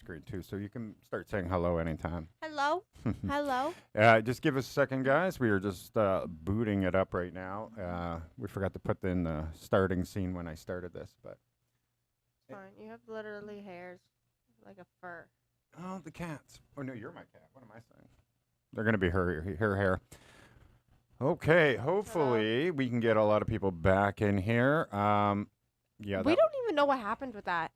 green screen too, so you can start saying hello anytime. Hello. Hello. Just give us a second, guys. We are just booting it up right now. We forgot to put in the starting scene when I started this, but Fine. You have literally hairs like a fur. oh, the cats. Oh no, you're my cat. What am I saying? They're gonna be her hair. Okay, hopefully we can get a lot of people back in here. Yeah, We don't even know what happened with that.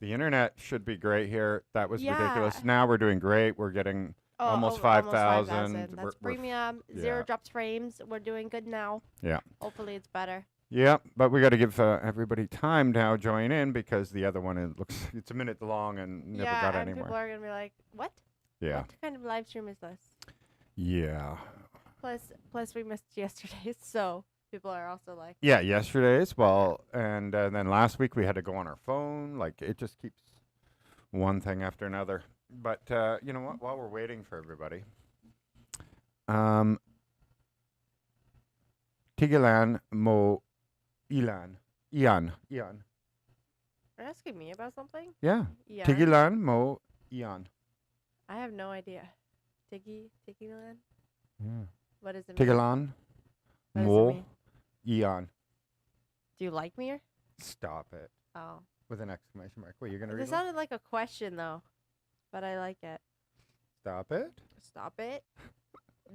the internet should be great here. That was Yeah. ridiculous. Now we're doing great. We're getting almost 5,000. That's premium. Zero yeah. drops frames. We're doing good now. Yeah. Hopefully it's better. Yeah, but we got to give everybody time now join in because the other one it's a minute long and never got and anywhere. people are gonna be like, "What? Yeah. What kind of live stream is this?" Yeah. Plus we missed yesterday's, so people are also like, Yeah, yesterday's. Well, and then last week we had to go on our phone. Like it just keeps one thing after another. But you know what? While we're waiting for everybody, Tigilan mo Ian. "Are you asking me about something?" Yeah. Yeah. Tigilan mo Ian. I have no idea. Tigilan? Yeah. What does it mean? Tigilan What does it mo mean? Ian. Do you like me or? Stop it. Oh. With an exclamation mark. Wait, you're going to read This it? sounded like a question though, but I like it. Stop it. Stop it.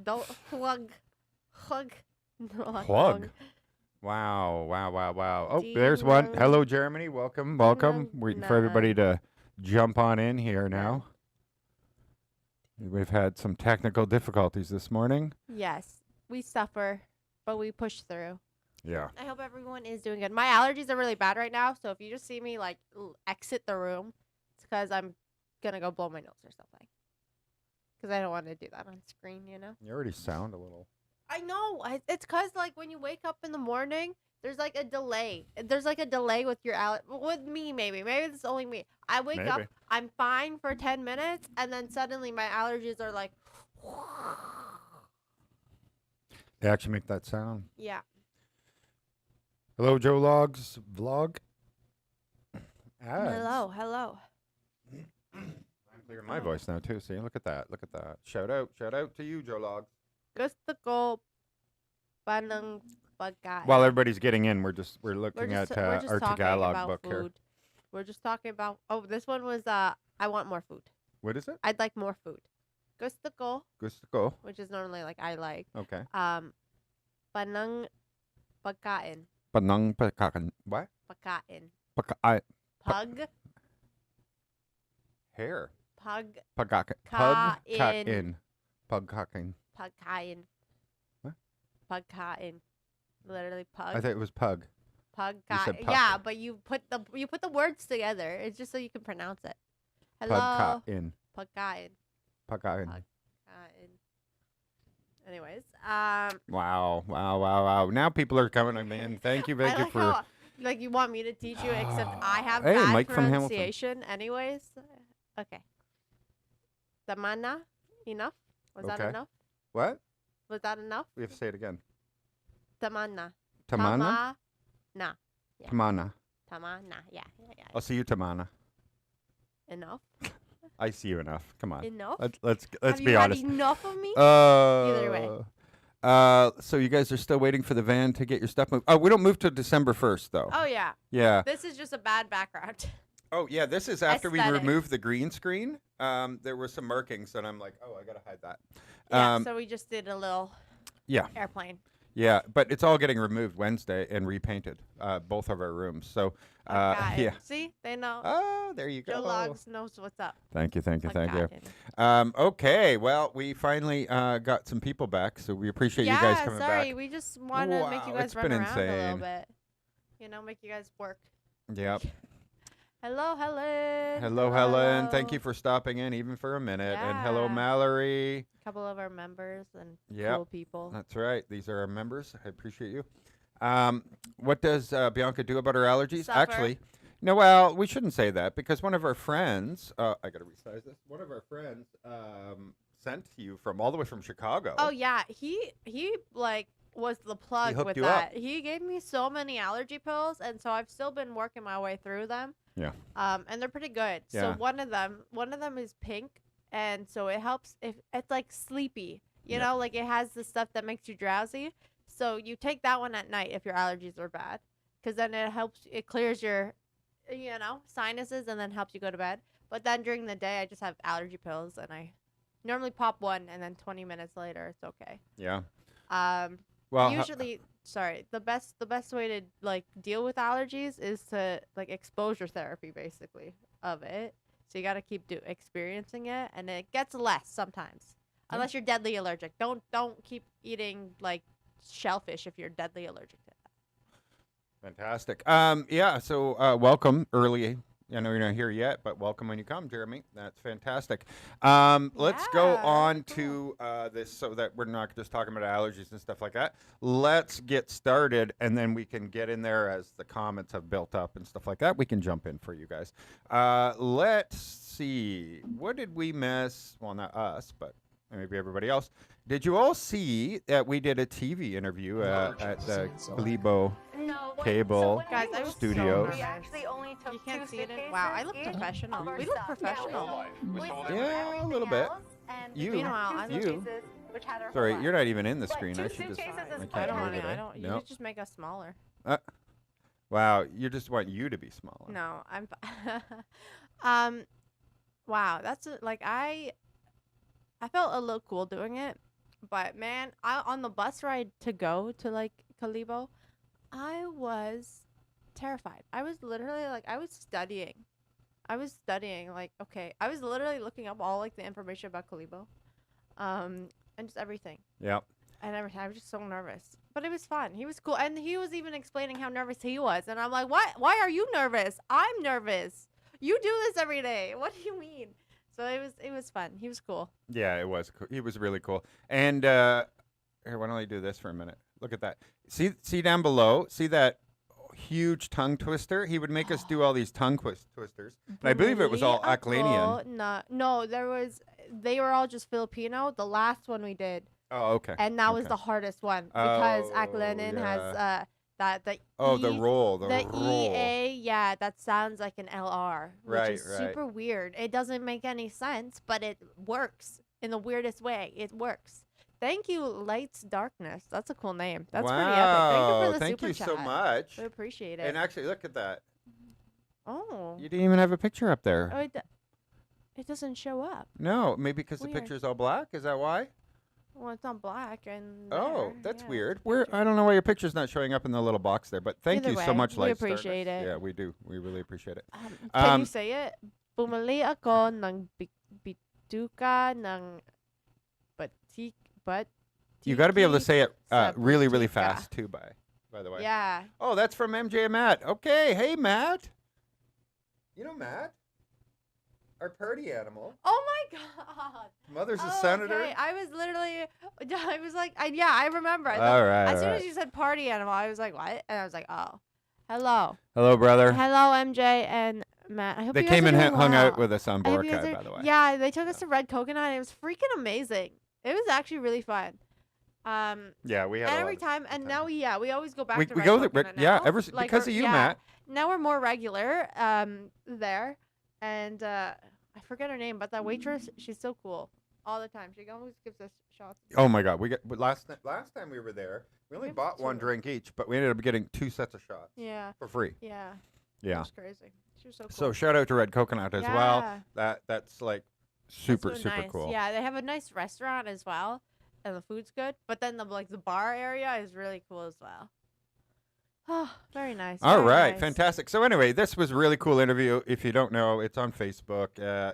Don't hug. No, Plug. Wow. Oh, there's one. Ding Hello, Germany. Welcome. Waiting for everybody to jump on in here now. We've had some technical difficulties this morning. Yes, we suffer, but we push through. Yeah. I hope everyone is doing good. My allergies are really bad right now, so if you just see me like exit the room, it's because I'm gonna go blow my nose or something. Because I don't want to do that on screen, you know. You already sound a little. I know. It's because like when you wake up in the morning, there's like a delay. There's like a delay with your with me maybe. Maybe it's only me. I wake up, Maybe. I'm fine for 10 minutes, and then suddenly my allergies are like. They actually make that sound. Yeah. Hello, Joe Logs vlog. Ads. Hello. I'm clearing my voice now too. See, look at that. Shout out to you, Joe Logs. Gusto ko pa ng pagkain. While everybody's getting in, we're looking We're just at our talking Tagalog about book food. here. We're just talking about. Oh, this one was I want more food. What is it? I'd like more food. Gusto ko, Gusto ko. which is normally like I like. Okay. Panang pagkain. Panang pagkain. What? Pagkain. Pag. Pug. Hair. Pug. Pagkain. Kain. Pagkain. Pagkain. What? Pagkain. Literally pug. I thought it was pug. Pug. You said puck. Yeah, but you put the words together. It's just so you can pronounce it. Hello. Pagkain. Pagkain. Pagkain. Pagkain. Anyways, Wow. Now people are coming in. Thank you I like for. how, like you want me to teach you, except I have Hey, bad Mike from Hamilton. pronunciation. Anyways, okay. Tamana, enough? Was that Okay. enough? What? Was that enough? We have to say it again. Tamana. Tamana? Yeah. Tamana. Tamana. Yeah. I'll see you, Tamana. Enough. I see you enough. Come on. Enough. Let's Have be you honest. had enough of me? Either way. So you guys are still waiting for the van to get your stuff moved. Oh, we don't move till December 1st, though. Oh yeah. Yeah. This is just a bad background. Oh, yeah. This is after we Aesthetic. removed the green screen. There were some markings, and I'm like, oh, I got to hide that. Yeah. So we just did a little. Yeah. Airplane. Yeah, but it's all getting removed Wednesday and repainted, both of our rooms. So, yeah. See, they know. Oh, there you go. Joe Logs knows what's up. Thank you. Pagkain. Okay, well, we finally got some people back, so we appreciate you guys coming sorry. back. We just want to make you Wow, guys it's run been around a little insane. bit. You know, make you guys work. Yep. Hello, Helen. Hello, Helen. Thank you for stopping in, even for a minute. And hello, Yeah. Mallory. A couple of our members and Yep. cool people. That's right. These are our members. I appreciate you. What does Bianca do about her allergies? Suffer. Actually, no, well, we shouldn't say that because one of our friends, I got to resize this. One of our friends sent you from all the way from Chicago. Oh yeah, he like was the plug hooked with you that. up. He gave me so many allergy pills, and so I've still been working my way through them. Yeah. And they're pretty good. So Yeah. one of them is pink, and so it helps if it's like sleepy. You Yeah. know, like it has the stuff that makes you drowsy. So you take that one at night if your allergies are bad, because then it clears your, sinuses, and then helps you go to bed. But then during the day, I just have allergy pills, and I normally pop one, and then 20 minutes later, it's okay. Yeah. Well, usually, the best way to like deal with allergies is to like exposure therapy, basically, of it. So you got to keep experiencing it, and it gets less sometimes, unless you're deadly allergic. Don't keep eating like shellfish if you're deadly allergic to that. Fantastic. Yeah. So welcome early. I know you're not here yet, but welcome when you come, Jeremy. That's fantastic. Let's go on to this so that we're not just talking about allergies and stuff like that. Let's get started, and then we can get in there as the comments have built up and stuff like that. We can jump in for you guys. Let's see. What did we miss? Well, not us, but maybe everybody else. Did you all see that we did a TV interview at the Glebo Cable Guys, I was Studios? So nervous. You can't see it. Wow, I look professional. We look professional. Yeah, a little bit. Sorry, you're not even in the screen. I should just. I don't want to. I don't. You Nope. just make us smaller. Wow, you just want you to be smaller. No, I'm. Wow, that's like I felt a little cool doing it, but man, on the bus ride to go to like Kalibo, I was terrified. I was literally like I was studying like okay, I was literally looking up all like the information about Kalibo, and just everything. Yeah. And everything. I was just so nervous, but it was fun. He was cool, and he was even explaining how nervous he was, and I'm like, what? Why are you nervous? I'm nervous. You do this every day. What do you mean? So it was fun. He was cool. Yeah, it was. He was really cool. And here, why don't I do this for a minute? Look at that. See down below. See that huge tongue twister? He would make us do all these tongue twisters. And I believe it was all Aclanian. No, they were all just Filipino. The last one we did. Oh, okay. And that was the hardest one because Aclanian has the roll. The EA, yeah, that sounds like an LR, which is right. super weird. It doesn't make any sense, but it works in the weirdest way. It works. Thank you, Lights Darkness. That's a cool name. That's pretty epic. Thank you for the super chat. So much. We appreciate it. And actually, look at that. Oh. You didn't even have a picture up there. Oh, it doesn't show up. No, maybe because the picture's all black. Is that why? Well, it's not black and. Oh, that's weird. I don't know why your picture's not showing up in the little box there, but thank you so much, Lights. We appreciate it. Yeah, we do. We really appreciate it. Can you say it? Bumili ako ng bituka ng but. You got to be able to say it really, really fast too. By the way. Yeah. Oh, that's from MJ and Matt. Okay, hey Matt. You know Matt, our party animal. Oh my God. Mother's a senator. Okay. I was like, I remember. All right. As soon as you said party animal, I was like, what? And I was like, oh, hello. Hello, brother. Hello, MJ and Matt. I hope they you guys came are and doing hung well. out with us on Boracay, by the way. Yeah, they took us to Red Coconut. It was freaking amazing. It was actually really fun. Yeah, we had every time, and now we always go back to we Red go Coconut there. now. Yeah, because of you, Matt. Now we're more regular there, and I forget her name, but that waitress, she's so cool all the time. She always gives us shots. Oh my God, last time we were there, we only bought one drink each, but we ended up getting 2 sets of shots. Yeah. For free. Yeah. Yeah. It was crazy. She was so cool. So shout out to Red Coconut as well. That's like super nice. cool. Yeah, they have a nice restaurant as well. And the food's good, but then the bar area is really cool as well. Oh, very nice. All right, nice. Fantastic. So anyway, this was a really cool interview. If you don't know, it's on Facebook.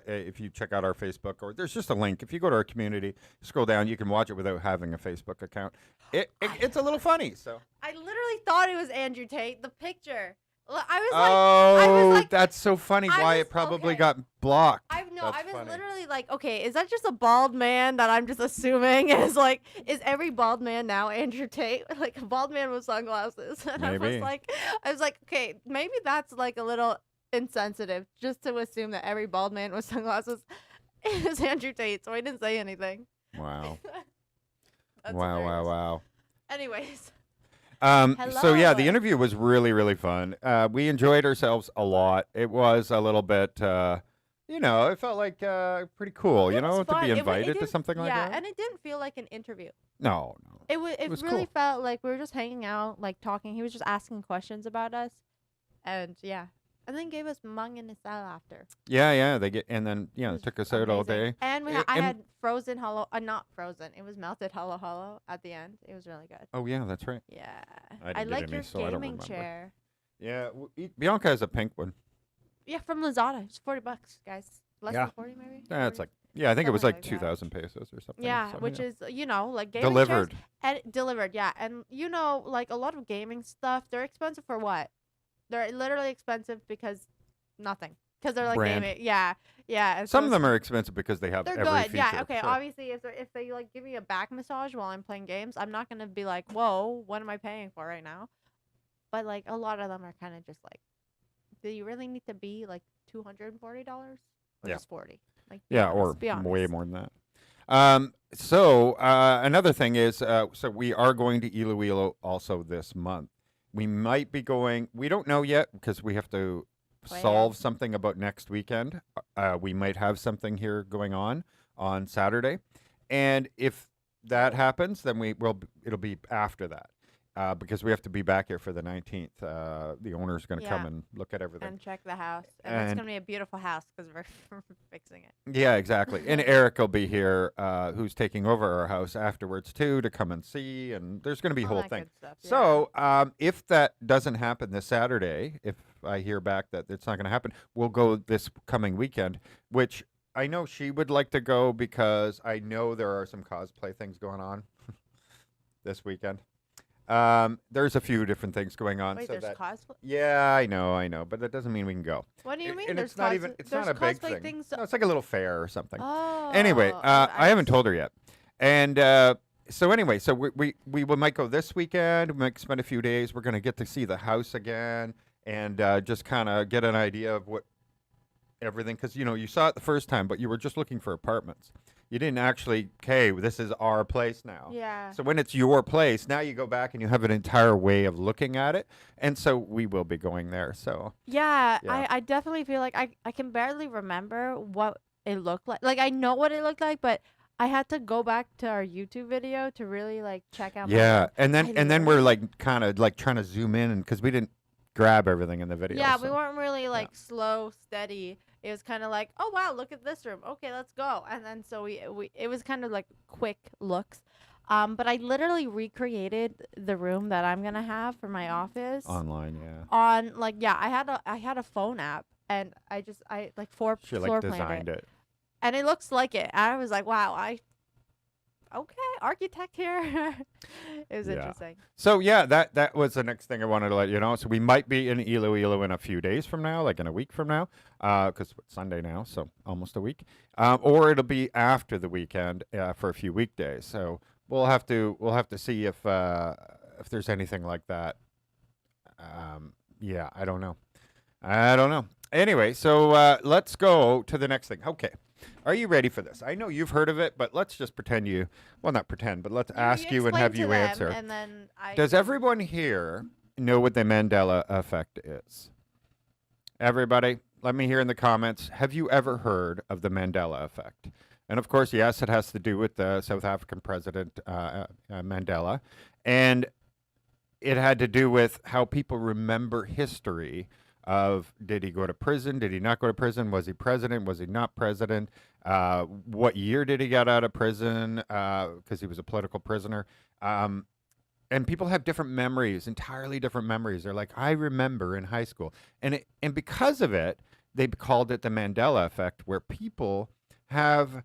If you check out our Facebook, or there's just a link. If you go to our community, scroll down, you can watch it without having a Facebook account. It's a little funny. So I literally thought it was Andrew Tate. The picture. I was like, that's so funny. Why it probably got blocked. I was literally like, okay, is that just a bald man that I'm just assuming is every bald man now Andrew Tate? Like a bald man with sunglasses. And maybe. I was like, okay, maybe that's like a little insensitive just to assume that every bald man with sunglasses is Andrew Tate. So I didn't say anything. Wow. That's wow. hilarious. Wow. Anyways, So yeah, the hello. interview was really, really fun. We enjoyed ourselves a lot. It was a little bit, it felt like pretty cool, It was to be fun. It invited to didn't. something like Yeah, that. and it didn't feel like an interview. No, no, It it was really cool. felt like we were just hanging out, like talking. He was just asking questions about us, and yeah, and then gave us mung and style after. Yeah, yeah. They get and then It they was took us out all amazing. day. And I And had frozen hollow, not frozen. It was melted hollow at the end. It was really good. oh yeah, that's right. Yeah, I I didn't get like any, your so I don't gaming remember. chair. Yeah, Bianca has a pink one. Yeah, from Lazada. It's $40, guys. Less Yeah. than 40, maybe. That's 40? like I think it was Something like like that. 2,000 pesos or something. Yeah, So, which is like gaming chairs delivered. and delivered. Yeah, and like a lot of gaming stuff, they're expensive for what? They're literally expensive because nothing. Because they're like Brand. gaming. Yeah, yeah. And Some so of them are expensive because they have they're every good. feature. Yeah. Okay. Sure. Obviously, if they like give me a back massage while I'm playing games, I'm not gonna be like, whoa, what am I paying for right now? But like a lot of them are kind of just like, do you really need to be like $240 or Yeah. just 40? Like be Yeah, honest, or be honest. way more than that. Another thing is, so we are going to Iloilo also this month. We might be going. We don't know yet because we have to solve something about next weekend. We might have something here going on Saturday, and if that happens, then it'll be after that. Because we have to be back here for the 19th. The owner's going to come Yeah. and look at everything. And check the house, and it's And- gonna be a beautiful house because we're fixing it. Yeah, exactly. And Eric will be here, who's taking over our house afterwards too, to come and see. And there's going to be a All whole that thing. good stuff, yeah. So, if that doesn't happen this Saturday, if I hear back that it's not going to happen, we'll go this coming weekend. Which I know she would like to go because I know there are some cosplay things going on this weekend. There's a few different things going on. Wait, so there's that cosplay. yeah, I know, but that doesn't mean we can go. What do you mean? And There's it's not even. It's not a big cosplay thing. things. No, it's like a little fair or something. Oh. Anyway, I haven't see. told her yet, and so we might go this weekend. We might spend a few days. We're gonna get to see the house again and just kind of get an idea of what everything, because you saw it the first time, but you were just looking for apartments. You didn't actually. Okay, this is our place now. Yeah. So when it's your place, now you go back and you have an entire way of looking at it, and so we will be going there. So Yeah, Yeah. I definitely feel like I can barely remember what it looked like. Like I know what it looked like, but I had to go back to our YouTube video to really like check out. my yeah, room. and I then we're literally- like kind of like trying to zoom in, because we didn't grab everything in the video. Yeah, we so. weren't really like slow, steady. It was kind of like, oh wow, look at this room. Okay, let's go. And then so we it was kind of like quick looks. But I literally recreated the room that I'm gonna have for my office Online, yeah. on like I had a phone app and I like floor She floor like planned designed it. and it looks like it. And I was like, wow, okay, architect here. It was Yeah. interesting. So yeah, that was the next thing I wanted to let you know. So we might be in Iloilo in a few days from now, like in a week from now, because it's Sunday now, so almost a week. Or it'll be after the weekend for a few weekdays. So we'll have to see if there's anything like that. Yeah, I don't know. Anyway, so let's go to the next thing. Okay. Are you ready for this? I know you've heard of it, but let's just pretend not pretend, but let's ask you and explain have to you them, answer. And then Does everyone here know what the Mandela effect is? Everybody, let me hear in the comments. Have you ever heard of the Mandela effect? And of course, yes, it has to do with the South African president, Mandela. And it had to do with how people remember history of, did he go to prison? Did he not go to prison? Was he president? Was he not president? What year did he get out of prison? Because he was a political prisoner. And people have different memories, entirely different memories. They're like, I remember in high school. And because of it, they called it the Mandela effect, where people have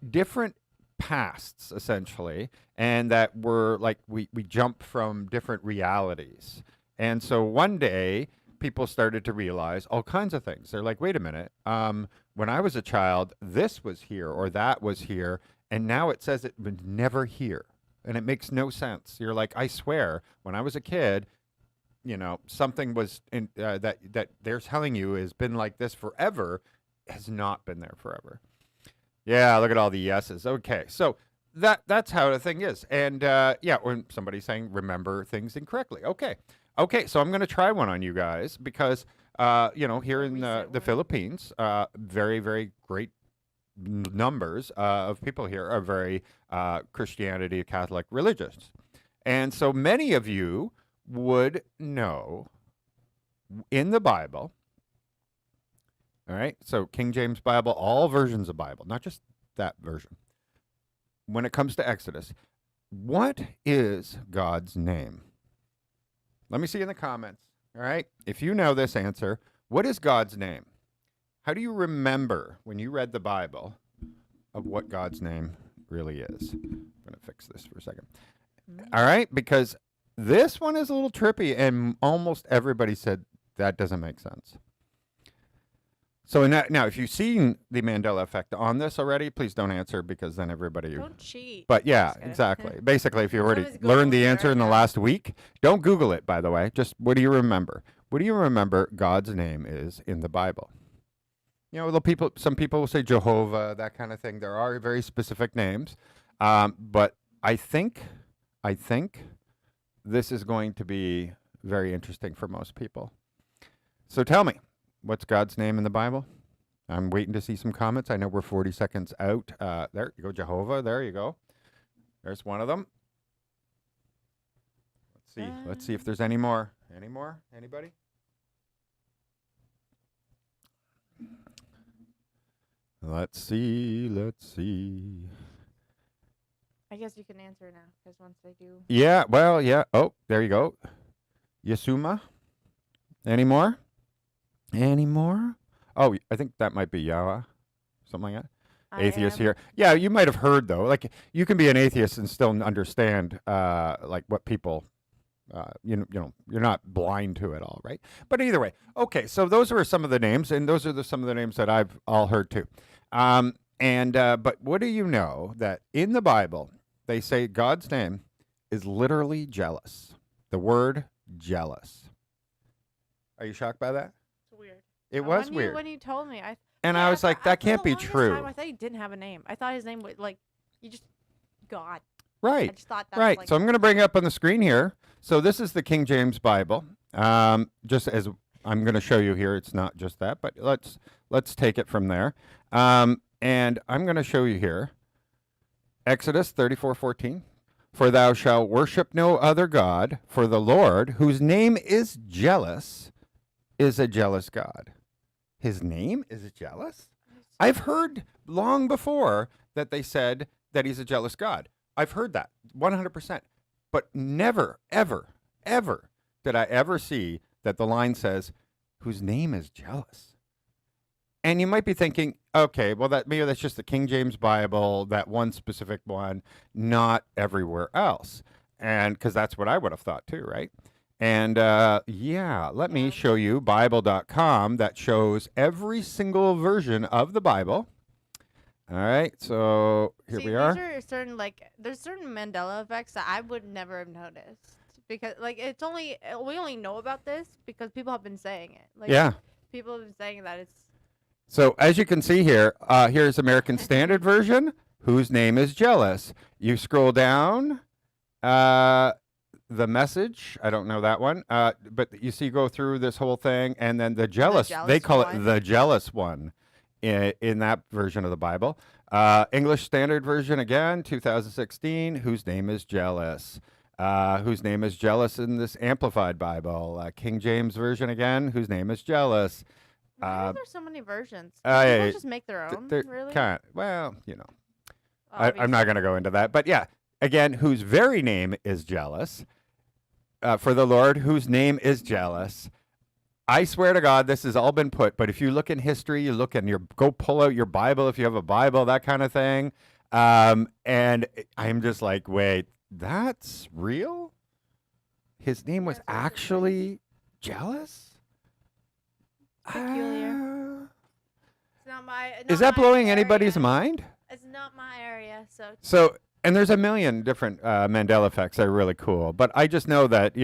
different pasts, essentially, and that were like, we jump from different realities. And so one day, people started to realize all kinds of things. They're like, wait a minute, when I was a child, this was here or that was here, and now it says it was never here. And it makes no sense. You're like, I swear, when I was a kid, something was in, that they're telling you has been like this forever, has not been there forever. Yeah, look at all the yeses. Okay, so that's how the thing is. And yeah, when somebody's saying remember things incorrectly. Okay. So I'm going to try one on you guys because here A in the recent one. Philippines, very very great numbers of people here are very Christianity Catholic religious, and so many of you would know in the Bible. All right, so King James Bible, all versions of Bible, not just that version. When it comes to Exodus, what is God's name? Let me see in the comments. All right. If you know this answer, what is God's name? How do you remember when you read the Bible of what God's name really is? I'm going to fix this for a second. All right. Because this one is a little trippy, and almost everybody said that doesn't make sense. So now, if you've seen the Mandela effect on this already, please don't answer because then everybody. Don't cheat. But yeah, Just kidding. exactly. Basically, if you already Someone's learned the Googling it answer right in the now. last week, don't Google it, by the way. Just what do you remember? What do you remember God's name is in the Bible? Some people will say Jehovah, that kind of thing. There are very specific names. But I think this is going to be very interesting for most people. So tell me, what's God's name in the Bible? I'm waiting to see some comments. I know we're 40 seconds out. There you go, Jehovah. There you go. There's one of them. Let's see if there's any more. Any more? Anybody? Let's see. I guess you can answer now because once I do. Yeah, well, yeah. Oh, there you go. Yesuma. Any more? Any more? Oh, I think that might be Yahweh. Something like that. Atheist here. Yeah, you might have heard though. Like you can be an atheist and still understand like what people you're not blind to it all, right? But either way, okay. So those are some of the names, and those are some of the names that I've all heard too. But what do you know that in the Bible they say God's name is literally jealous? The word jealous. Are you shocked by that? It's weird. It was weird. When you told me, I was like, that can't be true. I thought he didn't have a name. I thought his name was like, God. Right. I just thought that. Right. So I'm going to bring up on the screen here. So this is the King James Bible. Just as I'm going to show you here, it's not just that, but let's take it from there. And I'm going to show you here. Exodus 34:14. For thou shalt worship no other God, for the Lord, whose name is jealous, is a jealous God. His name is jealous? I've heard long before that they said that he's a jealous God. I've heard that 100%. But never, ever, ever did I ever see that the line says, whose name is jealous. And you might be thinking, okay, well, maybe that's just the King James Bible, that one specific one, not everywhere else. And because that's what I would have thought too, right? And let me show you Bible.com that shows every single version of the Bible. All right, so here we are. These are there's certain Mandela effects that I would never have noticed because we only know about this because people have been saying it. People have been saying that it's. So as you can see here, here's American Standard Version, whose name is jealous. You scroll down, the Message, I don't know that one, but you see go through this whole thing, and then the jealous they call it the jealous one in that version of the Bible. English Standard Version again, 2016, whose name is jealous. Whose name is jealous in this Amplified Bible. King James Version again, whose name is jealous. Why are there so many versions? People just make their own, really? I'm not going to go into that. But yeah, again, whose very name is jealous. For the Lord, whose name is jealous. I swear to God, this has all been put. But if you look in history, you look in go pull out your Bible if you have a Bible, that kind of thing. And I'm just like, wait, that's real? His name was actually jealous? Peculiar. Is that blowing anybody's mind? It's not my area, So, and there's a million different Mandela effects that are really cool. But I just know that,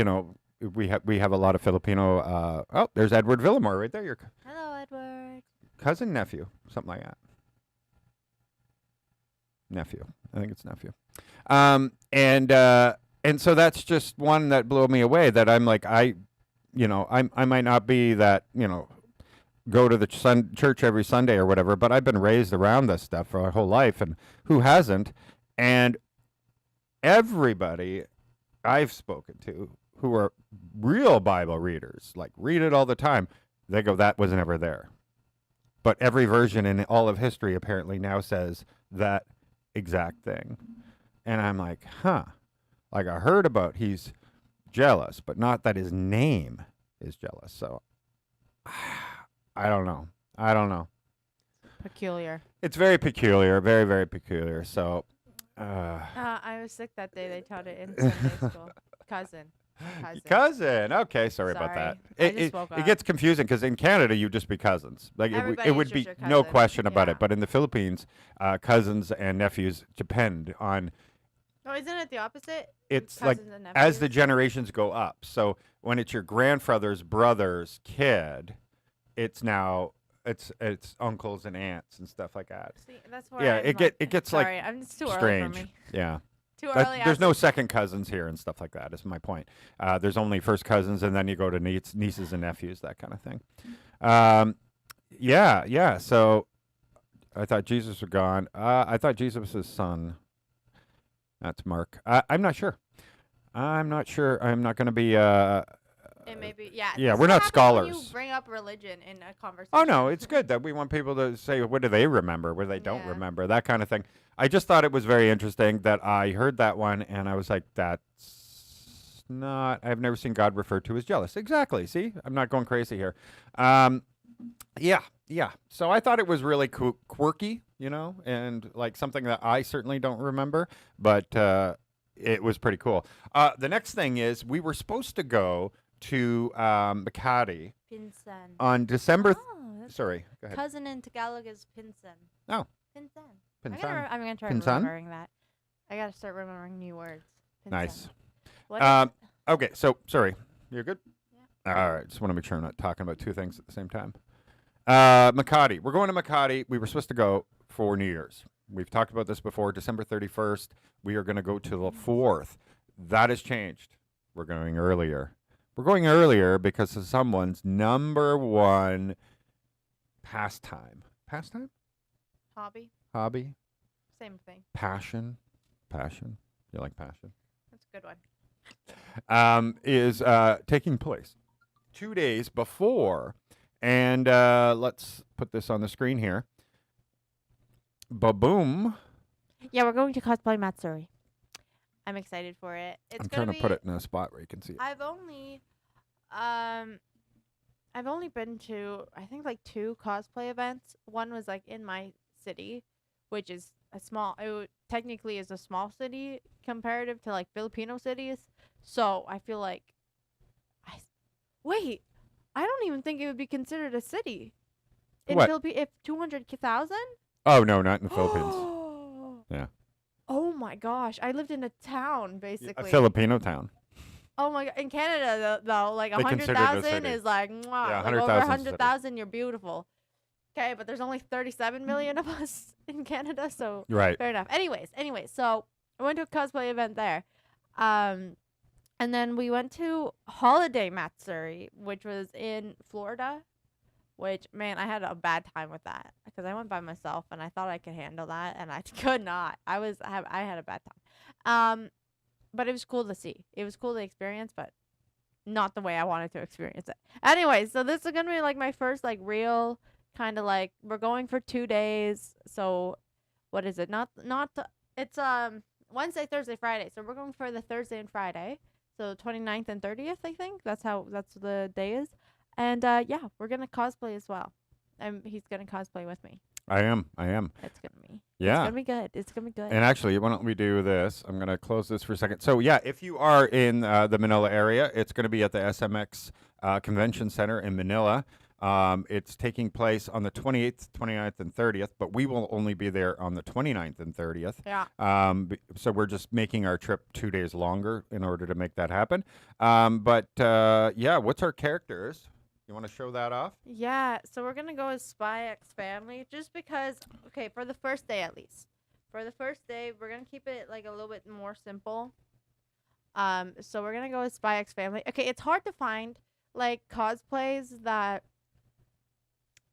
we have a lot of Filipino. There's Edward Villamore right there. Hello, Edward. Cousin, nephew, something like that. Nephew. I think it's nephew. And so that's just one that blew me away. That I'm like, I might not be that, go to the church every Sunday or whatever, but I've been raised around this stuff for my whole life, and who hasn't? And everybody I've spoken to who are real Bible readers, like read it all the time, they go, that was never there. But every version in all of history apparently now says that exact thing. And I'm like, huh. Like I heard about he's jealous, but not that his name is jealous. So I don't know. Peculiar. It's very peculiar, very, very peculiar. So I was sick that day. They taught it in Sunday school. Cousin. Okay, sorry about that. I just woke It up. gets confusing because in Canada you just be cousins. Like it would Everybody's be just your no cousin. question about Yeah. it. But in the Philippines, cousins and nephews depend on. Oh, isn't it the opposite? It's like Cousins and as the nephews? generations go up. So when it's your grandfather's brother's kid, it's now it's uncles and aunts and stuff like that. See, that's where Yeah, I'm it gets like sorry, I'm just too early strange. for me. Yeah. Too early. There's no second cousins here and stuff like that. Is my point. There's only first cousins, and then you go to nieces and nephews, that kind of thing. Yeah. So I thought Jesus was gone. I thought Jesus was his son. That's Mark. I'm not sure. I'm not going to be. It may be. Yeah. Yeah, this we're is what not happens when scholars. you bring up religion in a conversation. Oh no, it's good that we want people to say what do they remember, what they don't Yeah. remember, that kind of thing. I just thought it was very interesting that I heard that one and I was like, that's not. I've never seen God referred to as jealous. Exactly. See, I'm not going crazy here. Yeah. So I thought it was really quirky, and like something that I certainly don't remember, but it was pretty cool. The next thing is we were supposed to go to Makati Pinsan. on December. Oh, that's Sorry, go ahead. cousin in Tagalog is pinsan. Oh. Pinsan. Pinsan. I'm gonna try Pinsan? remembering that. I gotta start remembering new words. Pinsan. Nice. What is Okay, so sorry, you're good. Yeah. All right, just want to make sure I'm not talking about two things at the same time. Makati. We're going to Makati. We were supposed to go for New Year's. We've talked about this before. December 31st. We are going to go to the 4th. That has changed. We're going earlier. We're going earlier because of someone's number one pastime. Pastime? Hobby? Same thing. Passion? Passion? You like passion? That's a good one. Is taking place 2 days before. And let's put this on the screen here. Ba-boom. Yeah, we're going to Cosplay Matsuri. I'm excited for it. It's I'm gonna trying to put it in a spot where you can see it. I've only been to I think like 2 cosplay events. One was like in my city, which is technically is a small city comparative to like Filipino cities. So I feel like wait, I don't even think it would be considered a city. In What? Philippines, if 200,000? Oh, no, not in the Philippines. Yeah. Oh my gosh, I lived in a town A basically. Filipino town. Oh my god! In Canada, though, like They consider it a 100,000 city. is like, mwah, Yeah, like over 100,000 is a city. 100,000, you're beautiful. Okay, but there's only 37 million of us in Canada, so Right. fair enough. Anyways, so I went to a cosplay event there, and then we went to Holiday Matsuri, which was in Florida. Which, man, I had a bad time with that because I went by myself and I thought I could handle that, and I could not. I had a bad time. But it was cool to see. It was cool to experience, but not the way I wanted to experience it. Anyway, so this is gonna be like my first like real kind of like we're going for 2 days. So what is it? It's Wednesday, Thursday, Friday. So we're going for the Thursday and Friday. So 29th and 30th, I think. That's the day is. And yeah, we're gonna cosplay as well. He's gonna cosplay with me. I am. It's gonna be. Yeah. It's gonna be good. And actually, why don't we do this? I'm going to close this for a second. So, yeah, if you are in the Manila area, it's going to be at the SMX Convention Center in Manila. It's taking place on the 28th, 29th, and 30th, but we will only be there on the 29th and 30th. Yeah. So we're just making our trip 2 days longer in order to make that happen. Yeah, what's our characters? You want to show that off? Yeah, so we're gonna go as Spy X Family just because. Okay, for the first day at least. For the first day, we're gonna keep it like a little bit more simple. So we're gonna go with Spy X Family. Okay, it's hard to find like cosplays that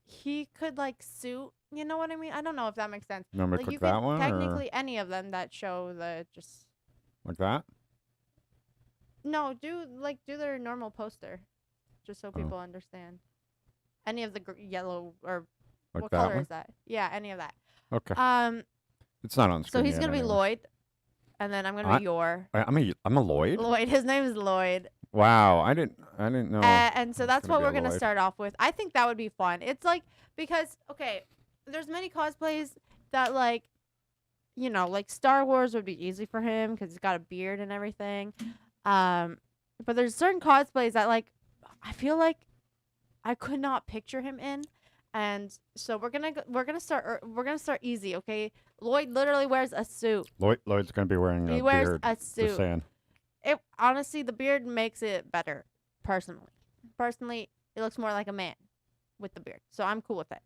he could like suit. You know what I mean? I don't know if that makes sense. You want me to Like click you that could one, or technically any of them that show the just like that? no do their normal poster, just so people understand. Any of the yellow or Like what that color one? is that? Yeah, any of that. Okay. Um, It's not on so screen he's yet gonna be anyway. Lloyd, and then I'm gonna be Yor. I'm a Lloyd? Lloyd. His name is Lloyd. Wow, I didn't know. And so it's that's gonna what be a we're gonna Lloyd. start off with. I think that would be fun. It's like because okay, there's many cosplays that like, like Star Wars would be easy for him because he's got a beard and everything. But there's certain cosplays that like I feel like I could not picture him in, and so we're gonna start easy. Okay, Lloyd literally wears a suit. Lloyd's gonna be wearing a He wears beard. a Just suit. saying. It honestly, the beard makes it better. Personally, it looks more like a man with the beard. So I'm cool with it.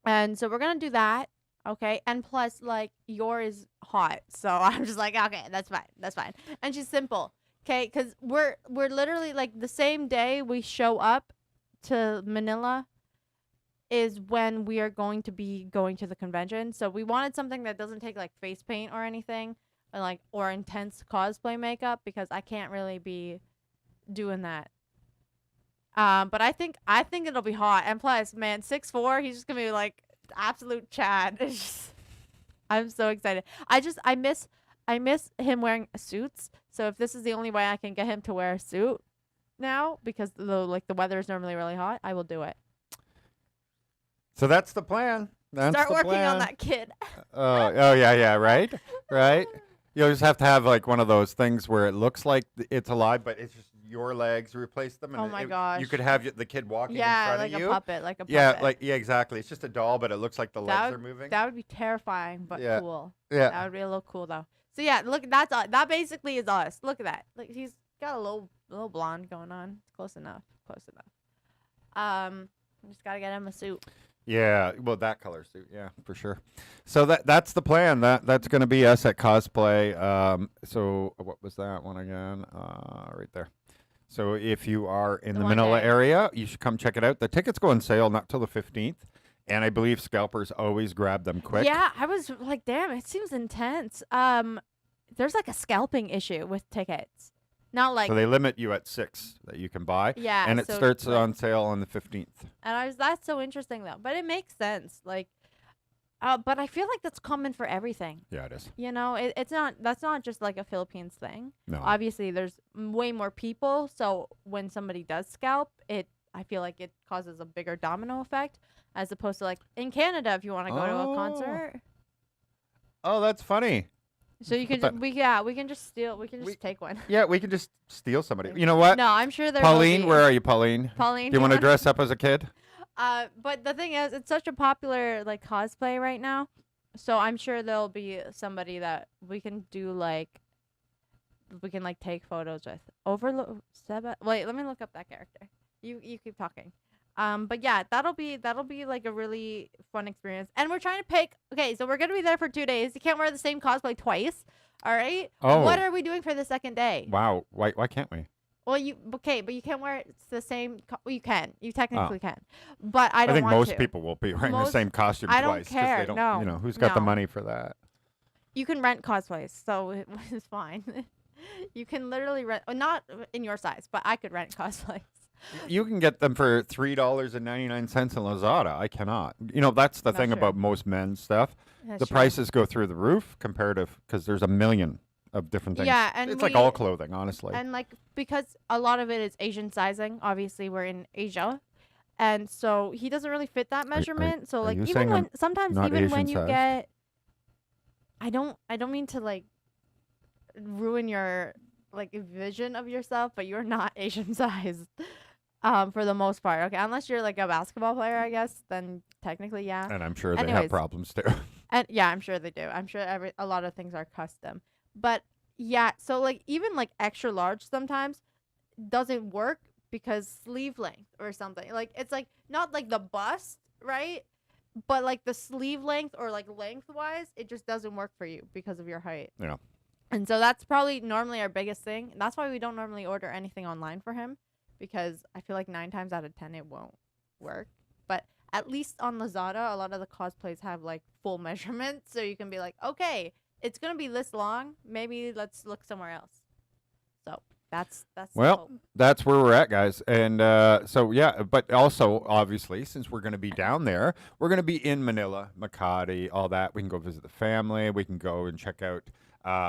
And so we're gonna do that, okay? And plus, like, Yor is hot, so I'm just like, okay, that's fine. And she's simple, okay? Because we're literally like the same day we show up to Manila is when we are going to be going to the convention. So we wanted something that doesn't take like face paint or anything, or intense cosplay makeup because I can't really be doing that. But I think it'll be hot. And plus, man, 6'4", he's just gonna be like absolute Chad. It's just, I'm so excited. I miss him wearing suits. So if this is the only way I can get him to wear a suit now, because the weather is normally really hot, I will do it. So that's the plan. Start working on that kid. Oh yeah, right. You just have to have like one of those things where it looks like it's alive, but it's just your legs. Replace them. And Oh my gosh. You could have the kid walking in Yeah, front like of a you. puppet, like a puppet. Yeah, exactly. It's just a doll, but it looks like the legs are moving. That would be terrifying, but Yeah. cool. Yeah. That would be a little cool though. So yeah, look, that basically is us. Look at that. Like he's got a little blonde going on. Close enough. Just gotta get him a suit. Yeah, well, that color suit, yeah, for sure. So that's the plan. That's going to be us at Cosplay. So what was that one again? Right there. So if you are in the Manila area, you should come check it out. The tickets go on sale not till the 15th, and I believe scalpers always grab them quick. Yeah, I was like, damn, it seems intense. There's like a scalping issue with tickets. Not like So they limit you at 6 that you can buy. Yeah, And it so starts like- on sale on the 15th. And that's so interesting though. But it makes sense. Like but I feel like that's common for everything. Yeah, it is. That's not just like a Philippines thing. No. Obviously there's way more people, so when somebody does scalp, I feel like it causes a bigger domino effect as opposed to like in Canada if you want to go to a concert. Oh, that's funny. So you can we can just take one. Yeah, we can just steal somebody. You know what? No, I'm sure there Pauline, will be. where are you, Pauline? Pauline, Do you want to dress up as a kid? But the thing is, it's such a popular like cosplay right now, so I'm sure there'll be somebody that we can take photos with. Seba. Wait, let me look up that character. You keep talking. But yeah, that'll be like a really fun experience, and we're trying to pick. Okay, so we're gonna be there for 2 days. You can't wear the same cosplay twice. All right. Oh. What are we doing for the second day? Wow. Why can't we? Well, but you can't wear the same. You can. You technically can, but I don't think want most to. people will be wearing the same costume I don't twice. 'Cause care. They don't, No. who's got the No. money for that? You can rent cosplays, so it's fine. You can literally rent, not in your size, but I could rent cosplays. You can get them for $3.99 in Lazada. I cannot. That's the Not thing true. about most men's stuff. That's The true. prices go through the roof comparative because there's a million of different things. Yeah, and it's like all clothing, honestly. And like because a lot of it is Asian sizing. Obviously, we're in Asia, and so he doesn't really fit that measurement. So are like you even saying when I'm sometimes not even when Asian you sized? get, I don't mean to like ruin your like vision of yourself, but you're not Asian sized. For the most part, okay, unless you're like a basketball player, I guess, then technically, yeah. And I'm sure they have Anyways. problems too. And yeah, I'm sure they do. I'm sure a lot of things are custom. But yeah, so like even like extra large sometimes doesn't work because sleeve length or something. Like it's like not like the bust, right? but like the sleeve length or like lengthwise, it just doesn't work for you because of your height. Yeah. And so that's probably normally our biggest thing. That's why we don't normally order anything online for him, because I feel like 9 times out of 10 it won't work. But at least on Lazada, a lot of the cosplays have like full measurements, so you can be like, okay, it's gonna be this long. Maybe let's look somewhere else. So that's the Well, hope. that's where we're at, guys. And so, yeah, but also, obviously, since we're going to be down there, we're going to be in Manila, Makati, all that. We can go visit the family. We can go and check out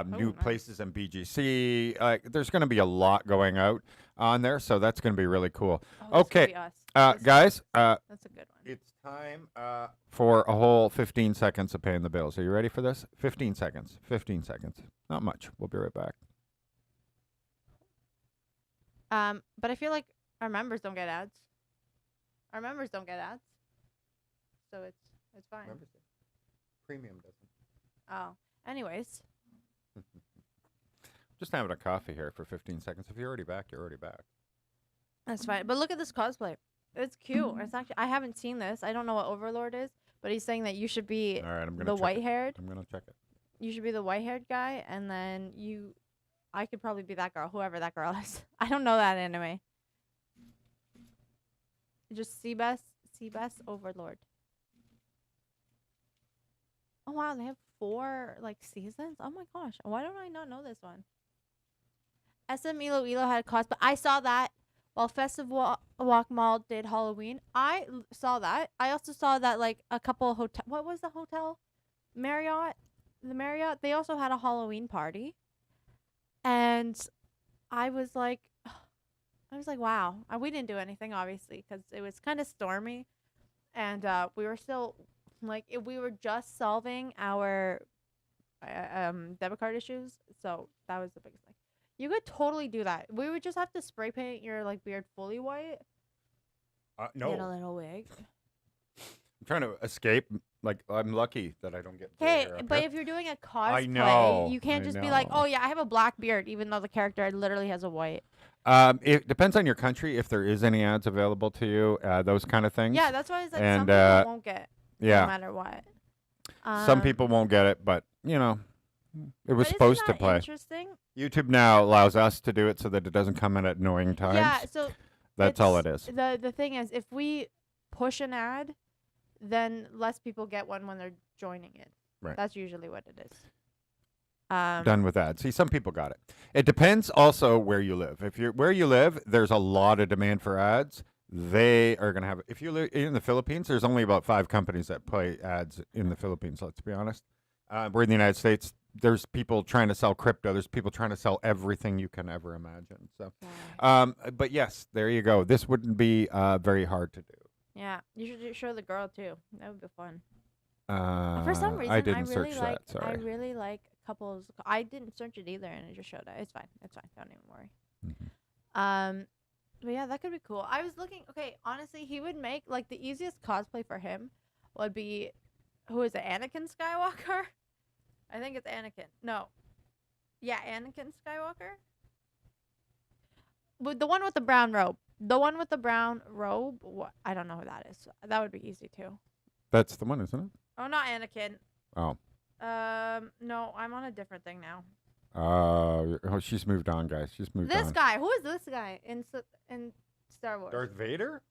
new nice. places in BGC. There's going to be a lot going out on there, so that's going to be really cool. Oh, this will Okay, be us. guys, That's a good one. it's time for a whole 15 seconds of paying the bills. Are you ready for this? 15 seconds. 15 seconds. Not much. We'll be right back. But I feel like our members don't get ads. Our members don't get ads, so it's fine. Premium doesn't. Oh, anyways, Just having a coffee here for 15 seconds. If you're already back, you're already back. that's fine. But look at this cosplay. It's cute. It's actually, I haven't seen this. I don't know what Overlord is, but he's saying that you should be All right, I'm gonna the check white it. haired. I'm gonna check it. You should be the white haired guy, and then I could probably be that girl, whoever that girl is. I don't know that anime. Just Seabass Overlord. Oh wow, they have 4 like seasons. Oh my gosh, why don't I not know this one? SM Iloilo had a cosplay. I saw that while Festive Walk Mall did Halloween. I saw that. I also saw that like a couple hotel. What was the hotel? Marriott. The Marriott. They also had a Halloween party. And I was like, wow. We didn't do anything, obviously, because it was kind of stormy. And we were still, like, we were just solving our debit card issues. So that was the biggest thing. You could totally do that. We would just have to spray paint your, like, beard fully white. No. Get a little wig. I'm trying to escape. Like, I'm lucky that I don't get. Okay, hair up but here. if you're doing a cosplay, know, you can't I just be like, know. oh, yeah, I have a black beard, even though the character literally has a white. It depends on your country if there is any ads available to you. Those kind of things. Yeah, that's why it's like And, some people won't get Yeah. no matter what. Some people won't get it, but it was but isn't supposed to that play. Interesting. YouTube now allows us to do it so that it doesn't come in at annoying times. Yeah, so That's all it it's- is. The thing is, if we push an ad, then less people get one when they're joining it. Right. That's usually what it is. Done with that. See, some people got it. It depends also where you live. If you're where you live, there's a lot of demand for ads. They are going to have. If you live in the Philippines, there's only about 5 companies that play ads in the Philippines. Let's be honest. We're in the United States. There's people trying to sell crypto. There's people trying to sell everything you can ever imagine. So, but yes, there you go. This wouldn't be very hard to do. Yeah, you should show the girl too. That would be fun. For some reason, I didn't really search like. that. Sorry. I really like couples. I didn't search it either, and it just showed up. It's fine. It's fine. Don't even worry. Mhm. But yeah, that could be cool. I was looking. Okay, honestly, he would make like the easiest cosplay for him would be, who is it? Anakin Skywalker. I think it's Anakin. No. Yeah, Anakin Skywalker. But the one with the brown robe. The one with the brown robe. What? I don't know who that is. That would be easy too. That's the one, isn't it? Oh, not Anakin. Oh. No, I'm on a different thing now. She's moved on, guys. She's moved on. This guy. Who is this guy in Star Wars? Darth Vader?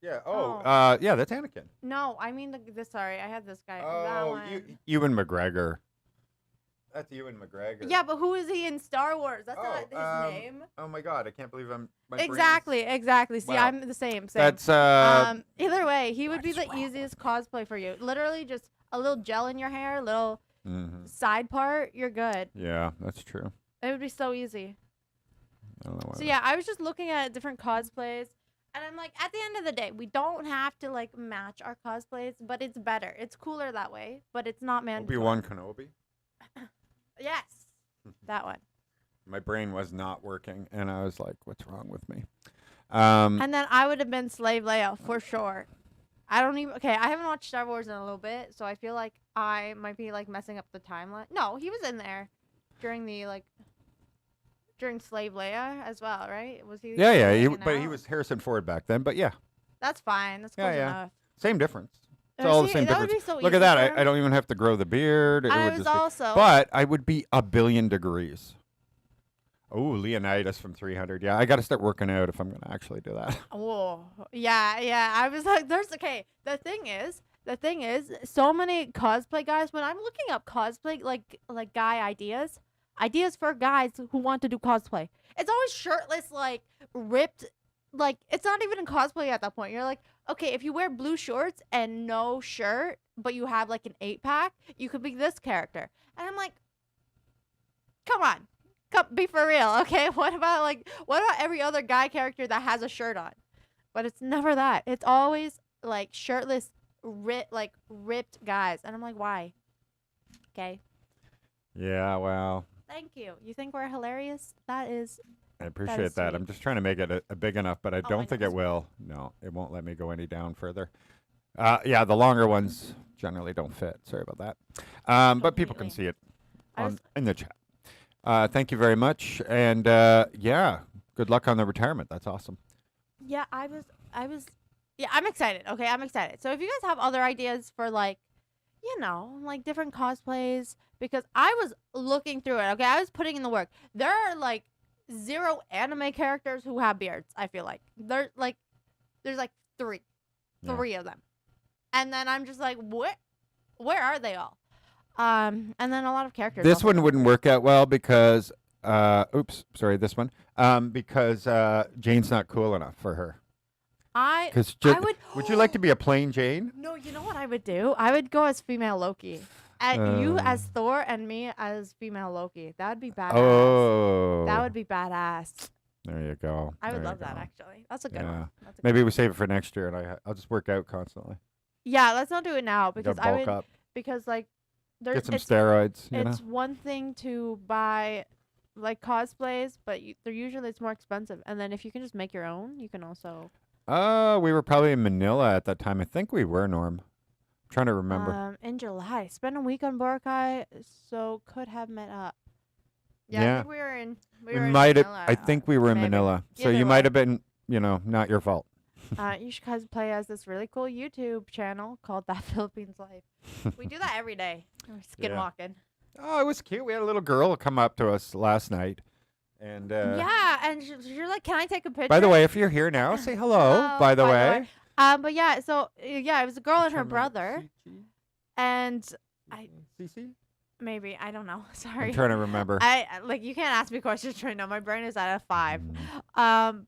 Yeah. Oh. Yeah, that's Anakin. No, I mean this. Sorry, I had this guy. that Oh, one. Ewan McGregor. That's Ewan McGregor. Yeah, but who is he in Star Wars? That's not his name. Oh my God, I can't believe my Exactly. See, Wow. I'm the same. That's Either way, he would what be is the wrong easiest cosplay for you. Literally, just a little gel in your hair, little mhm. side part. You're good. Yeah, that's true. It would be so easy. I don't know why. So yeah, I was just looking at different cosplays, and I'm like, at the end of the day, we don't have to like match our cosplays, but it's better. It's cooler that way, but it's not mandatory. Obi-Wan Kenobi. Yes, that one. My brain was not working, and I was like, "What's wrong with me?" And then I would have been Slave Leia for sure. I don't even. Okay, I haven't watched Star Wars in a little bit, so I feel like I might be like messing up the timeline. No, he was in there during Slave Leia as well, right? Was he? Yeah. hanging But he out? was Harrison Ford back then. But yeah, That's fine. That's close Yeah. enough. same difference. It's all the See, same that would difference. be so Look easy at that. for I don't even have to grow the beard. It I would was just be, also. but I would be a billion degrees. Oh, Leonidas from 300. Yeah, I got to start working out if I'm going to actually do that. Oh, yeah, yeah. I was like, there's okay. The thing is, so many cosplay guys. When I'm looking up cosplay, like guy ideas for guys who want to do cosplay, it's always shirtless, like ripped. Like it's not even in cosplay at that point. You're like, okay, if you wear blue shorts and no shirt, but you have like an 8-pack, you could be this character. And I'm like, come on. Come, be for real, okay? What about every other guy character that has a shirt on? But it's never that. It's always like shirtless, ripped guys, and I'm like, why? Okay, Yeah, well, thank you. You think we're hilarious? That is. I appreciate that. I'm sweet. just trying to make it a big enough, but I Oh my don't think it goodness. will. No, it won't let me go any down further. Yeah, the longer ones generally don't fit. Sorry about that. But people can see Completely. it I was, in the chat. Thank you very much. And yeah, good luck on the retirement. That's awesome. yeah, yeah, I'm excited. Okay, I'm excited. So if you guys have other ideas for like different cosplays, because I was looking through it. Okay, I was putting in the work. There are like 0 anime characters who have beards. I feel like there's like three, Yeah. three of them, and then I'm just like, where are they all? And then a lot of characters. This also one don't wouldn't work. work out well because, oops, sorry, this one. Because Jane's not cool enough for her. I Because would you like to be a plain Jane? No, you know what I would do? I would go as female Loki. And you as Uh. Thor and me as female Loki. That would be badass. Oh. That would be badass. There you go. I would There you love that go. actually. That's a good Yeah. one. That's a Maybe good we one. save it for next year, and I'll just work out constantly. Yeah, let's not do it now Gotta because I bulk would up, because like there get some it's steroids. You know. it's one thing to buy like cosplays, but they're usually it's more expensive. And then if you can just make your own, you can also We were probably in Manila at that time. I think we were, Norm. Trying to remember. in July, spend a week on Boracay, so could have met up. Yeah, I Yeah. think we were in We in might have. Manila, I think we were in maybe. Manila, so Either you might way. have been. Not your fault. You should cosplay as this really cool YouTube channel called That Philippines Life. We do that every day. We're skinwalking. Oh, it was cute. We had a little girl come up to us last night, and Yeah, and you're like, "Can I take a picture?" by the way, if you're here now, say hello. Hello, By the way. But yeah, so yeah, it was a girl and her brother, and I maybe I don't know. Sorry. I'm trying to remember. Like you can't ask me questions right now. My brain is at a 5.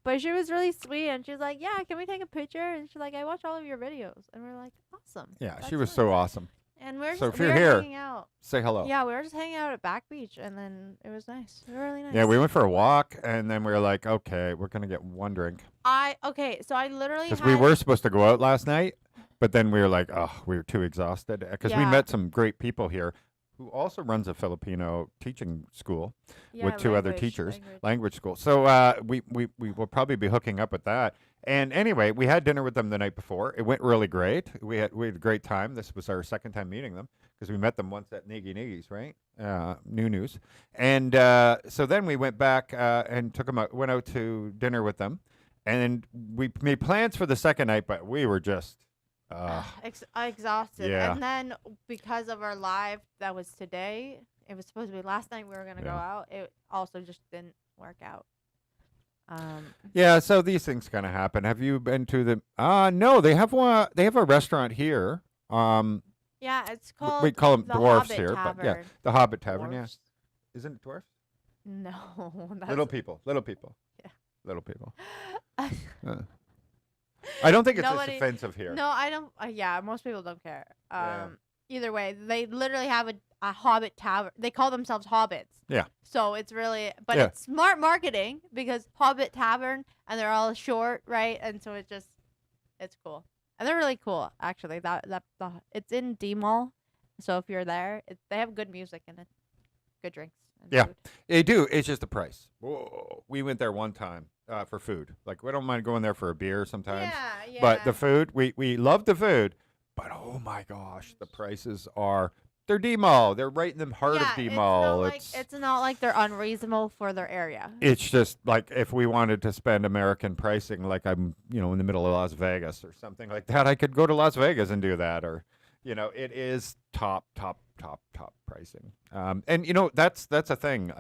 But she was really sweet, and she was like, "Yeah, can we take a picture?" And she's like, "I watch all of your videos," and we're like, "Awesome." Yeah, That's she was nice. so awesome. And we're So just, if we you're were here, hanging out. say hello. Yeah, we were just hanging out at Back Beach, and then it was nice. It was really nice. Yeah, we went for a walk, and then we were like, okay, we're gonna get one drink So I literally because had, we were supposed to go out last night, but then we were like, oh, we were too exhausted because we Yeah. met some great people here who also runs a Filipino teaching school yeah, with 2 other language, teachers, language. language school. So we will probably be hooking up with that. And anyway, we had dinner with them the night before. It went really great. We had a great time. This was our second time meeting them because we met them once at Niggy Niggy's, right? New News. And so then we went back and took them out, went out to dinner with them. And we made plans for the second night, but we were just Exhausted. Yeah. And then because of our live that was today, it was supposed to be last night we were gonna go Yeah. out. It also just didn't work out. yeah. So these things kind of happen. Have you been to the? No, they have one. They have a restaurant here. Yeah, it's called We call them the dwarfs Hobbit here, Tavern. but yeah, the Hobbit Tavern. Dwarfs? Yeah, isn't it dwarfs? No, that's Little people. Little people. Yeah. Little people. I don't think it's Nobody- as offensive here. No, I don't. Yeah, most people don't care. Yeah. Either way, they literally have a Hobbit Tavern. They call themselves Hobbits. Yeah. So it's really, but Yeah. it's smart marketing because Hobbit Tavern, and they're all short, right? And so it's cool, and they're really cool actually. It's in D Mall, so if you're there, they have good music and good drinks. And Yeah. food. They do. It's just the price. Whoa. We went there one time for food. Like we don't mind going there for a beer sometimes. Yeah, yeah. But the food, we love the food, but oh my gosh, the prices are They're D-Mall. They're right in the heart of Yeah, D-Mall. it's not like they're unreasonable for their area. It's just like if we wanted to spend American pricing, like I'm, in the middle of Las Vegas or something like that, I could go to Las Vegas and do that. Or, it is top pricing. And that's a thing.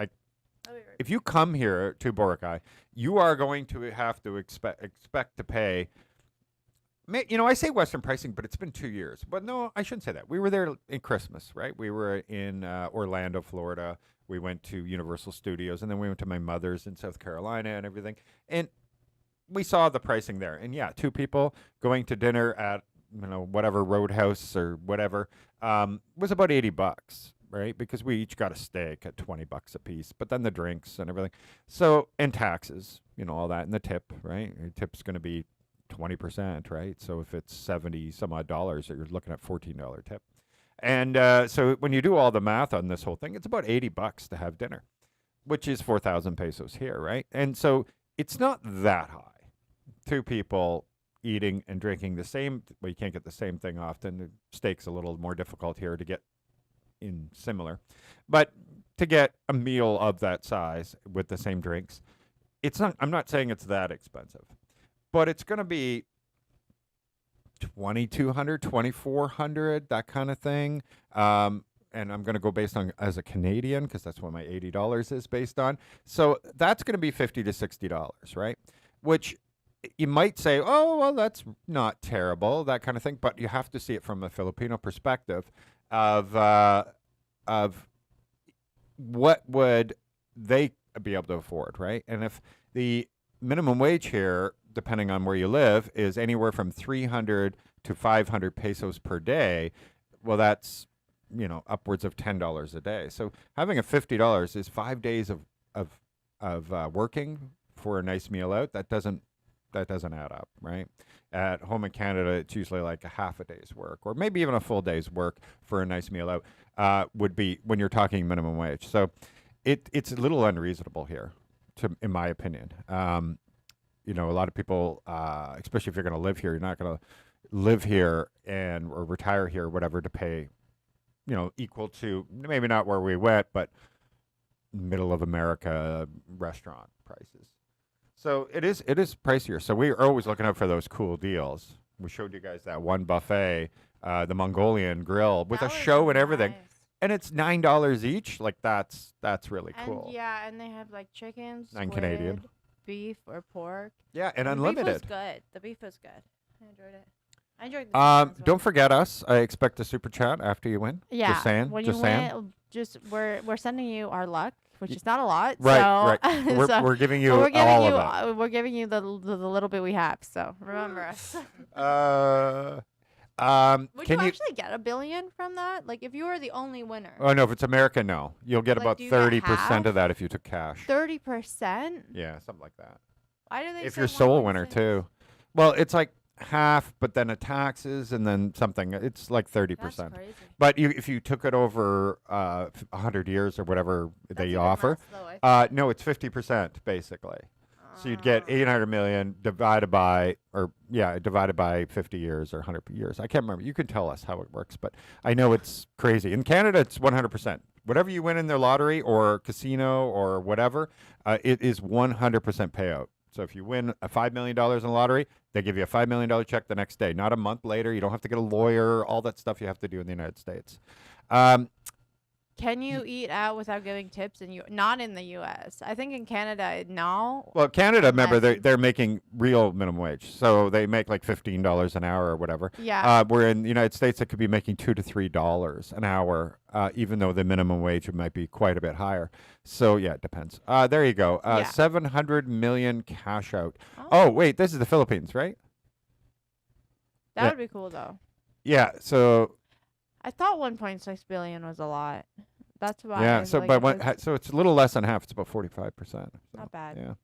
If you come here to Boracay, you are going to have to expect to pay. I say Western pricing, but it's been 2 years. But no, I shouldn't say that. We were there in Christmas, right? We were in Orlando, Florida. We went to Universal Studios, and then we went to my mother's in South Carolina and everything. And we saw the pricing there. And yeah, 2 people going to dinner at whatever Roadhouse or whatever was about $80, right? Because we each got a steak at $20 a piece, but then the drinks and everything. So, and taxes, all that, and the tip, right? Your tip's going to be 20%, right? So if it's 70 some odd dollars, you're looking at $14 tip. And so when you do all the math on this whole thing, it's about $80 to have dinner, which is 4,000 pesos here, right? And so it's not that high. 2 people eating and drinking the same, well, you can't get the same thing often. The steak's a little more difficult here to get in similar. But to get a meal of that size with the same drinks, I'm not saying it's that expensive. But it's going to be $2,200, $2,400, that kind of thing. And I'm going to go based on as a Canadian because that's what my $80 is based on. So that's going to be $50 to $60, right? Which you might say, oh, well, that's not terrible, that kind of thing. But you have to see it from a Filipino perspective of what would they be able to afford, right? And if the minimum wage here, depending on where you live, is anywhere from 300 to 500 pesos per day, well, that's upwards of $10 a day. So having a $50 is 5 days of working for a nice meal out. That doesn't add up, right? At home in Canada, it's usually like a half a day's work, or maybe even a full day's work for a nice meal out. Would be when you're talking minimum wage. So it's a little unreasonable here, in my opinion. A lot of people, especially if you're going to live here, you're not going to live here or retire here, whatever, to pay, equal to maybe not where we went, but middle of America restaurant prices. So it is pricier. So we are always looking out for those cool deals. We showed you guys that one buffet, the Mongolian grill with a show and everything. Nice. And it's $9 each. Like that's really cool. And yeah, and they have like chicken, $9 squid, Canadian. beef or pork. Yeah, and the unlimited. Beef was good. The beef was good. I enjoyed it. I enjoyed the chicken as well. Don't forget us. I expect a super chat after you win. Yeah. Just saying. When just you saying. win, we're sending you our luck, which is not a lot. Right, so, right. We're giving you we're giving all you, of it. We're giving you the little bit we have. So remember us. Would you actually get $1 billion from that? Like if you were the only winner? Oh no, if it's America, no. You'll get Like, about do you get 30% of that if you took cash. 30%? Yeah, something like that. Why do they? If say you're sole winner 1.6? too. Well, it's like half, but then a taxes and then something. It's like 30%. That's crazy. But if you took it over 100 years or whatever That's they even offer, less, though, I think. no, it's 50% basically. So you'd get 800 million divided by 50 years or 100 years. I can't remember. You can tell us how it works, but I know it's crazy. In Canada, it's 100%. Whatever you win in the lottery or casino or whatever, it is 100% payout. So if you win a $5 million in the lottery, they give you a $5 million check the next day, not a month later. You don't have to get a lawyer, all that stuff you have to do in the United States. Can you eat out without giving tips? Not in the U.S. I think in Canada, no. Well, Canada, remember, Unless- they're making real minimum wage. So they make like $15 an hour or whatever. Yeah. Where in the United States, it could be making $2 to $3 an hour, even though the minimum wage might be quite a bit higher. So, yeah, it depends. There you go. Yeah. 700 million cash out. Oh, wait, this is the Philippines, right? That yeah. would be cool, though. Yeah, so... I thought 1.6 billion was a lot. That's why. Yeah, I so like by it one, was so it's a little less than half. It's about 45%. not bad.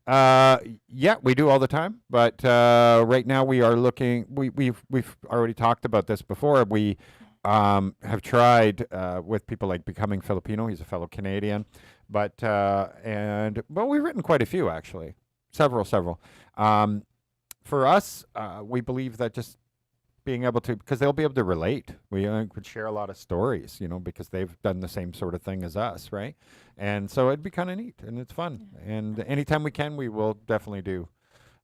Yeah. Yeah, we do all the time, but right now we are looking. We've already talked about this before. We have tried with people like Becoming Filipino. He's a fellow Canadian, but we've written quite a few actually, several. For us, we believe that just being able to, because they'll be able to relate. We could share a lot of stories, because they've done the same sort of thing as us, right? And so it'd be kind of neat, and it's fun. Yeah. And anytime we can, we will definitely do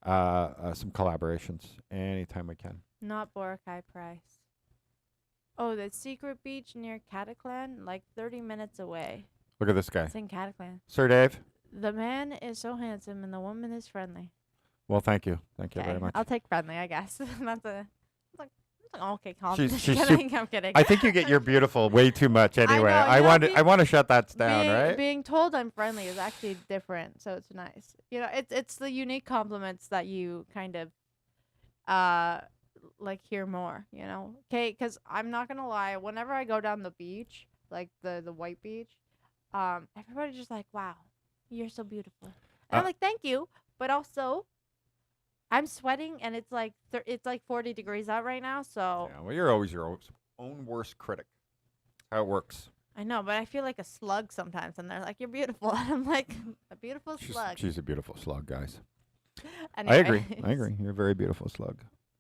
some collaborations anytime we can. Not Boracay Price. Oh, the secret beach near Cataclan, like 30 minutes away. Look at this guy. It's in Cataclan. Sir Dave. The man is so handsome and the woman is friendly. Well, thank you. Thank you Okay, very much. I'll take friendly, I guess. That's okay, compliment. she's Kidding, I'm kidding. I think you get your beautiful way too much anyway. know, I want to shut that down, right? Being told I'm friendly is actually different, so it's nice. It's the unique compliments that you kind of hear more, Okay, because I'm not gonna lie, whenever I go down the beach, like the white beach, everybody's just like, wow, you're so beautiful. And I'm like, thank you, but also I'm sweating and it's like 40 degrees out right now, so Yeah, well, you're always your own worst critic. How it works. I know, but I feel like a slug sometimes, and they're like, "You're beautiful," and I'm like, "A beautiful slug." She's a beautiful slug, guys. Anyway, I agree. You're a very beautiful slug,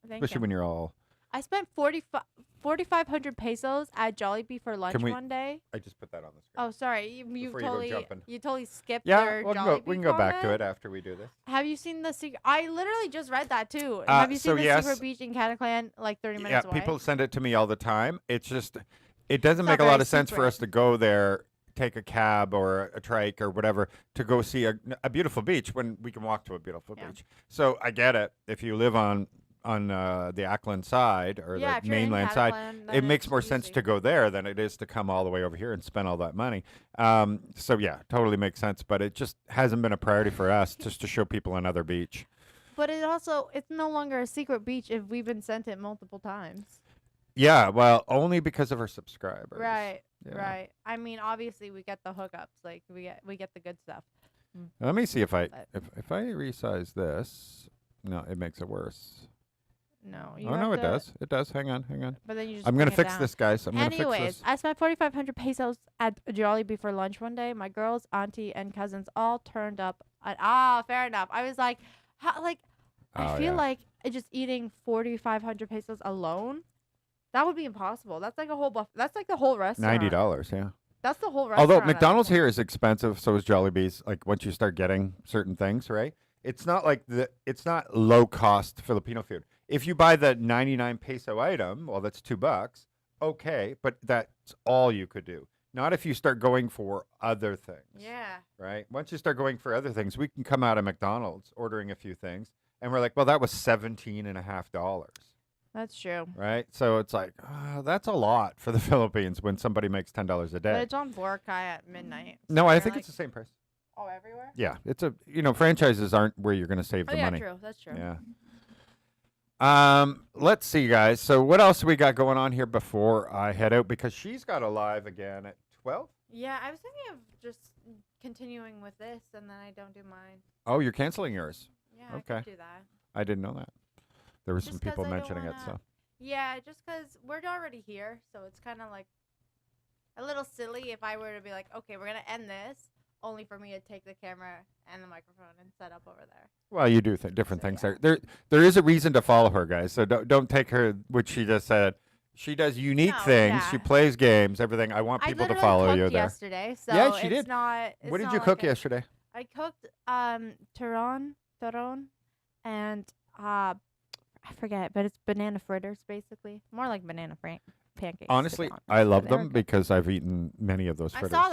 Thank especially you. when you're all. I spent 4,500 pesos at Jollibee for lunch one day. I just put that on the screen. Oh, sorry, you Before you go jumping. totally skipped Yeah, their we Jollibee can go back to comment. it after we do this. Have you seen the secret? I literally just read that too. Have you so seen the yes. secret beach in Cataclan, like 30 Yeah, minutes away? people send it to me all the time. It's just, it doesn't It's make not a lot very of sense for secret. us to go there, take a cab or a trike or whatever to go see a beautiful beach when we can walk to a beautiful Yeah. beach. So I get it. If you live on the Auckland side or Yeah, the if you're in mainland side, Cataclan, it then makes it's more sense easy. to go there than it is to come all the way over here and spend all that money. So yeah, totally makes sense. But it just hasn't been a priority for us just to show people another beach. But it's no longer a secret beach if we've been sent it multiple times. Yeah, well, only because of our subscribers. Right. Yeah. Right. I mean, obviously we get the hookups, like we get the good stuff. Let me see if I But- if I resize this. No, it makes it worse. No. You Oh have no, it to- does. It does. Hang on. But then you just I'm gonna bring it fix down. this, guys. I'm gonna fix Anyways, this. I spent 4,500 pesos at Jollibee for lunch one day. My girls, auntie, and cousins all turned up. Fair enough. I was like, I Oh, feel yeah. like just eating 4,500 pesos alone, that would be impossible. That's like a whole that's like the whole restaurant. $90. Yeah. That's the whole restaurant. Although at McDonald's that point. here is expensive, so is Jollibee's. Like once you start getting certain things, right? It's not like it's not low cost Filipino food. If you buy the 99 peso item, well, that's $2. Okay, but that's all you could do. Not if you start going for other things. Yeah. Right. Once you start going for other things, we can come out of McDonald's ordering a few things, and we're like, well, that was $17.50. That's true. Right. So it's like that's a lot for the Philippines when somebody makes $10 a But day. it's on Boracay at midnight. No, so I you're think like, it's the same price. Oh, everywhere? Yeah, it's franchises aren't where you're going to save Oh, the yeah, money. true. That's true. Yeah. Let's see, guys. So what else we got going on here before I head out? Because she's got a live again at 12. Yeah, I was thinking of just continuing with this, and then I don't do mine. Oh, you're canceling yours. Yeah, I Okay. could do that. I didn't know that. There was some Just 'cause people I don't mentioning it. wanna- So Yeah, just 'cause we're already here, so it's kind of like a little silly if I were to be like, okay, we're gonna end this, only for me to take the camera and the microphone and set up over there. well, you do different So, things yeah. there is a reason to follow her, guys. So don't take her what she just said. She does unique No, things. She yeah. plays games, everything. I want I people to literally follow cooked you there. yesterday, so Yeah, she it's did. not. It's What did not you like cook a- yesterday? I cooked turon, and I forget, but it's banana fritters basically, more like banana pancakes. to be Honestly, honest, I but love they were them good. because I've eaten many of those I fritters. saw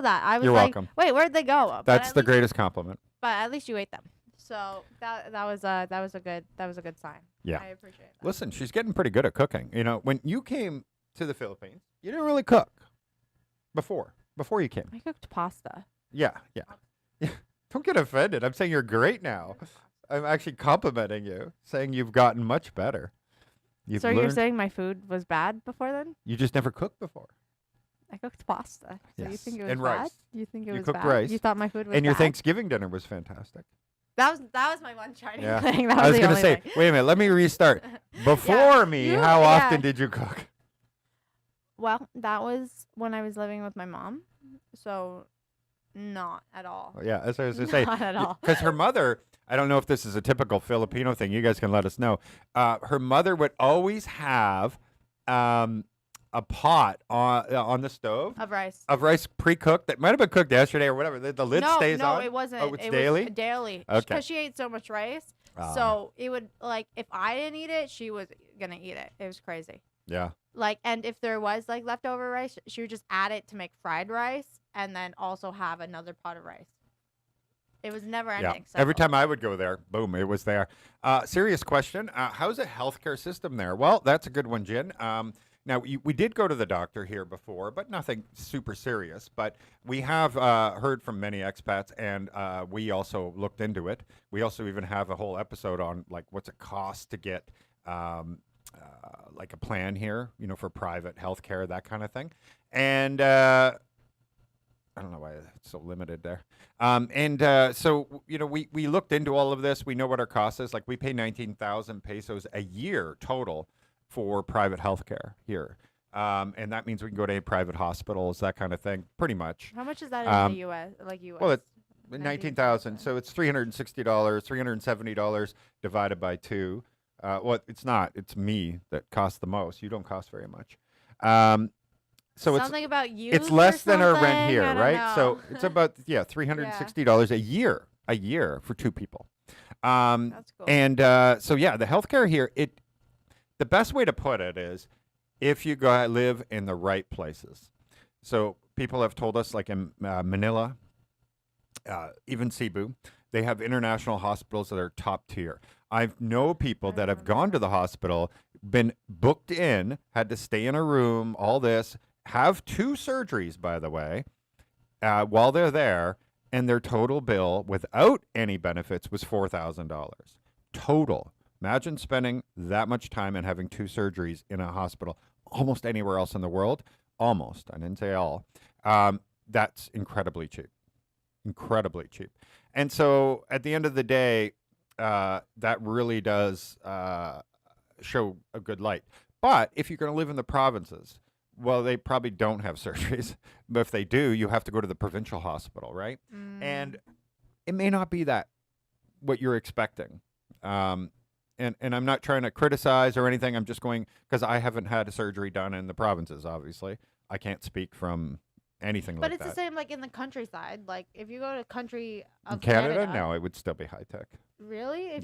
that. I was You're like, welcome. wait, where'd they go? But That's at the least- greatest compliment. But at least you ate them. So that was a good sign. Yeah. I appreciate that. Listen, she's getting pretty good at cooking. When you came to the Philippines, you didn't really cook before you came. I cooked pasta. Yeah. Don't get offended. I'm saying you're great now. I'm actually complimenting you, saying you've gotten much better. You've So you're learned. saying my food was bad before then? You just never cooked before. I cooked pasta. So you Yes, think it was and bad? rice. You think it You was cooked bad? rice. You thought my food was And your bad? Thanksgiving dinner was fantastic. That was my one Chinese Yeah. thing. That I was the going to only say, thing. wait a minute, let me restart. Before me, you- how yeah. often did you cook? Well, that was when I was living with my mom. So not at all. Yeah, as I was going to say. Not at all. Because her mother, I don't know if this is a typical Filipino thing. You guys can let us know. Her mother would always have a pot on the stove Of rice pre-cooked that might have been cooked yesterday or whatever. The lid stays no, on. it wasn't. Oh, it's it daily? was daily. Okay. Because she ate so much rice. So it would, like, if I didn't eat it, she was gonna eat it. It was crazy. Yeah. Like, and if there was like leftover rice, she would just add it to make fried rice, and then also have another pot of rice. It was never ending. Yeah. Every time I would go there, boom, it was there. Serious question. How's the healthcare system there? Well, that's a good one, Jen. Now, we did go to the doctor here before, but nothing super serious. But we have heard from many expats, and we also looked into it. We also even have a whole episode on, like, what's it cost to get like a plan here, for private healthcare, that kind of thing. And I don't know why it's so limited there. So, we looked into all of this. We know what our cost is. Like, we pay 19,000 pesos a year total for private healthcare here. And that means we can go to any private hospitals, that kind of thing, pretty much. How much is that in the U.S.? Like U.S. Well, it's 19,000. So it's $360, $370 divided by 2. Well, it's not. It's me that costs the most. You don't cost very much. So something about you. It's less than our rent here, I don't right? know. So it's about $360 a year for 2 people. That's cool. And so the healthcare here, the best way to put it is if you live in the right places. So people have told us, like in Manila, even Cebu, they have international hospitals that are top tier. I know people that have gone to the hospital, been booked in, had to stay in a room, all this, have 2 surgeries, by the way, while they're there, and their total bill without any benefits was $4,000 total. Imagine spending that much time and having 2 surgeries in a hospital almost anywhere else in the world. Almost. I didn't say all. That's incredibly cheap. Incredibly cheap. And so at the end of the day, that really does show a good light. But if you're going to live in the provinces, well, they probably don't have surgeries. But if they do, you have to go to the provincial hospital, right? And it may not be that what you're expecting. And I'm not trying to criticize or anything. I'm just going because I haven't had a surgery done in the provinces, obviously. I can't speak from anything but like that. But it's the same like in the countryside. Like if you go to country of Canada, no, it would still be high tech. Really? If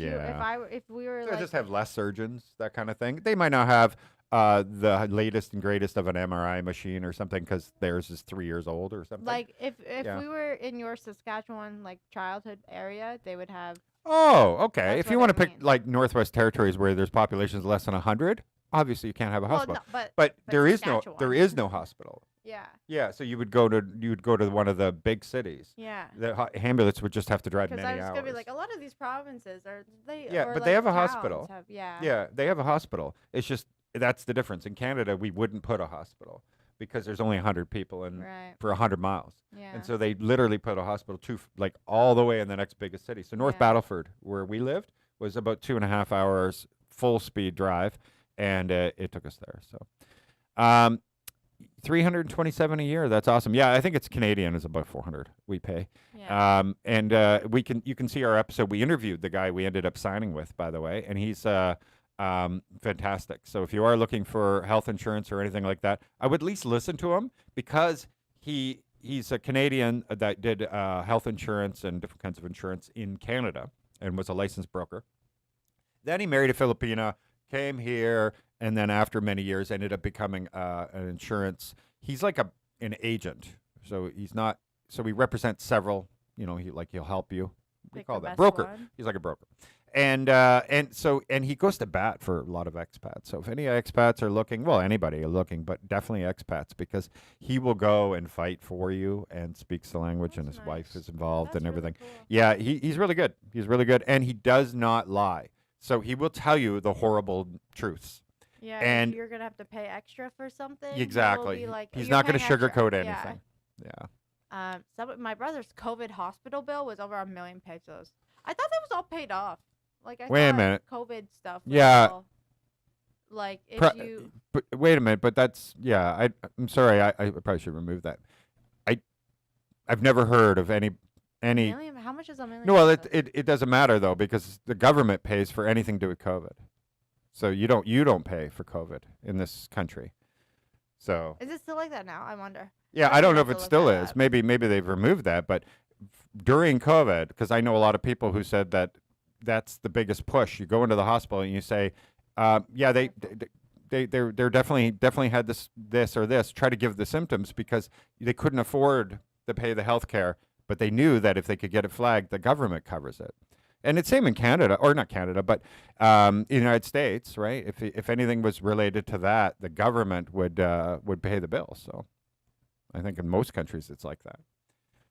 we were they like just have less surgeons, that kind of thing. They might not have the latest and greatest of an MRI machine or something because theirs is 3 years old or something. Like if we were in your Saskatchewan like childhood area, they would have. Oh, okay. That's if you want to pick like Northwest Territories where there's populations less than 100, obviously you can't have a hospital. No, but there is no hospital. Yeah. Yeah, so you would go to one of the big cities. Yeah. The ambulance would just have to drive many hours. Because I was gonna be like, a lot of these provinces but they have a hospital. Yeah, they have a hospital. It's just that's the difference. In Canada, we wouldn't put a hospital because there's only 100 people for 100 miles. Yeah. And so they literally put a hospital like all the way in the next biggest city. So North Battleford, where we lived, was about 2.5 hours full speed drive, and it took us there. So. 327 a year. That's awesome. Yeah, I think it's Canadian is about 400 we pay. Yeah. And you can see our episode. We interviewed the guy we ended up signing with, by the way, and he's fantastic. So if you are looking for health insurance or anything like that, I would at least listen to him because he's a Canadian that did health insurance and different kinds of insurance in Canada and was a licensed broker. Then he married a Filipina, came here, and then after many years ended up becoming an insurance. He's like an agent. So he's not. So he represents several. He'll help you. We call that broker. One. He's like a broker. And he goes to bat for a lot of expats. So if any expats are looking, well, anybody are looking, but definitely expats because he will go and fight for you and speaks the language, and his wife is involved and everything. Really cool. Yeah, he's really good. He's really good, and he does not lie. So he will tell you the horrible truths. Yeah, and if you're gonna have to pay extra for something. Exactly. Be like, he's not going to sugarcoat extra. anything. Yeah. My brother's COVID hospital bill was over 1 million pesos. I thought that was all paid off. Like I Wait a thought minute. COVID stuff. Yeah. Like if you. But wait a minute. But that's I'm sorry. I probably should remove that. I've never heard of any Any Million? How much is a million? No, well, pesos? it doesn't matter though because the government pays for anything to do with COVID. So you don't pay for COVID in this country. So Is it still like that now? I wonder. yeah, I Somebody don't know has if to it look still that is. up. Maybe they've removed that, but during COVID, because I know a lot of people who said that that's the biggest push. You go into the hospital and you say, yeah, they're definitely had this or this. Try to give the symptoms because they couldn't afford to pay the health care, but they knew that if they could get it flagged, the government covers it. And it's same in Canada, or not Canada, but in the United States, right? If anything was related to that, the government would pay the bill. So I think in most countries it's like that.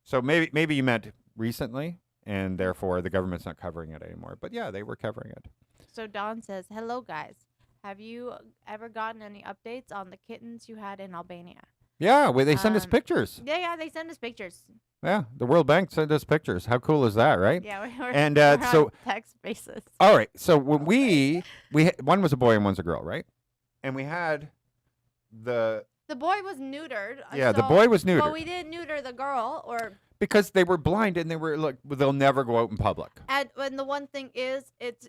So maybe you meant recently, and therefore the government's not covering it anymore. But yeah, they were covering it. So Don says, "Hello guys. Have you ever gotten any updates on the kittens you had in Albania?" Yeah, they send us Um, pictures. Yeah, they send us pictures. Yeah, the World Bank sent us pictures. How cool is that, right? Yeah, we're, And we're so on text basis. all right, so when one was a boy and one's a girl, right? And we had the The boy was neutered. the boy was neutered But we didn't neuter the girl, because they were blind and they were like they'll never go out in public. and the one thing is, it's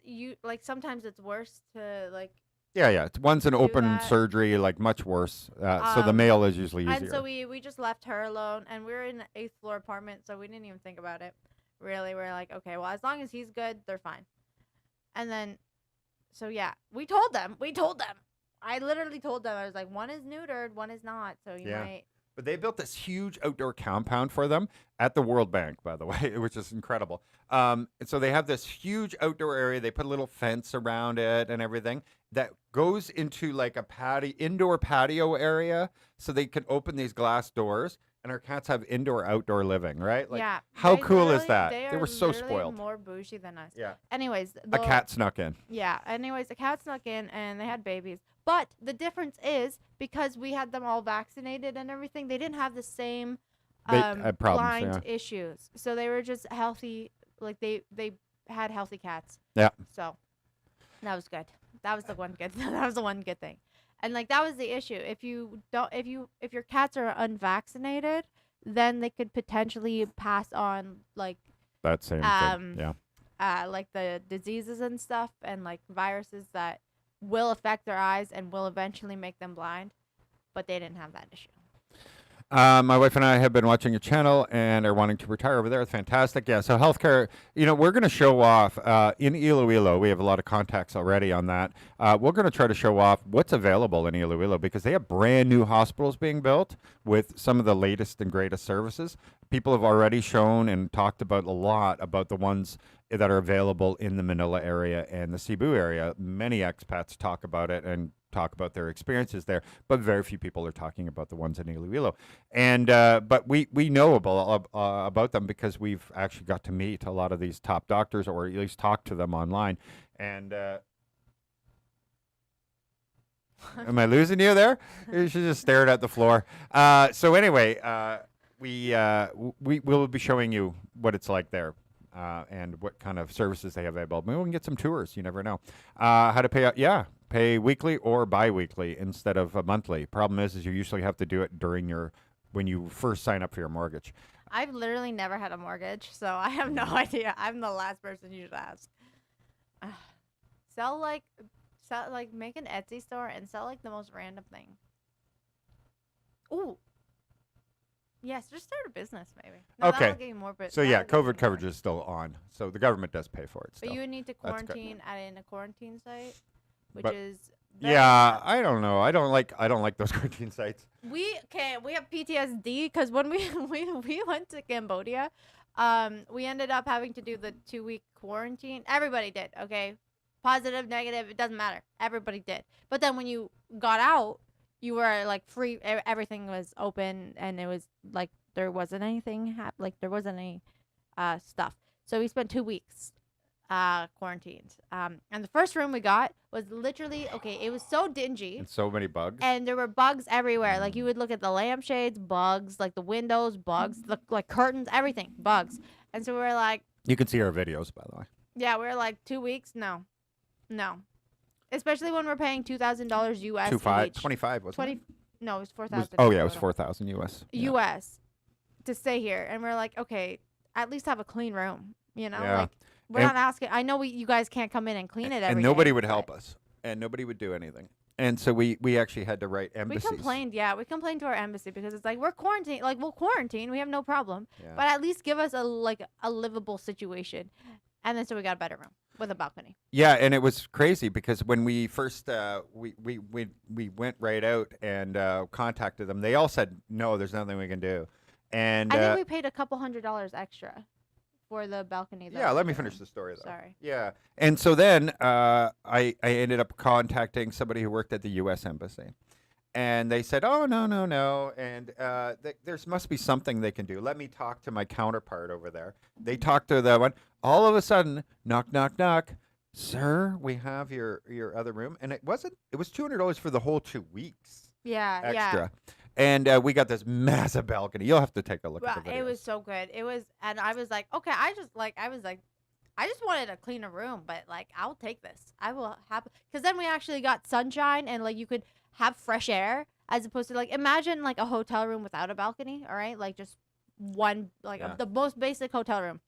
sometimes it's worse to like. Yeah. One's an open that. surgery, like much worse. So the Um, male is usually easier. And so we just left her alone, and we were in an 8th floor apartment, so we didn't even think about it. Really, we're like, okay, well, as long as he's good, they're fine. And then, so yeah, we told them. I literally told them. I was like, one is neutered, one is not. So you Yeah. might. But they built this huge outdoor compound for them at the World Bank, by the way, which is incredible. And so they have this huge outdoor area. They put a little fence around it and everything that goes into like a indoor patio area, so they can open these glass doors. And our cats have outdoor living, right? Like, Yeah. how they cool is literally- that? They They are were so literally spoiled. More bougie than us. Yeah. Anyways, A cat snuck in. Yeah. Anyways, the cat snuck in and they had babies. But the difference is because we had them all vaccinated and everything, they didn't have the same They had problems, blind issues. So they were just healthy. Like they had healthy cats. Yeah. So that was good. That was the one good. That was the one good thing. And like that was the issue. If your cats are unvaccinated, then they could potentially pass on like That same thing. Yeah. like the diseases and stuff and like viruses that will affect their eyes and will eventually make them blind, but they didn't have that issue. My wife and I have been watching a channel and are wanting to retire over there. It's fantastic. Yeah. So healthcare, we're going to show off in Iloilo. We have a lot of contacts already on that. We're going to try to show off what's available in Iloilo because they have brand new hospitals being built with some of the latest and greatest services. People have already shown and talked about a lot about the ones that are available in the Manila area and the Cebu area. Many expats talk about it and talk about their experiences there, but very few people are talking about the ones in Iloilo. And but we know about them because we've actually got to meet a lot of these top doctors, or at least talk to them online. And am I losing you there? You should just stared at the floor. So anyway, we will be showing you what it's like there. And what kind of services they have available. Maybe we can get some tours. You never know. How to pay? Pay weekly or bi-weekly instead of monthly. Problem is you usually have to do it when you first sign up for your mortgage. I've literally never had a mortgage, so I have no idea. I'm the last person you should ask. Sell make an Etsy store and sell like the most random thing. Ooh. Yes, just start a business maybe. No, Okay. that'll get you more, So yeah, that'll get you COVID more. coverage is still on. So the government does pay for it still. But you would need to That's good. quarantine in a quarantine site, which But- is very Yeah, tough. I don't know. I don't like those quarantine sites. We have PTSD because when we went to Cambodia, we ended up having to do the 2-week quarantine. Everybody did, okay? Positive, negative, it doesn't matter. Everybody did. But then when you got out, you were like free. Everything was open, and it was like there wasn't anything there wasn't any stuff. So we spent 2 weeks quarantined. And the first room we got was literally it was so dingy. And so many bugs. And there were bugs everywhere. Like you would look at the lampshades, bugs, like the windows, bugs, like curtains, everything, bugs. And so we were like, You can see our videos, by the way. yeah, we were like 2 weeks. No. Especially when we're paying $2,000 US each. 25 wasn't 20. it? No, it was 4,000. Oh yeah, it was 4,000 US. Yeah. US to stay here, and we're like, okay, at least have a clean room. You know, Yeah. like we're And, not asking. I know you guys can't come in and clean it and every nobody day, would but help us, and nobody would do anything. And so we actually had to write we embassies. complained. Yeah, we complained to our embassy because it's like we're quarantined. Like we'll quarantine. We have no problem, Yeah. but at least give us a livable situation. And then so we got a better room with a balcony. Yeah, and it was crazy because when we first we went right out and contacted them, they all said no, there's nothing we can do. And I think we paid a couple $100 extra for the balcony. Though, yeah, let me the finish room. the story though. Sorry. Yeah, and so then I ended up contacting somebody who worked at the U.S. Embassy, and they said, oh no, and there must be something they can do. Let me talk to my counterpart over there. They talked to that one. All of a sudden, knock, knock, knock. Sir, we have your other room, and it was $200 for the whole 2 weeks Yeah, yeah. extra, and we got this massive balcony. You'll have to take a look Well, at the videos. it was so good. It was, and I was like, okay, I just wanted to clean a room, but like, I'll take this. I will have, because then we actually got sunshine and like you could have fresh air as opposed to like, imagine like a hotel room without a balcony. All right. Like just one, like Yeah. the most basic hotel room.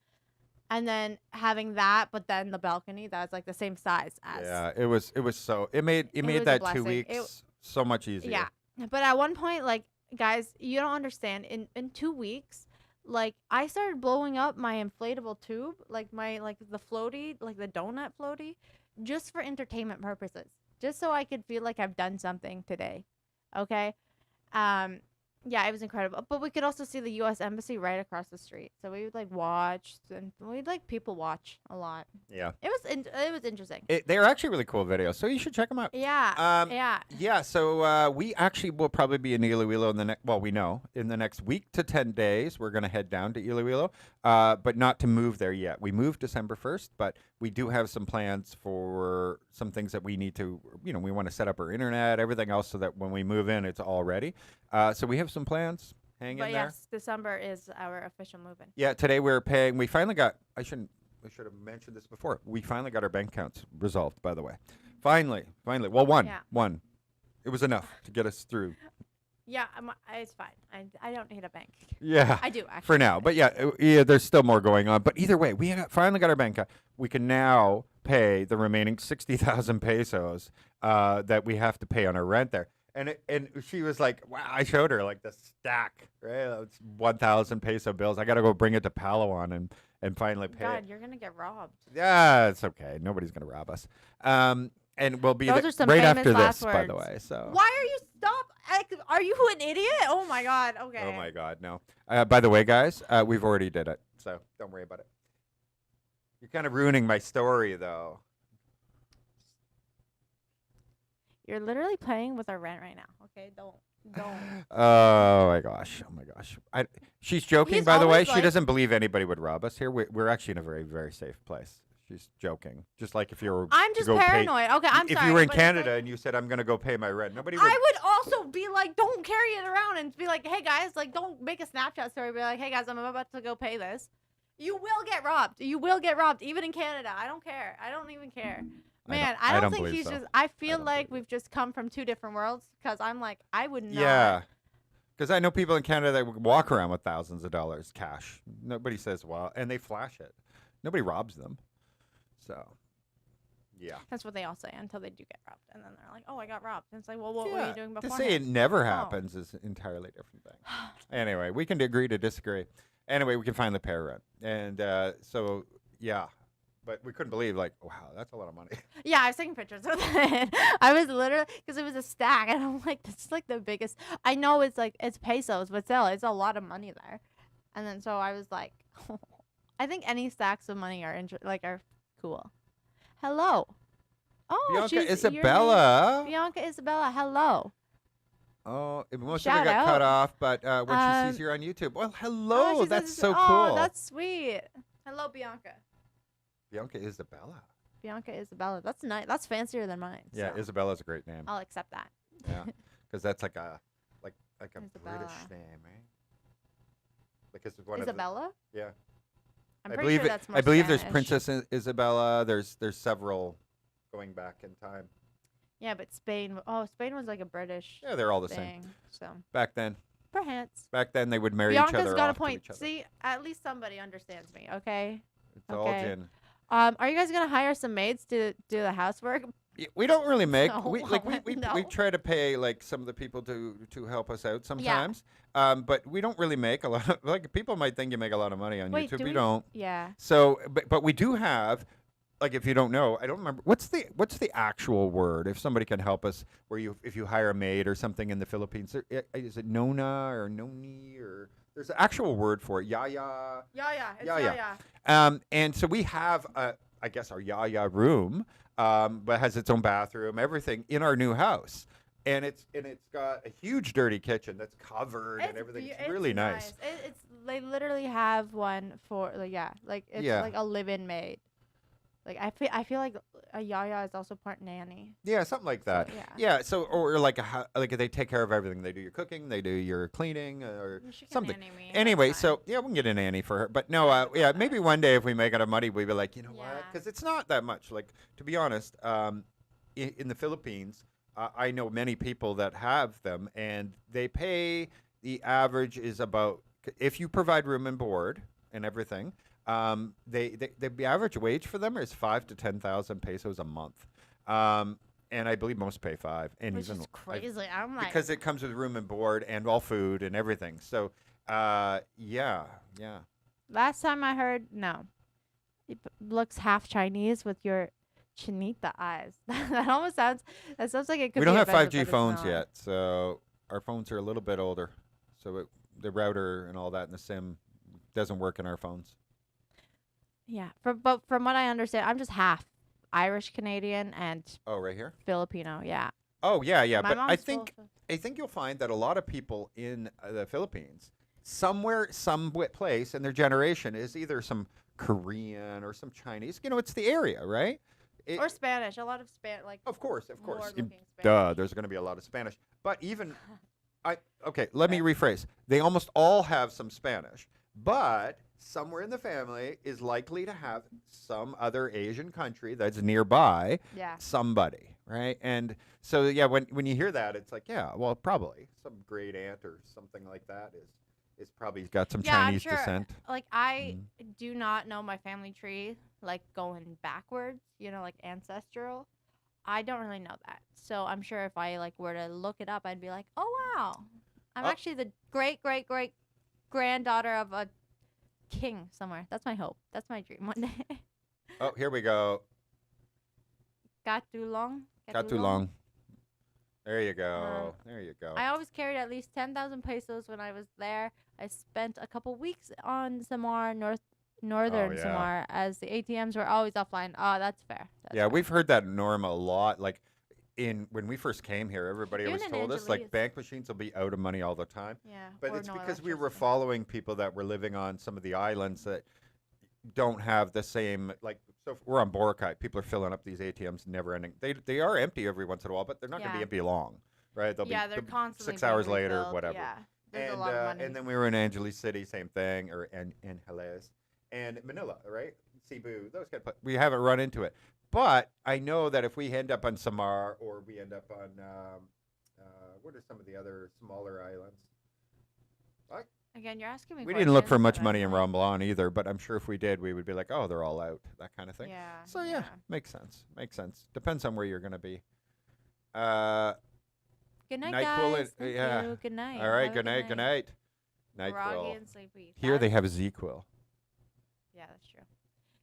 And then having that, but then the balcony that's like the same size as. Yeah, it was so it made was a that 2 blessing. weeks so much easier. Yeah. But at one point, like, guys, you don't understand. In 2 weeks, like, I started blowing up my inflatable tube, like the floaty, like the donut floaty, just for entertainment purposes, just so I could feel like I've done something today. Okay. Yeah, it was incredible. But we could also see the U.S. Embassy right across the street, so we would like watch, and we'd like people watch a lot. Yeah. It was interesting. They're actually really cool videos, so you should check them out. Yeah. Yeah. Yeah, so we actually will probably be in Iloilo in the next. Well, we know in the next week to 10 days we're going to head down to Iloilo, but not to move there yet. We moved December 1st, but we do have some plans for some things that we need to. We want to set up our internet, everything else, so that when we move in, it's all ready. So we have some plans. Hang But in there. yes, December is our official move-in. Yeah, today we're paying. We finally got. I should have mentioned this before. We finally got our bank accounts resolved. By the way, finally. Well, one. It was enough to get us through. Yeah, it's fine. I don't need a bank. Yeah, I do actually. for now. But yeah, there's still more going on. But either way, we finally got our bank account. We can now pay the remaining 60,000 pesos that we have to pay on our rent there. And she was like, wow, I showed her like the stack, right? It's 1,000 peso bills. I got to go bring it to Palawan and finally pay God, it. you're going to get robbed. Yeah, it's okay. Nobody's going to rob us. And we'll be Those are some right famous after last this, by the words. way. So. Why are you stop? Are you an idiot? Oh my God. Okay. Oh my God, no. By the way, guys, we've already did it, so don't worry about it. You're kind of ruining my story, though. You're literally playing with our rent right now. Okay, don't. Oh my gosh. She's joking, He's by the way. always She like- doesn't believe anybody would rob us here. We're actually in a very, very safe place. She's joking. Just like if you were. I'm to just go pay- paranoid. Okay, I'm if sorry. you were in but it's like- Canada and you said, I'm going to go pay my rent, nobody would. I would also be like, don't carry it around and be like, hey guys, like, don't make a Snapchat story. Be like, hey guys, I'm about to go pay this. You will get robbed. You will get robbed, even in Canada. I don't care. I don't even care. Man, I don't think believe he's so. just. I feel don't like believe we've just come from two different worlds. Because I'm like, I would not. Yeah. Because I know people in Canada that walk around with thousands of dollars cash. Nobody says, well, and they flash it. Nobody robs them. So, yeah. That's what they all say until they do get robbed, and then they're like, "Oh, I got robbed." And it's like, "Well, what were you doing To before?" say it never happens is an entirely different thing. Anyway, we can agree to disagree. Anyway, we can finally pay our rent. And so, yeah. But we couldn't believe, like, wow, that's a lot of money. Yeah, I was taking pictures of it. I was literally, because it was a stack, and I'm like, this is like the biggest. I know it's like, it's pesos, but still, it's a lot of money there. And then so I was like, I think any stacks of money are are cool. Hello. Oh, Bianca you're Isabella. Bianca Isabella, hello. Oh, most Shout of it got cut out. off, but when she sees you on YouTube, well, hello, Oh, that's she's so oh, cool. that's sweet. Hello, Bianca. Bianca Isabella. Bianca Isabella. That's nice. That's fancier than mine. Yeah, so Isabella's a great name. I'll accept that. Yeah, because that's like a Isabella. British name, right? Because it's one Isabella? of the, yeah. I'm I pretty believe sure that's more I believe there's Spanish. Princess Isabella. There's several going back in time. Yeah, but Spain. Oh, Spain was like a British Yeah, they're all the same. thing. So Back then. Perhaps. Back then, they would marry each Bianca's other got a off to point. each other. See, at least somebody understands me. Okay. It's all Okay. gin. Are you guys gonna hire some maids to do the housework? We don't really make. No, We no. try to pay like some of the people to help us out sometimes. But we don't really make a lot. Like people might think you make a lot of money on Wait, YouTube. do We we? don't. Yeah. So, but we do have. Like if you don't know, I don't remember what's the actual word. If somebody can help us, if you hire a maid or something in the Philippines, is it Nona or Noni or there's an actual word for it. Yaya. Yeah. It's Yeah. And so we have I guess our Yaya room, but has its own bathroom, everything in our new house. And it's got a huge dirty kitchen that's covered and everything. It's really nice. They literally have one for like it's like a live-in maid. Like I feel like a yaya is also part nanny. Yeah, something like that. So, yeah. So or like they take care of everything. They do your cooking, they do your cleaning, or She can something. nanny me, Anyway, that's so fine. yeah, we can get a nanny for her. But no, yeah, maybe one day if we make enough money, we'd be like, you know what? Yeah. Because it's not that much. Like to be honest, in the Philippines, I know many people that have them, and they pay. The average is about if you provide room and board and everything. The average wage for them is 5,000 to 10,000 pesos a month, and I believe most pay 5, and Which even is crazy. I'm like because it comes with room and board and all food and everything. So, yeah. last time I heard no, it looks half Chinese with your chinita eyes. That almost sounds. That sounds like it could. We don't be have offensive, 5G but it's phones not. yet, so our phones are a little bit older. So the router and all that and the SIM doesn't work in our phones. Yeah, but from what I understand, I'm just half Irish Canadian and Oh, right here. Filipino. Yeah. Oh, yeah. My But mom's I think you'll find that a lot of people in the Philippines, some place in their generation is either some Korean or some Chinese. You know, it's the area, right? or Spanish. A lot of like. Of course. more You- looking Duh, Spanish. there's going to be a lot of Spanish. But even, let me rephrase. They almost all have some Spanish, but somewhere in the family is likely to have some other Asian country that's nearby, Yeah. somebody, right? And so, yeah, when you hear that, it's like, yeah, well, probably some great aunt or something like that is probably got some Yeah, I'm Chinese sure. descent. Like I do not know my family tree, like going backwards. Like ancestral. I don't really know that. So I'm sure if I like were to look it up, I'd be like, oh wow, I'm Oh. actually the great great great granddaughter of a king somewhere. That's my hope. That's my dream one day. Oh, here we go. Got too long. Got too long. There you go. There you go. I always carried at least 10,000 pesos when I was there. I spent a couple weeks on Samar, northern yeah. Samar, as the ATMs were always offline. Oh, that's fair. That's Yeah, fair. we've heard that norm a lot. Like when we first came here, everybody Even always in told us like Angeles. bank machines will be out of money all the time. Yeah. But or it's no because we were electricity. following people that were living on some of the islands that don't have the same like. So if we're on Boracay. People are filling up these ATMs, never ending. They are empty every once in a while, but they're not going to be Yeah. empty long, right? They'll Yeah, be they're constantly 6 being hours later, refilled. whatever. Yeah. There's a lot of money. And then we were in Angeles City, same thing, or in Angeles, and Manila, right? Cebu, those kind of. We haven't run into it, but I know that if we end up on Samar or we end up on what are some of the other smaller islands? Again, you're asking me. We didn't look for questions much that money in I'm like- Ramblan either, but I'm sure if we did, we would be like, oh, they're all out, that kind of thing. Yeah. So yeah, makes sense. Depends on where you're gonna be. Good night, NyQuil guys. Thank yeah. you. Good night. All right, Have a good night. Groggy NyQuil. and sleepy. Here they That's- have ZQuil. Yeah, that's true.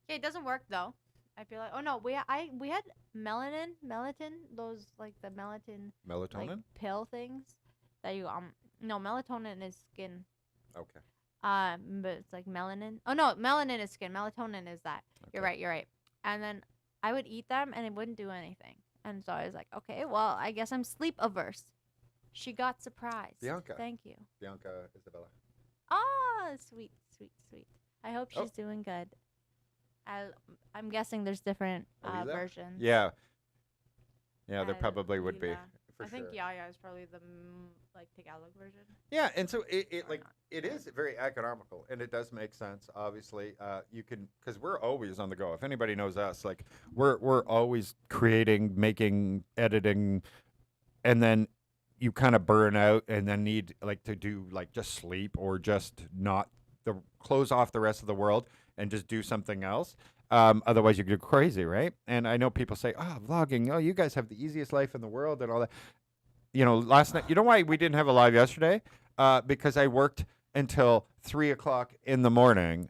Okay, it doesn't work though. I feel like. Oh no, we had melatonin. Those like the melatonin Melatonin. like pill things that you no melatonin is skin. Okay. But it's like melanin. Oh no, melanin is skin. Melatonin is that. You're Okay. right. And then I would eat them and it wouldn't do anything. And so I was like, okay, well, I guess I'm sleep averse. She got surprised. Bianca. Thank you. Bianca Isabella. Oh, sweet. I hope Oh. she's doing good. I'm guessing there's different Are we there? versions. Yeah. Yeah, there I probably would be. believe For I think sure. Yaya is probably the like Tagalog version. Yeah, and so it Or like not. it is very economical, and it does make sense. Obviously, you can because we're always on the go. If anybody knows us, like we're always creating, making, editing, and then you kind of burn out and then need like to do like just sleep or just not close off the rest of the world and just do something else. Otherwise, you go crazy, right? And I know people say, "Oh, vlogging! Oh, you guys have the easiest life in the world," and all that. Last night. You know why we didn't have a live yesterday? Because I worked until 3 o'clock in the morning,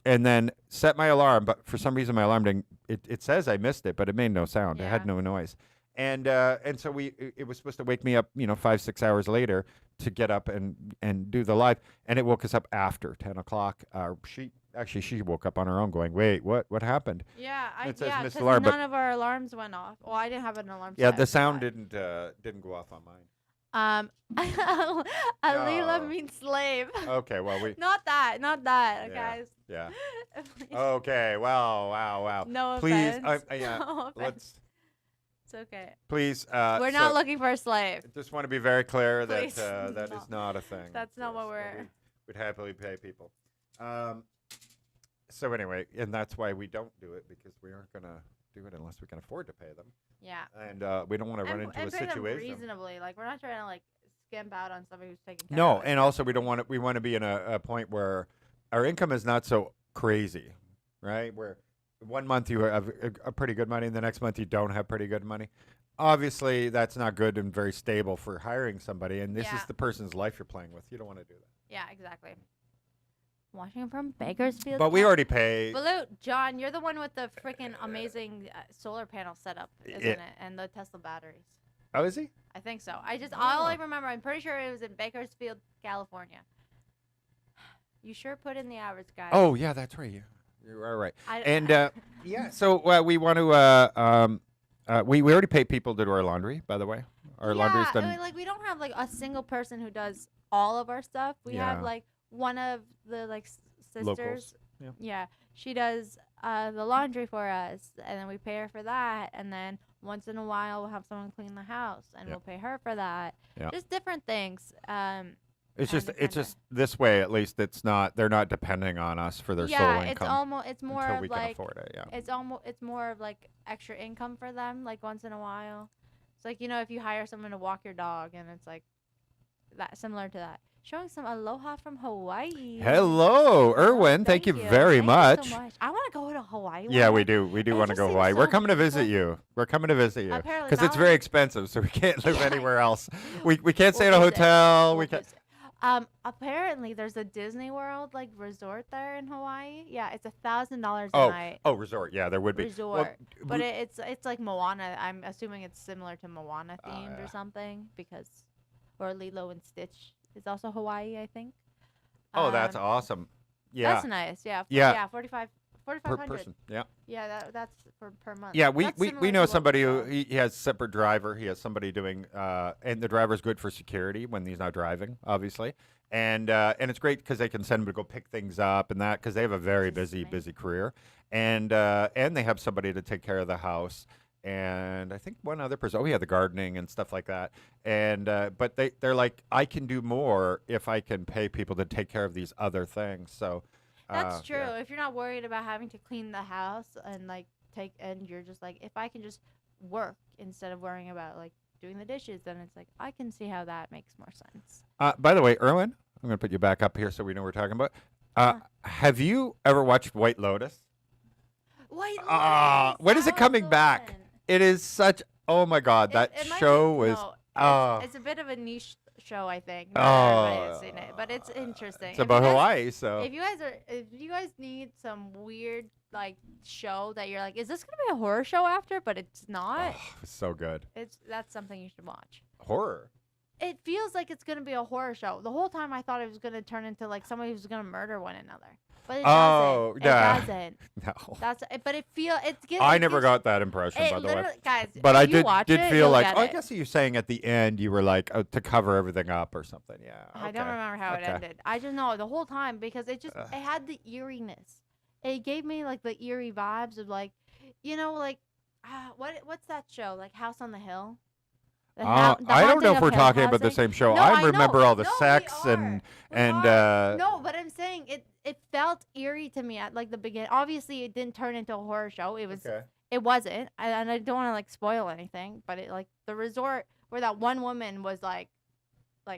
and then set my alarm. But for some reason, my alarm didn't. It says I missed it, but it made no sound. It had no noise. And so it was supposed to wake me up, 5-6 hours later to get up and do the live, and it woke us up after 10 o'clock. She woke up on her own, going, "Wait, what happened?" Yeah, It says yeah, missed because alarm, but none of our alarms went off. Well, I didn't have an alarm. yeah, set, the sound but- didn't go off on mine. Alila No. means slave. Okay, well Not that, Yeah. guys. Yeah. Please. Okay. Wow. No Please, offense. yeah. No offense. Let's It's okay. please. We're not looking for a slave. Just want to be very clear Please, that no. is not a thing. That's not what Yes, we're- We'd happily pay people. So anyway, and that's why we don't do it, because we aren't gonna do it unless we can afford to pay them, Yeah. and we don't want to run into a and pay them situation. reasonably. Like, we're not trying to like skimp out on somebody who's taking care No, of us. and also we don't want to. We want to be in a point where our income is not so crazy, right? Where 1 month you have a pretty good money, and the next month you don't have pretty good money. Obviously, that's not good and very stable for hiring somebody. And this is Yeah. the person's life you're playing with. You don't want to do that. Yeah, exactly. Watching from Bakersfield. But we already pay. Balut, John, you're the one with the freaking amazing solar panel setup, isn't it? And the Tesla batteries. Oh, is he? I think so. All I Oh. remember, I'm pretty sure it was in Bakersfield, California. You sure put in the hours, guys. Oh, yeah, that's right. You are right. I- And yeah, so we want to. We already pay people to do our laundry. By the way, our laundry's I done. mean, like we don't have like a single person who does all of our stuff. We have Yeah. like one of the like sisters. Locals, yeah. She does the laundry for us, and then we pay her for that. And then once in a while, we'll have someone clean the house, and Yeah. we'll pay her for that. Yeah. Just different things. It's and just this way. At least it's not. They're not depending on us for their sole yeah, income it's more until of we can like afford it. Yeah. it's more of like extra income for them, like once in a while. It's like, if you hire someone to walk your dog, and it's like that, similar to that. Showing some aloha from Hawaii. Hello, Erwin. Thank you very Thank much. you so much. I want to go to Hawaii. Yeah, one we day. do. We do It want to just go seems Hawaii. We're so coming to visit beautiful. you. We're coming to visit you Apparently because it's Valen- very expensive, so we can't live Yeah. anywhere else. We can't stay in a We'll visit. hotel. We'll We can't. visit. Apparently there's a Disney World like resort there in Hawaii. Yeah, it's $1,000 a night. Oh, resort. Yeah, there would be. Resort. But we- it's like Moana. I'm assuming it's similar to Moana themed yeah. or something, or Lilo and Stitch is also Hawaii, I think. Oh, that's Um, awesome. Yeah, That's nice. Yeah. Yeah. 4,500. per person. Yeah. Yeah, that's per month. Yeah, we That's we similar know to what somebody who go. he has separate driver. He has somebody doing, and the driver's good for security when he's not driving, obviously, and it's great because they can send him to go pick things up and that because they have a very This is busy amazing. career, and they have somebody to take care of the house, and I think one other person. Oh yeah, the gardening and stuff like that, and but they're like, I can do more if I can pay people to take care of these other things. So. That's true. Yeah. If you're not worried about having to clean the house and like and you're just like, if I can just work instead of worrying about like doing the dishes, then it's like I can see how that makes more sense. By the way, Erwin, I'm going to put you back up here so we know what we're talking about. Have you ever watched White Lotus? Wait, When is it coming back? It is such. Oh my God, that show was. It's a bit of a niche show, I think. Oh. Not everybody has seen it, but it's interesting. It's about Hawaii, so. If you guys need some weird like show that you're like, is this gonna be a horror show after? But it's not. Oh, it's so good. That's something you should watch. Horror. It feels like it's gonna be a horror show. The whole time I thought it was gonna turn into like somebody who's gonna murder one another, but it Oh, doesn't. yeah. It doesn't. No. That's it. But it's getting. I never got that impression, by the way. Guys. But if I you watch did it, feel you'll like. get Oh, I it. guess you're saying at the end you were like to cover everything up or something. Yeah. I don't okay. remember how it Okay. ended. I just know the whole time because it had the eeriness. It gave me like the eerie vibes of like, like what's that show, like House on the Hill? The I don't Haunting know if of we're Hill talking about the Housing? same show. No, I know. remember all the No, we sex are. and We and are. No, but I'm saying it felt eerie to me at like the beginning. Obviously, it didn't turn into a horror show. It was. Okay. It wasn't, and I don't want to like spoil anything, but it like the resort where that one woman was like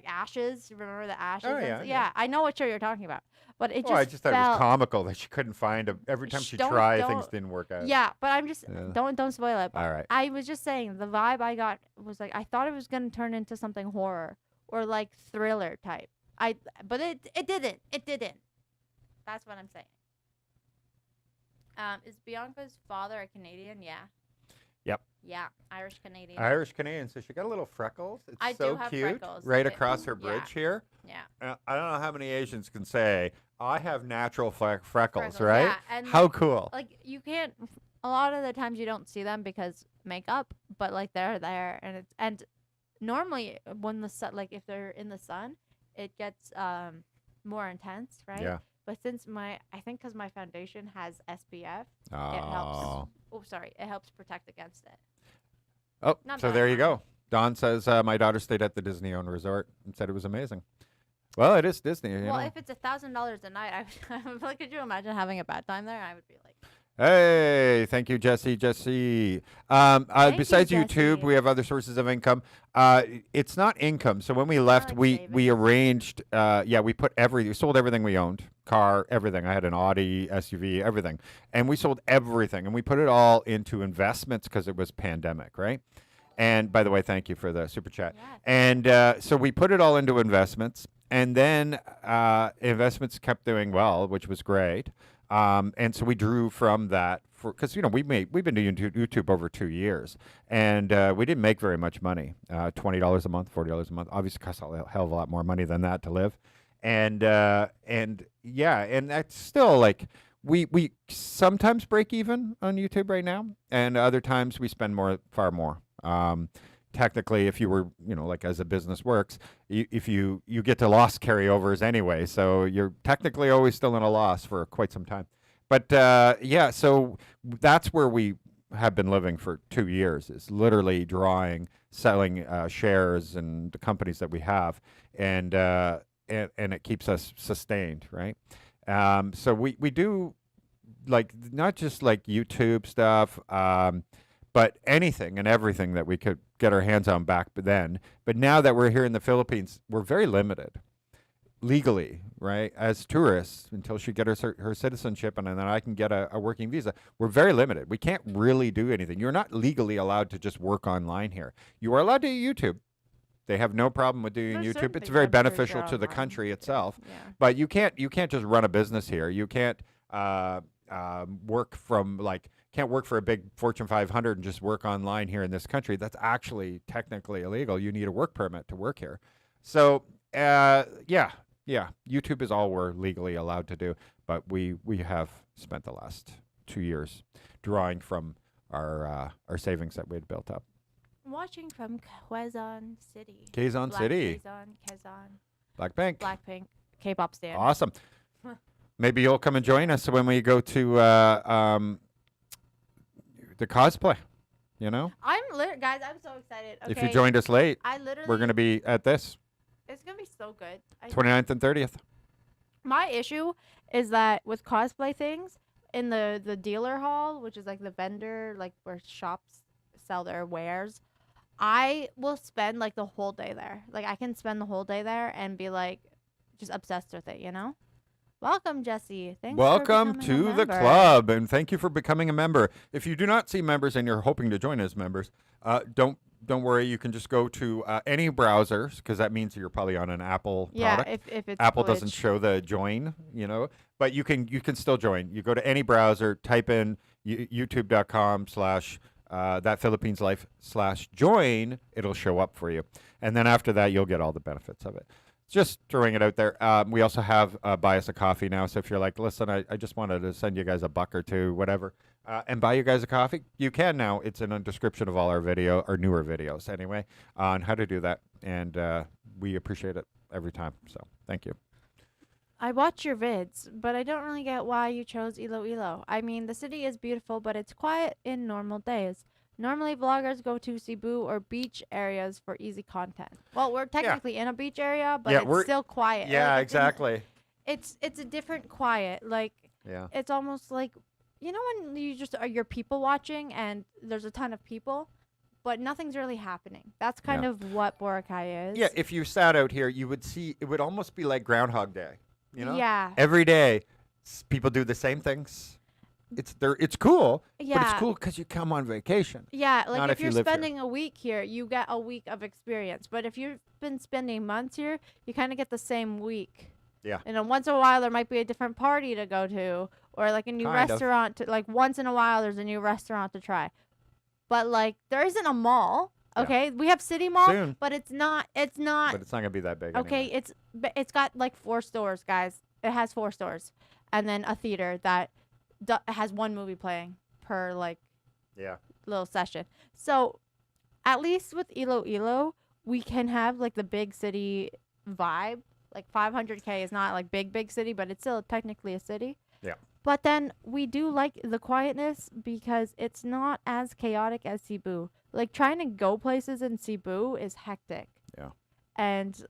ashes. Remember the ashes? Oh, yeah. I know what show you're talking about, but it Oh, I just just thought it was comical that she couldn't find him. Every time she tried, things don't. didn't work out. Yeah, but I'm just Yeah. don't spoil it. But All right. I was just saying the vibe I got was like I thought it was gonna turn into something horror or like thriller type. But it didn't. It didn't. That's what I'm saying. Is Bianca's father a Canadian? Yeah. Yep. Yeah, Irish Canadian. Irish Canadian. So she got a little freckles. It's I so do have cute. freckles. Right across her bridge here. Yeah. I don't know how many Asians can say, I have natural freckles, Freckles, right? yeah, and how cool. Like you can't. A lot of the times you don't see them because makeup, but like they're there, and normally when the sun, like if they're in the sun, it gets more intense, right? Yeah. But since I think because my foundation has SPF, Oh. it helps. Oh, sorry, it helps protect against it. Oh, Not so that there you much. go. Don says my daughter stayed at the Disney-owned resort and said it was amazing. Well, it is Disney. You Well, know. if it's $1,000 a night, I would like. Could you imagine having a bad time there? I would be like. Hey, thank you, Jesse. Jesse. Thank you, Besides YouTube, Jesse. we have other sources of income. It's not income. So when we left, like we savings. arranged. We put we sold everything we owned, car, everything. I had an Audi SUV, everything, and we sold everything, and we put it all into investments because it was pandemic, right? And by the way, thank you for the super chat. Yeah. And so we put it all into investments, and then investments kept doing well, which was great. And so we drew from that because we've been doing YouTube over 2 years, and we didn't make very much money. $20 a month, $40 a month. Obviously, costs a hell of a lot more money than that to live, and that's still like we sometimes break even on YouTube right now, and other times we spend far more. Technically, if you were, like as a business works, if you get to loss carryovers anyway, so you're technically always still in a loss for quite some time. But so that's where we have been living for 2 years, is literally selling shares and the companies that we have, and it keeps us sustained, right? So we do like not just like YouTube stuff. But anything and everything that we could get our hands on back then. But now that we're here in the Philippines, we're very limited legally, right? As tourists, until she get her citizenship and then I can get a working visa, we're very limited. We can't really do anything. You're not legally allowed to just work online here. You are allowed to do YouTube. They have no problem with doing There's YouTube. certain It's things very I'm pretty beneficial sure to the online country you can. itself. Yeah. But you can't just run a business here. You can't work for a big Fortune 500 and just work online here in this country. That's actually technically illegal. You need a work permit to work here. So, YouTube is all we're legally allowed to do. But we have spent the last 2 years drawing from our savings that we had built up. Watching from Quezon City. Quezon City. Quezon. Blackpink. K-pop stand. Awesome. Maybe you'll come and join us when we go to the cosplay, Guys, I'm so excited. Okay. If you joined us late, we're going to be at this. It's going to be so good. 29th and 30th. My issue is that with cosplay things, in the dealer hall, which is like the vendor, like where shops sell their wares, I will spend like the whole day there. Like I can spend the whole day there and be like just obsessed with it, Welcome, Jesse. Thanks Welcome for to becoming a the member. club, and thank you for becoming a member. If you do not see members and you're hoping to join as members, don't worry. You can just go to any browsers, because that means you're probably on an Apple product. If it's Apple doesn't glitched. show the join, but you can still join. You go to any browser, type in youtube.com/ that Philippines Life /join. It'll show up for you, and then after that, you'll get all the benefits of it. Just throwing it out there. We also have buy us a coffee now. So if you're like, listen, I just wanted to send you guys $1 or $2, whatever, and buy you guys a coffee, you can now. It's in a description of all our newer videos anyway, on how to do that. And we appreciate it every time. So thank you. I watch your vids, but I don't really get why you chose Iloilo. I mean, the city is beautiful, but it's quiet in normal days. Normally, vloggers go to Cebu or beach areas for easy content. Well, we're technically in a beach area, but it's still quiet. Yeah, like, exactly. It's a different quiet. Like, it's almost like, when you just are you're people watching and there's a ton of people, but nothing's really happening. That's kind of what Boracay is. Yeah, if you sat out here, you would see it would almost be like Groundhog Day. You know, Yeah. every day people do the same things. It's cool, but it's Yeah. cool because you come on vacation. Yeah, like Not if if you you're live here. spending a week here, you get a week of experience. But if you've been spending months here, you kind of get the same week. Yeah. And then once in a while, there might be a different party to go to, or like a new Kind of. restaurant. Like once in a while, there's a new restaurant to try. But like there isn't a mall. Yeah. Okay, we have City Mall, Soon. but it's not. It's not. But it's not gonna be that big. Okay, anyway. it's got like 4 stores, guys. It has 4 stores, and then a theater that has one movie playing per like Yeah. little session. So at least with Iloilo, we can have like the big city vibe. Like 500K is not like big city, but it's still technically a city. Yeah. But then we do like the quietness because it's not as chaotic as Cebu. Like trying to go places in Cebu is hectic. Yeah. And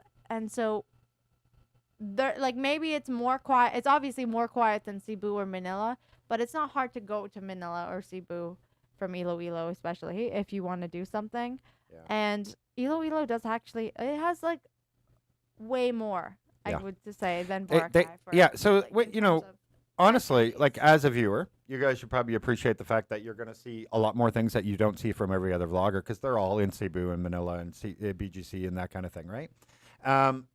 so there like maybe it's more quiet. It's obviously more quiet than Cebu or Manila, but it's not hard to go to Manila or Cebu from Iloilo, especially if you want to do something. Yeah. And Iloilo does actually it has like way more I Yeah. would to say than They- Boracay. they- for, yeah, so like, wait, in you know, terms of Honestly, like activities. as a viewer, you guys should probably appreciate the fact that you're going to see a lot more things that you don't see from every other vlogger because they're all in Cebu and Manila and BGC and that kind of thing, right?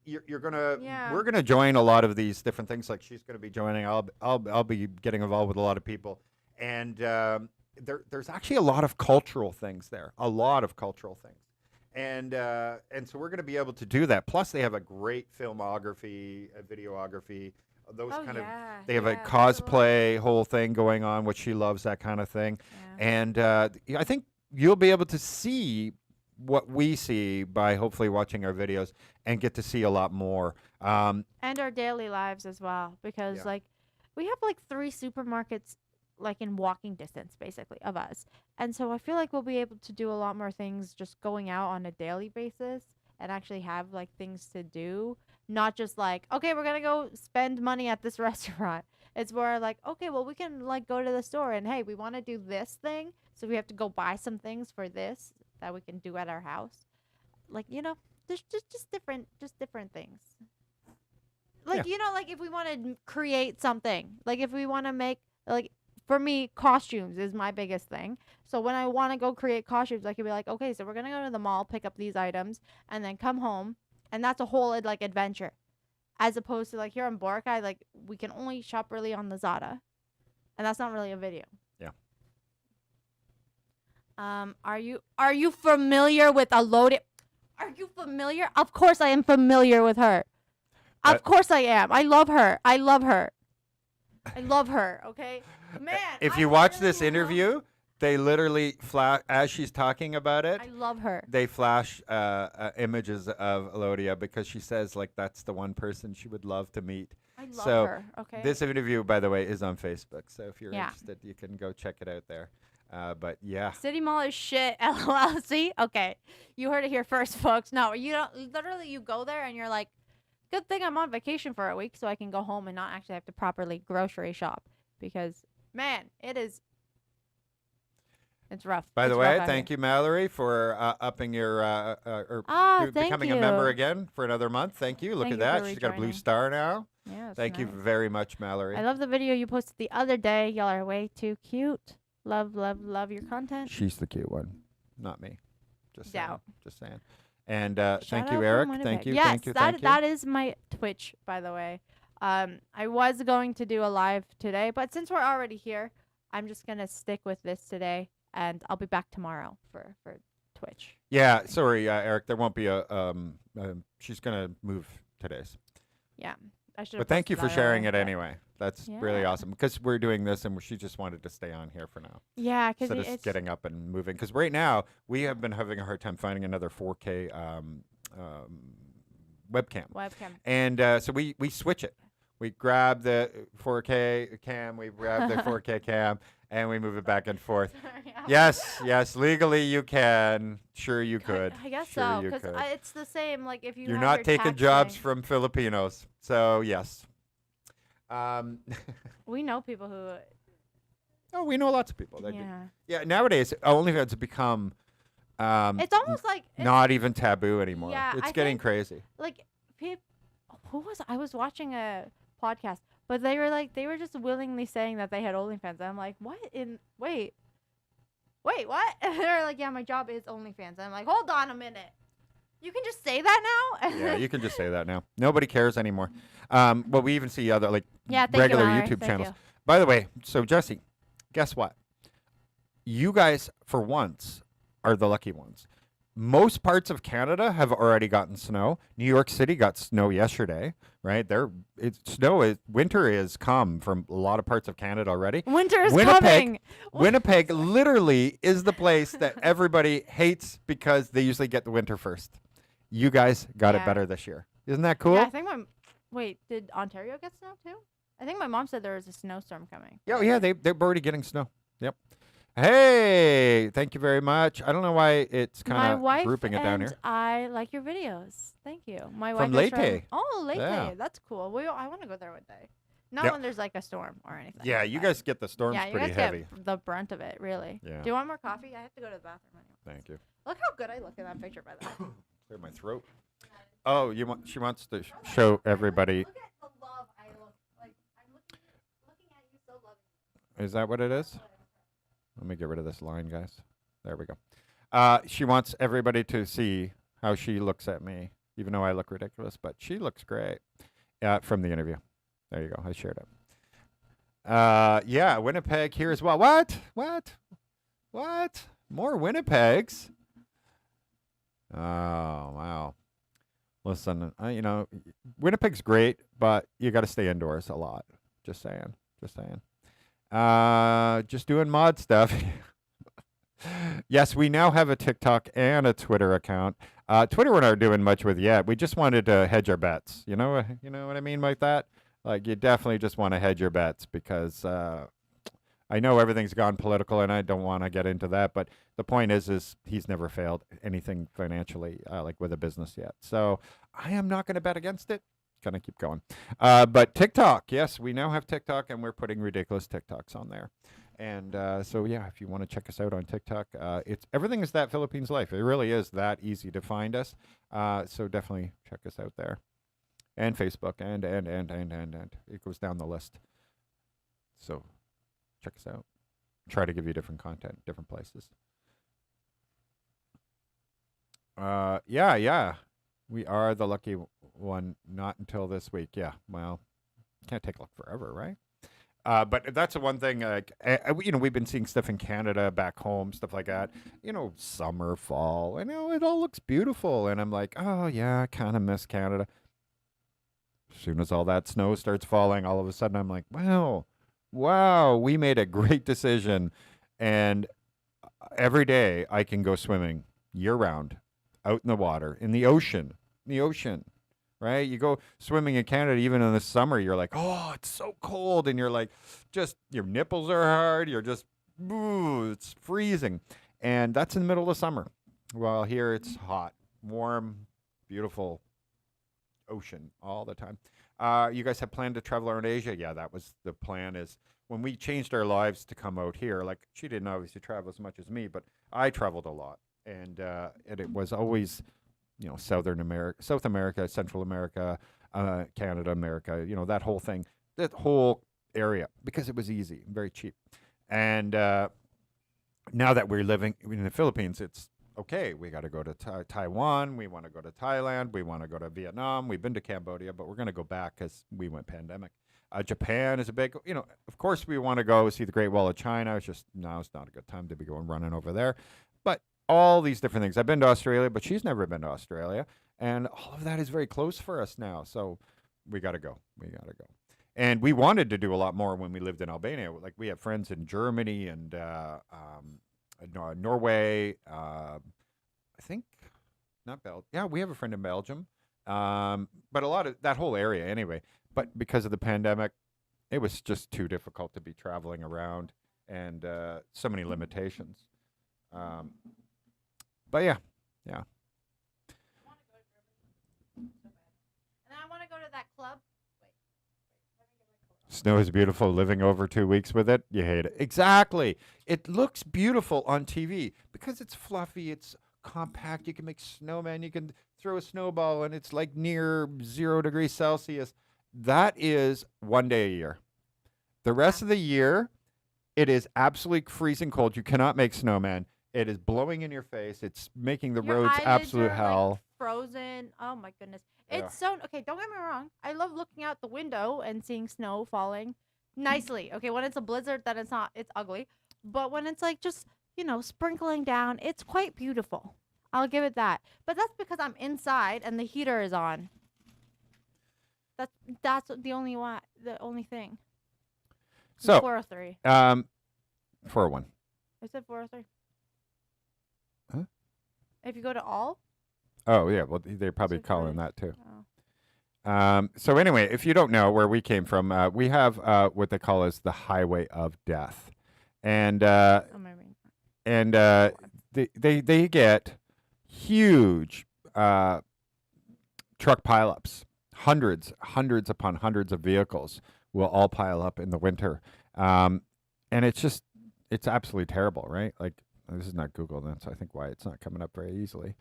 You're gonna Yeah. we're gonna join a lot of these different things. Like she's gonna be joining. I'll be getting involved with a lot of people, and there's actually a lot of cultural things there. A lot of cultural things. And so we're going to be able to do that. Plus, they have a great filmography, videography, those Oh, kind of. yeah, They have a yeah, there's a lot. cosplay whole thing going on, which she loves that kind of thing. Yeah. And I think you'll be able to see what we see by hopefully watching our videos and get to see a lot more. And our daily lives as well because Yeah. like we have like 3 supermarkets like in walking distance basically of us, and so I feel like we'll be able to do a lot more things just going out on a daily basis and actually have like things to do, not just like okay we're gonna go spend money at this restaurant. It's more like okay well we can like go to the store and hey we want to do this thing so we have to go buy some things for this that we can do at our house, like you know there's just different things. Like, Yeah. you know, like if we want to create something, like if we want to make, like, for me, costumes is my biggest thing. So when I want to go create costumes, I could be like, okay, so we're going to go to the mall, pick up these items, and then come home. And that's a whole, like, adventure. As opposed to, like, here in Boracay, like, we can only shop really on Lazada. And that's not really a video. Yeah. Are you familiar with a loaded? Are you familiar? Of course I am familiar with her. Of course I am. I love her. I love her. I love her. Okay, man. if I you watch really this love- interview, they literally flash as she's talking about it. I love her. They flash images of Elodia because she says like that's the one person she would love to meet. I love So, her. Okay. This interview, by the way, is on Facebook. So if you're Yeah. interested, you can go check it out there. But yeah, City Mall is shit. LOL. See? Okay. You heard it here first, folks. No, you don't. Literally, you go there and you're like, good thing I'm on vacation for a week so I can go home and not actually have to properly grocery shop because, man, it's rough. by the It's way, rough out thank here. you, Mallory, for upping your or Ah, thank becoming a member you. again for another month. Thank you. Look Thank at you for that. She's got a blue rejoining. star now. Yeah, it's Thank you nice. very much, Mallory. I love the video you posted the other day. Y'all are way too cute. Love, love, love your content. She's the cute one, not me. Just saying. Doubt. Just saying. And Shout thank out you, from Eric. Winnipeg. Thank you. Yes, Thank you. Thank you. that is my Twitch, by the way. I was going to do a live today, but since we're already here, I'm just gonna stick with this today, and I'll be back tomorrow for Twitch. Yeah, sorry, Eric. There won't be a. She's gonna move today's. Yeah, I should. But thank you for sharing it anyway. That's really Yeah. awesome because we're doing this and she just wanted to stay on here for now Yeah, because instead of it's getting up and moving. Because right now we have been having a hard time finding another 4K webcam, and so we switch it. We grab the 4K cam, we grab the 4K cam, and we move it back and forth. Yes, legally you can. Sure, you could. I guess sure so, you because could. it's the same. Like if you You're have not your taking tax jobs thing- from Filipinos, so yes. We know people who. Oh, we know lots of people. That do. Yeah. Yeah, nowadays OnlyFans have become It's almost like not even taboo anymore. Yeah, It's I getting think, crazy. like I was watching a podcast, but they were just willingly saying that they had OnlyFans. And I'm like, what in wait, what? And they're like, yeah, my job is OnlyFans. And I'm like, hold on a minute. You can just say that now? Yeah, you can just say that now. Nobody cares anymore. Well, we even see other Yeah, thank regular you, Mallory. YouTube Thank channels. you. By the way, so Jesse, guess what? You guys, for once, are the lucky ones. Most parts of Canada have already gotten snow. New York City got snow yesterday, right? Winter is come from a lot of parts of Canada already. Winter is Winnipeg, coming. Winnipeg literally is the place that everybody hates because they usually get the winter first. You guys got it Yeah. better this year. Isn't that cool? Yeah, I think wait, did Ontario get snow too? I think my mom said there was a snowstorm coming. Yeah, they're already getting snow. Yep. Hey, thank you very much. I don't know why it's My kind wife of grouping it down and here. I like your videos. Thank you. My From wife is Leyte. Leyte. Yeah. That's cool. I want to go there one day. Not Yep. when there's like a storm or anything. Yeah, you but- guys get the storms Yeah, you pretty guys heavy. get the brunt of it, really. Yeah. Do you want more coffee? I have to go to the bathroom anyway. Thank you. Look how good I look in that picture, by the way. Clear my throat. Oh, she wants to show everybody. Look at the love I look like. I'm looking at you so loving. Is that what it is? Let me get rid of this line, guys. There we go. She wants everybody to see how she looks at me, even though I look ridiculous, but she looks great. From the interview. There you go. I shared it. Yeah, Winnipeg here as well. What? More Winnipegs? Oh, wow. Listen, Winnipeg's great, but you got to stay indoors a lot. Just saying. Just doing mod stuff. Yes, we now have a TikTok and a Twitter account. Twitter we're not doing much with yet. We just wanted to hedge our bets. You know what I mean by that? Like, you definitely just want to hedge your bets because I know everything's gone political, and I don't want to get into that. But the point is he's never failed anything financially, like with a business yet. So I am not going to bet against it. Gonna keep going. But TikTok, yes, we now have TikTok, and we're putting ridiculous TikToks on there. And so yeah, if you want to check us out on TikTok, everything is that Philippines life. It really is that easy to find us. So definitely check us out there, and Facebook, and it goes down the list. So check us out. Try to give you different content, different places. Yeah. We are the lucky one. Not until this week. Yeah. Well, can't take luck forever, right? But that's the one thing. Like, we've been seeing stuff in Canada, back home, stuff like that. Summer, fall. It all looks beautiful, and I'm like, oh yeah, I kind of miss Canada. As soon as all that snow starts falling, all of a sudden I'm like, wow, we made a great decision, and every day I can go swimming year round, out in the water, in the ocean, right? You go swimming in Canada, even in the summer, you're like, oh, it's so cold, and you're like, just your nipples are hard, you're just, ooh, it's freezing, and that's in the middle of summer. Well, here it's hot, warm, beautiful ocean all the time. You guys have planned to travel around Asia? Yeah, that was the plan. Is when we changed our lives to come out here. Like, she didn't obviously travel as much as me, but I traveled a lot, and it was always, South America, Central America, Canada, America. That whole thing, that whole area, because it was easy, very cheap. And now that we're living in the Philippines, it's okay, we got to go to Taiwan. We want to go to Thailand. We want to go to Vietnam. We've been to Cambodia, but we're going to go back because we went pandemic. Japan is a big, of course we want to go see the Great Wall of China. It's just, now it's not a good time to be running over there. But all these different things. I've been to Australia, but she's never been to Australia. And all of that is very close for us now. So we got to go. And we wanted to do a lot more when we lived in Albania. Like, we have friends in Germany and Norway, I think, not Belgium. Yeah, we have a friend in Belgium. But a lot of that whole area anyway. But because of the pandemic, it was just too difficult to be traveling around, and so many limitations. But yeah. And then I want to go to that club. Snow is beautiful. Living over 2 weeks with it, you hate it. Exactly. It looks beautiful on TV because it's fluffy, it's compact. You can make snowman. You can throw a snowball, and it's like near 0 degrees Celsius. That is 1 day a year. The rest of the year, it is absolutely freezing cold. You cannot make snowman. It is blowing in your face. It's making the Your roads eyelids absolute are, hell. like, frozen. Oh my goodness. Yeah. It's so okay. Don't get me wrong. I love looking out the window and seeing snow falling nicely. Okay, when it's a blizzard, then it's not. It's ugly. But when it's like just sprinkling down, it's quite beautiful. I'll give it that. But that's because I'm inside and the heater is on. That's the only one. The only thing. So 403. 401. I said 403. Huh? If you go to all. Oh yeah, well they're probably So calling choice. that too. Oh. So anyway, if you don't know where we came from, we have what they call as the highway of death, and Oh, my brain. and they get huge truck pileups. Hundreds upon hundreds of vehicles will all pile up in the winter, and it's absolutely terrible, right? Like this is not Google, that's I think why it's not coming up very easily.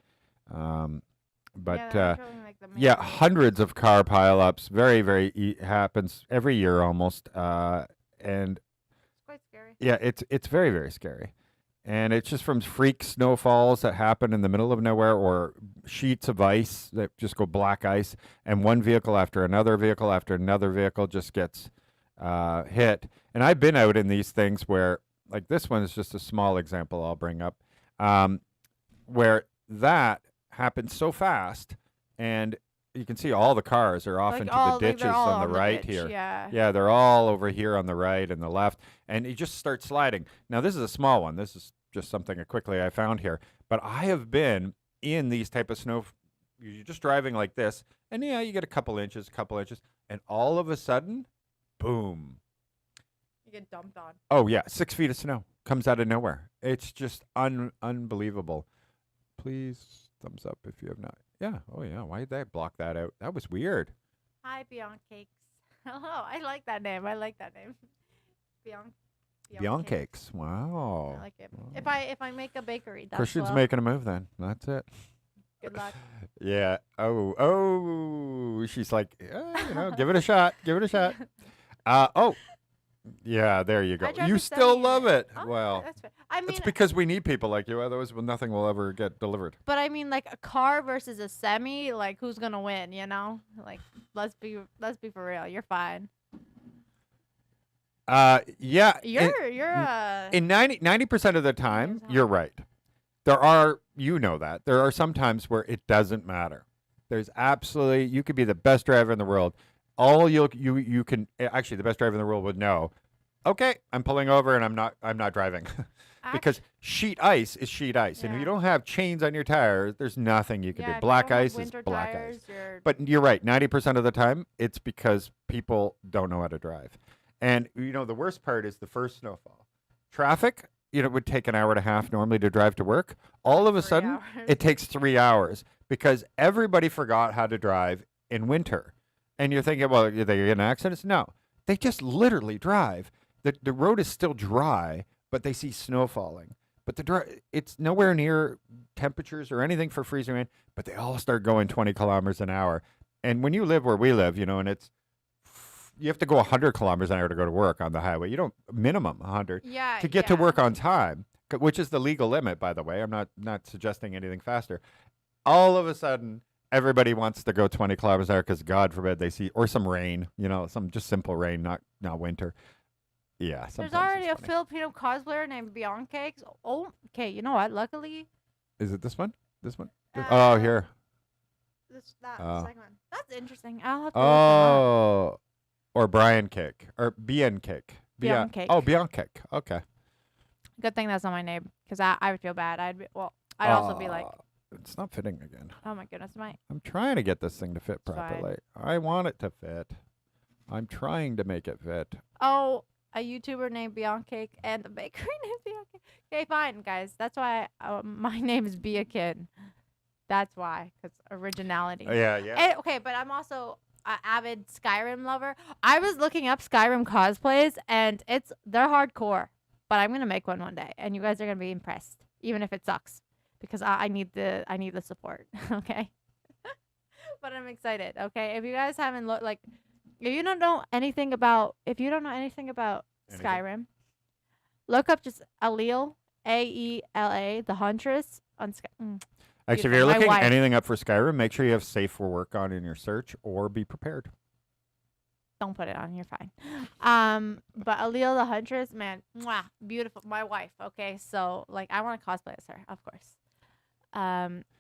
But they're showing, like, the main yeah, roads. hundreds of car pileups. Very, happens every year almost. And It's quite scary. yeah, it's very, very scary. And it's just from freak snowfalls that happen in the middle of nowhere, or sheets of ice that just go black ice, and one vehicle after another vehicle just gets hit. And I've been out in these things where, like this one is just a small example I'll bring up, where that happens so fast, and you can see all the cars are off Like, into all, the like, ditches they're all on the right ditch, here. Yeah. Yeah, they're all over here on the right and the left, and you just start sliding. Now, this is a small one. This is just something quickly I found here. But I have been in these type of snow. You're just driving like this, and yeah, you get a couple inches, and all of a sudden, boom. You get dumped on. Oh, yeah, 6 feet of snow comes out of nowhere. It's just unbelievable. Please, thumbs up if you have not. Yeah, oh yeah, why did they block that out? That was weird. Hi, Beyond Cakes. Hello, I like that name. Beyond Beyond Cakes. Wow. I like it. Wow. If I make a bakery, that's Christian's well, making a move then. That's it. good luck. Yeah. Oh. She's like, give it a shot. Give it a shot. Oh. Yeah, there you go. I tried You to still send you love it. it. Oh, Well, that's fair. I mean, it's because we need people like you. Otherwise, nothing will ever get delivered. but I mean, like, a car versus a semi, like, who's gonna win? Like, let's be for real. You're fine. Yeah. You're In 90% of the time, Yes, you're right. There are, there are some times where it doesn't matter. There's absolutely, you could be the best driver in the world. All you can, actually, the best driver in the world would know, okay, I'm pulling over and I'm not driving. Because sheet ice is sheet ice. And if you Yeah. don't have chains on your tires, there's nothing you can do. Black ice is black ice. But you're right, 90% of the time, it's because people don't know how to drive. And, the worst part is the first snowfall. Traffic, would take an hour and a half normally to drive to work. All of a 3 sudden, hours. it takes 3 hours because everybody forgot how to drive in winter. And you're thinking, well, are they in accidents? No. They just literally drive. The road is still dry, but they see snow falling. But it's nowhere near temperatures or anything for freezing rain, but they all start going 20 kilometers an hour. And when you live where we live, and you have to go 100 kilometers an hour to go to work on the highway. You don't minimum 100 Yeah. to get to work on time, which is the legal limit, by the way. I'm not suggesting anything faster. All of a sudden, everybody wants to go 20 kilometers an hour because God forbid they see, or some rain, some just simple rain, not winter. Yeah. There's already a Filipino cosplayer named Beyond Cakes. Oh, okay. You know what? Luckily, Is it this one? This one? Uh, Oh, here. that Oh. second one. That's interesting. I'll have to look him up. Oh. Or Brian Cake. Or Bien Cake. Beyond Cake. Oh, Beyond Cake. Okay. Good thing that's not my name, because I would feel bad. I'd also be like, It's not fitting again. oh my goodness, I'm trying to get this thing to fit It's fine. properly. I want it to fit. I'm trying to make it fit. oh, a YouTuber named Beyond Cake and a bakery named Beyond Cake. Okay, fine, guys. That's why my name is Be a Kid. That's why, because originality. Yeah. And, okay, but I'm also an avid Skyrim lover. I was looking up Skyrim cosplays, and they're hardcore. But I'm gonna make one day, and you guys are gonna be impressed, even if it sucks, because I need the support. Okay. But I'm excited. Okay. If you guys haven't looked like, if you don't know anything about Anything? Skyrim, look up just Allele, Aela, the Huntress on Sky. Actually, if Beautiful. you're My looking wife. anything up for Skyrim, make sure you have safe for work on in your search, or be prepared. Don't put it on. You're fine. But Allele the Huntress, man, mwah, beautiful. My wife. Okay, so like I want to cosplay as her, of course.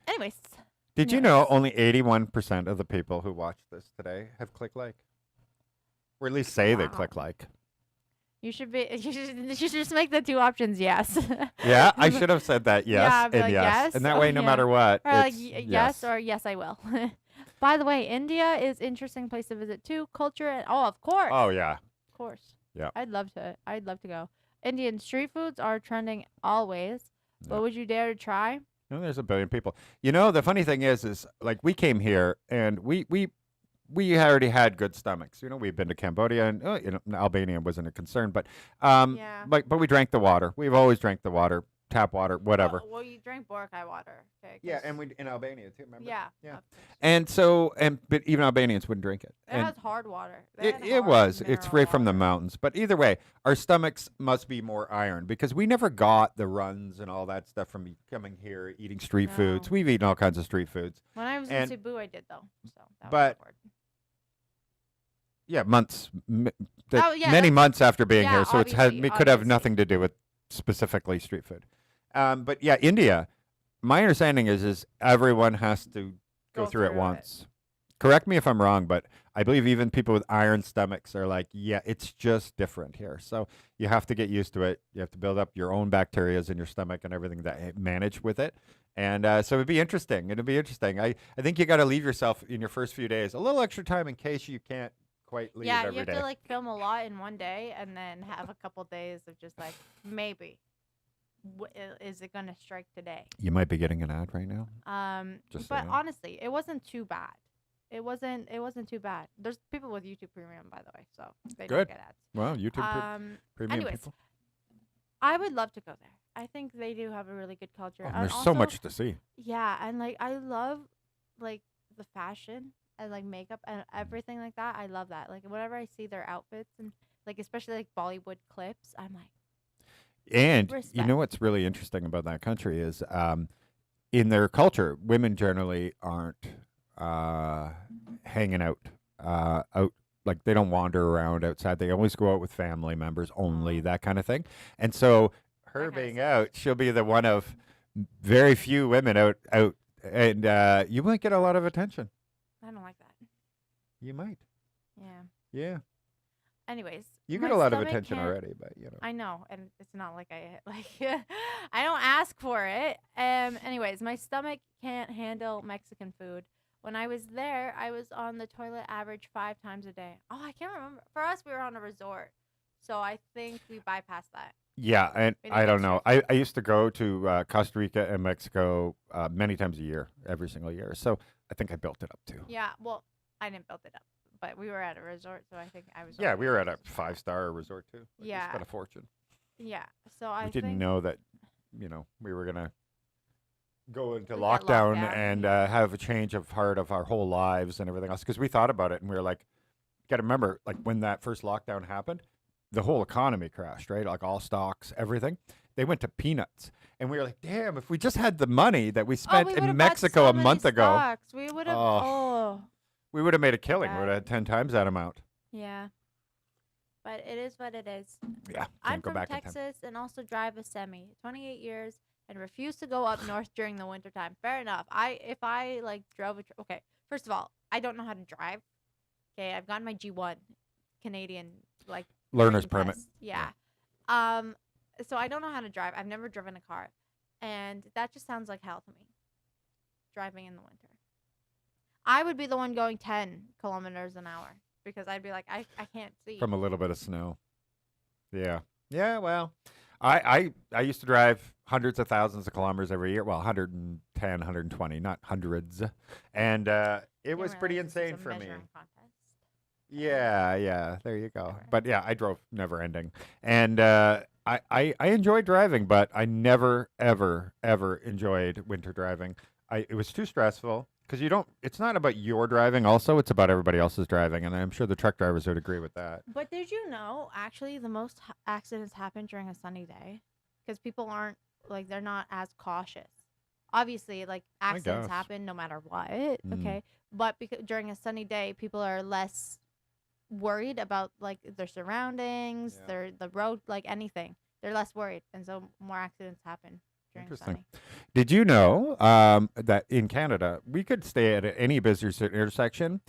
Anyways. Did you know only 81% of the people who watched this today have clicked like, or at least say they click like? You should just make the two options yes. Yeah, I should have said that yes Yeah, and like, yes. yes, And that way, no yeah. matter what, Or like it's yes or yes I will. By the way, India is interesting place to visit too. Culture and of course. Oh, yeah. Of course. Yeah. I'd love to go. Indian street foods are trending always. Yeah. What would you dare to try? You know, there's a billion people. You know, the funny thing is like we came here and we already had good stomachs. You know, we've been to Cambodia and Albania wasn't a concern, but Yeah. but we drank the water. We've always drank the water, tap water, whatever. Well, you drank Boracay water. Okay, Yeah, and we in Albania too. Remember? Yeah. Yeah. of course. And so but even Albanians wouldn't drink it. It And has hard water. it's right from the mountains. But either way, our stomachs must be more iron because we never got the runs and all that stuff from coming here, eating street foods. No. We've eaten all kinds of street foods. When I was and- in Cebu, I did though. So that But- was hard. Yeah, months, Oh, yeah, many that's- months after being yeah, here. So it could have obviously. nothing to do with specifically street food. But yeah, India, my understanding is everyone has to go through it once. Correct me if I'm wrong, but I believe even people with iron stomachs are like, yeah, it's just different here. So you have to get used to it. You have to build up your own bacterias in your stomach and everything that manage with it. And so it'd be interesting. I think you got to leave yourself in your first few days a little extra time in case you can't quite leave Yeah, every you have day. to like film a lot in one day and then have a couple days of just like maybe. Is it gonna strike today? You might be getting an ad right now. Just But saying. honestly, it wasn't too bad. It wasn't too bad. There's people with YouTube Premium, by the way, so they Good. don't get ads. Well, YouTube premium anyways, people. I would love to go there. I think they do have a really good culture. Oh, And there's so also- much to see. Yeah, and like I love like the fashion and like makeup and everything like that. I love that. Like whenever I see their outfits and like especially like Bollywood clips, I'm like, And you Respect. know what's really interesting about that country is in their culture, women generally aren't hanging out like they don't wander around outside. They always go out with family members only, that kind of thing. And so her That kinda being sucks. out, she'll be the one of very few women out and you might get a lot of attention. I don't like that. You might. Yeah. Yeah. Anyways, You my get a lot of stomach attention can't- already, but you know. I know, and it's not like I like I don't ask for it. Anyways, my stomach can't handle Mexican food. When I was there, I was on the toilet average 5 times a day. Oh, I can't remember. For us, we were on a resort, so I think we bypassed that. Yeah, and We I didn't don't get know. I used to go to Costa Rica and Mexico many times a year, every single year. So I think I built it up too. Yeah, well, I didn't build it up, but we were at a resort, so I think I was. Yeah, on we were at a resort. 5-star resort too. Like, we Yeah. spent a fortune. Yeah, so I We didn't think know that, we were gonna go into We got lockdown locked down, and yeah. have a change of heart of our whole lives and everything else. Because we thought about it and we were like, got to remember, like when that first lockdown happened, the whole economy crashed, right? Like all stocks, everything. They went to peanuts, and we were like, damn, if we just had the money that we spent we in would've bought Mexico so a many month ago, stocks. We would have. Oh. we would have made a killing. We would bad. have had 10 times that amount. Yeah. But it is what it is. Yeah, I'm can't go from back in time. Texas and also drive a semi. 28 years and refuse to go up north during the wintertime. Fair enough. If I like drove okay. First of all, I don't know how to drive. Okay, I've gotten my G1 Canadian like Learner's driving permit. test. Yeah. So I don't know how to drive. I've never driven a car. And that just sounds like hell to me. Driving in the winter. I would be the one going 10 kilometers an hour because I'd be like, I can't see. From a little bit of snow. Yeah. Yeah, well, I used to drive hundreds of thousands of kilometers every year. Well, 110, 120, not hundreds. And it was Didn't pretty realize this was insane a for me. measuring contest. Yeah. There you go. Never. But yeah, I drove never ending, and I enjoyed driving, but I never ever enjoyed winter driving. It was too stressful because you don't. It's not about your driving. Also, it's about everybody else's driving, and I'm sure the truck drivers would agree with that. But did you know actually the most accidents happen during a sunny day because people aren't like they're not as cautious. Obviously, like I accidents guess. happen no matter what, Mm, okay? But because during a sunny day, people are less worried about like their surroundings, yeah. the road, like anything. They're less worried, and so more accidents happen during Interesting. sunny. Did you know that in Canada we could stay at any busy intersection,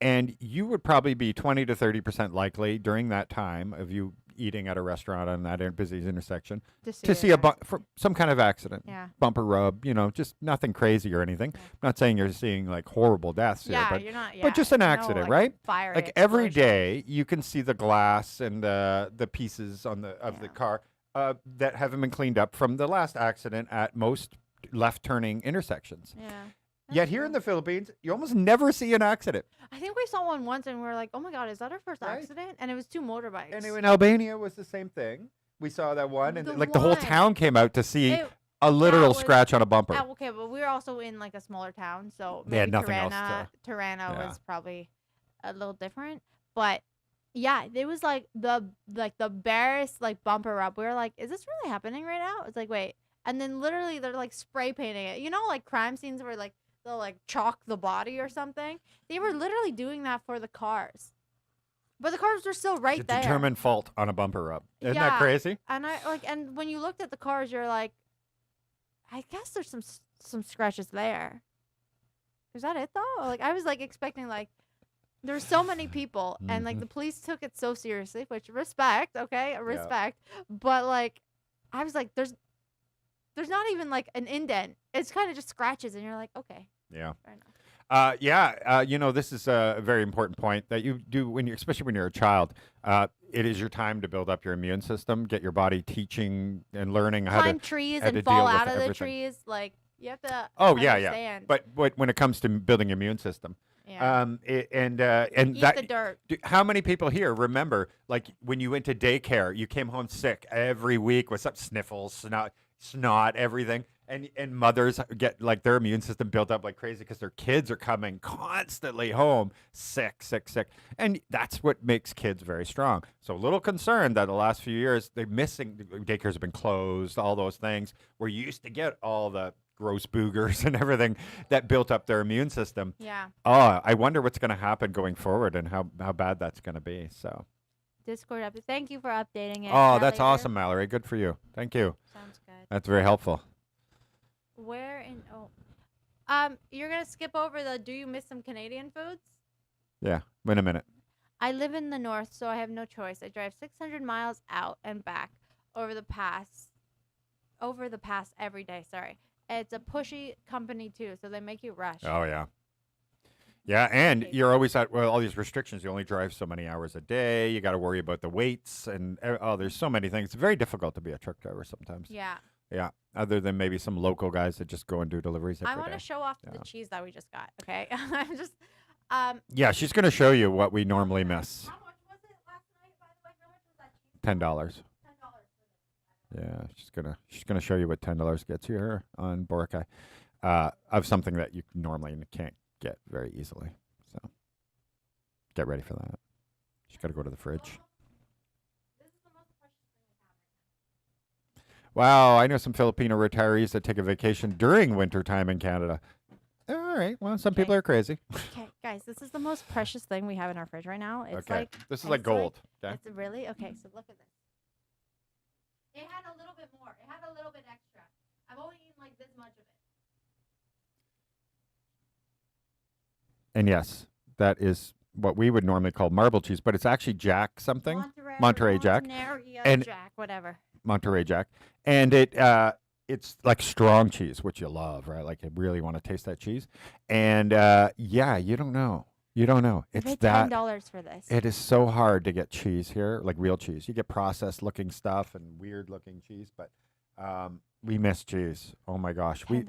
and you would probably be 20 to 30% likely during that time of you eating at a restaurant on that busy intersection To see to it, see for some kind of accident, yeah, bumper rub, just nothing crazy or anything. yeah, I'm not saying you're seeing like horrible deaths here, yeah. but You're not, but yeah. just an No, accident, like right? fiery Like every explosion. day, you can see the glass and the pieces on the Yeah, car that haven't been cleaned up from the last accident at most left turning intersections. yeah. Yet That's here true. in the Philippines, you almost never see an accident. I think we saw one once, and we were like, "Oh my god, is that our first Right. accident?" And it was two motorbikes. And in Albania was the same thing. We saw that one, and The like the whole one. town came out to see It, a literal was- scratch on a bumper. okay, but we were also in like a smaller town, so They had maybe nothing else Tirana yeah. was probably a little different. But yeah, it was like the barest like bumper up. We were like, "Is this really happening right now?" It's like, wait, and then literally they're like spray painting it. You know, like crime scenes where like they'll like chalk the body or something. They were literally doing that for the cars, but the cars were still right To there. determine fault on a bumper rub. Isn't that Yeah. crazy? And I like, and when you looked at the cars, you're like, I guess there's some scratches there. Is that it though? Like I was like expecting like there's so many people and like Mhm. the police took it so seriously, which respect, okay, respect. But like I was like, there's not even like an indent. It's kind of just scratches, and you're like, okay, Yeah. fair enough. This is a very important point that you do especially when you're a child. It is your time to build up your immune system, get your body teaching and learning how Climb to. trees how to and fall deal with out of the everything. trees, like you have to. Oh yeah. understand. But when it comes to building immune system, Yeah. and Eat that. the dirt. How many people here remember, like, when you went to daycare, you came home sick every week with some sniffles, snot, everything, and mothers get like their immune system built up like crazy because their kids are coming constantly home sick, and that's what makes kids very strong. So a little concerned that the last few years the daycares have been closed, all those things where you used to get all the gross boogers and everything that built up their immune system. Yeah. Oh, I wonder what's going to happen going forward and how bad that's going to be. So, Discord update. Thank you for updating it. oh, That that's later. awesome, Mallory. Good for you. Thank you. Sounds good. That's very helpful. Where in you're gonna skip over the do you miss some Canadian foods? Yeah. In a minute. I live in the north, so I have no choice. I drive 600 miles out and back over the pass every day. Sorry. It's a pushy company too, so they make you rush. Oh yeah. Yeah, and Okay. you're always at all these restrictions. You only drive so many hours a day. You got to worry about the weights and there's so many things. It's very difficult to be a truck driver sometimes. Yeah. Yeah. Other than maybe some local guys that just go and do deliveries every I want day. to show off Yeah. the cheese that we just got. Okay. I'm just Yeah, she's going to show you what we normally miss. How much was it last night, by the way? How much was that cheese? $10. $10. Yeah, she's gonna show you what $10 gets you here on Boracay, of something that you normally can't get very easily. So get ready for that. She's got to go to the fridge. Wow, I know some Filipino retirees that take a vacation during winter time in Canada. All right, well, some people Okay. are crazy. Okay, guys, this is the most precious thing we have in our fridge right now. It's Okay, like this is like it's gold. Okay, It's really okay. So look at this. It had a little bit more. It had a little bit extra. I've only eaten like this much of it. and yes, that is what we would normally call marble cheese, but it's actually Jack something. Monterey Jack. And- Jack, whatever. Monterey Jack, and it's like strong cheese, which you love, right? Like you really want to taste that cheese, and yeah, you don't know. I It's paid that. $10 for this. It is so hard to get cheese here, like real cheese. You get processed looking stuff and weird looking cheese, but we miss cheese. Oh my gosh, $10.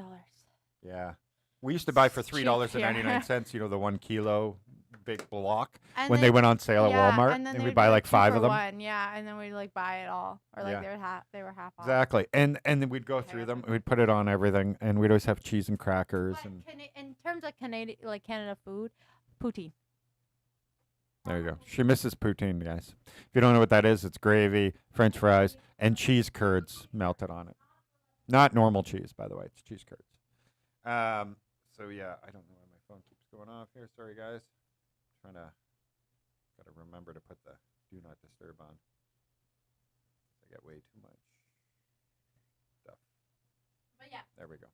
yeah, we used to buy for It's cheap $3.99. You know, the 1 kilo big block And when they went on sale at Walmart, and then and they'd we'd buy be like 5 2 of for them. 1, yeah, and then we'd like buy it all, or like Yeah. they were half off. Exactly, and then we'd go Okay, through that's them. okay. We'd put it on everything, and we'd always have cheese and crackers. But And in terms of Canadian, like Canada food, poutine. there you go. She misses poutine, guys. If you don't know what that is, it's gravy, French fries, and cheese curds melted on it. Not normal cheese, by the way. It's cheese curds. So yeah, I don't know why my phone keeps going off here. Sorry, guys. Gotta remember to put the do not disturb on. I get way too much stuff. But yeah, There we go.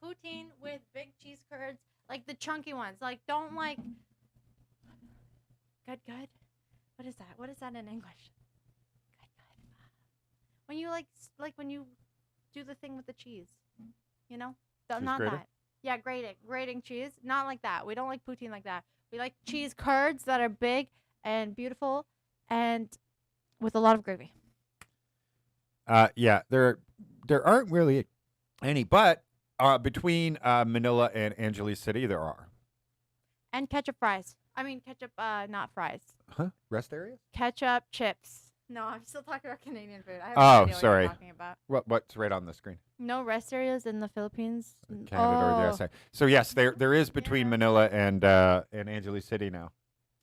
poutine with big cheese curds, like the chunky ones. Like don't like good. What is that? What is that in English? Good. When you like when you do the thing with the cheese, you know, Cheese not grater? that. Yeah, grating cheese. Not like that. We don't like poutine like that. We like cheese curds that are big and beautiful, and with a lot of gravy. Yeah, there aren't really any, but between Manila and Angeles City, there are. And ketchup fries. I mean ketchup, not fries. Huh? Rest areas? Ketchup chips. No, I'm still talking about Canadian food. I have Oh, no idea sorry. what you're talking about. What's right on the screen? No rest areas in the Philippines. Canada or the USA. So yes, there is between Yeah. Manila and Angeles City now.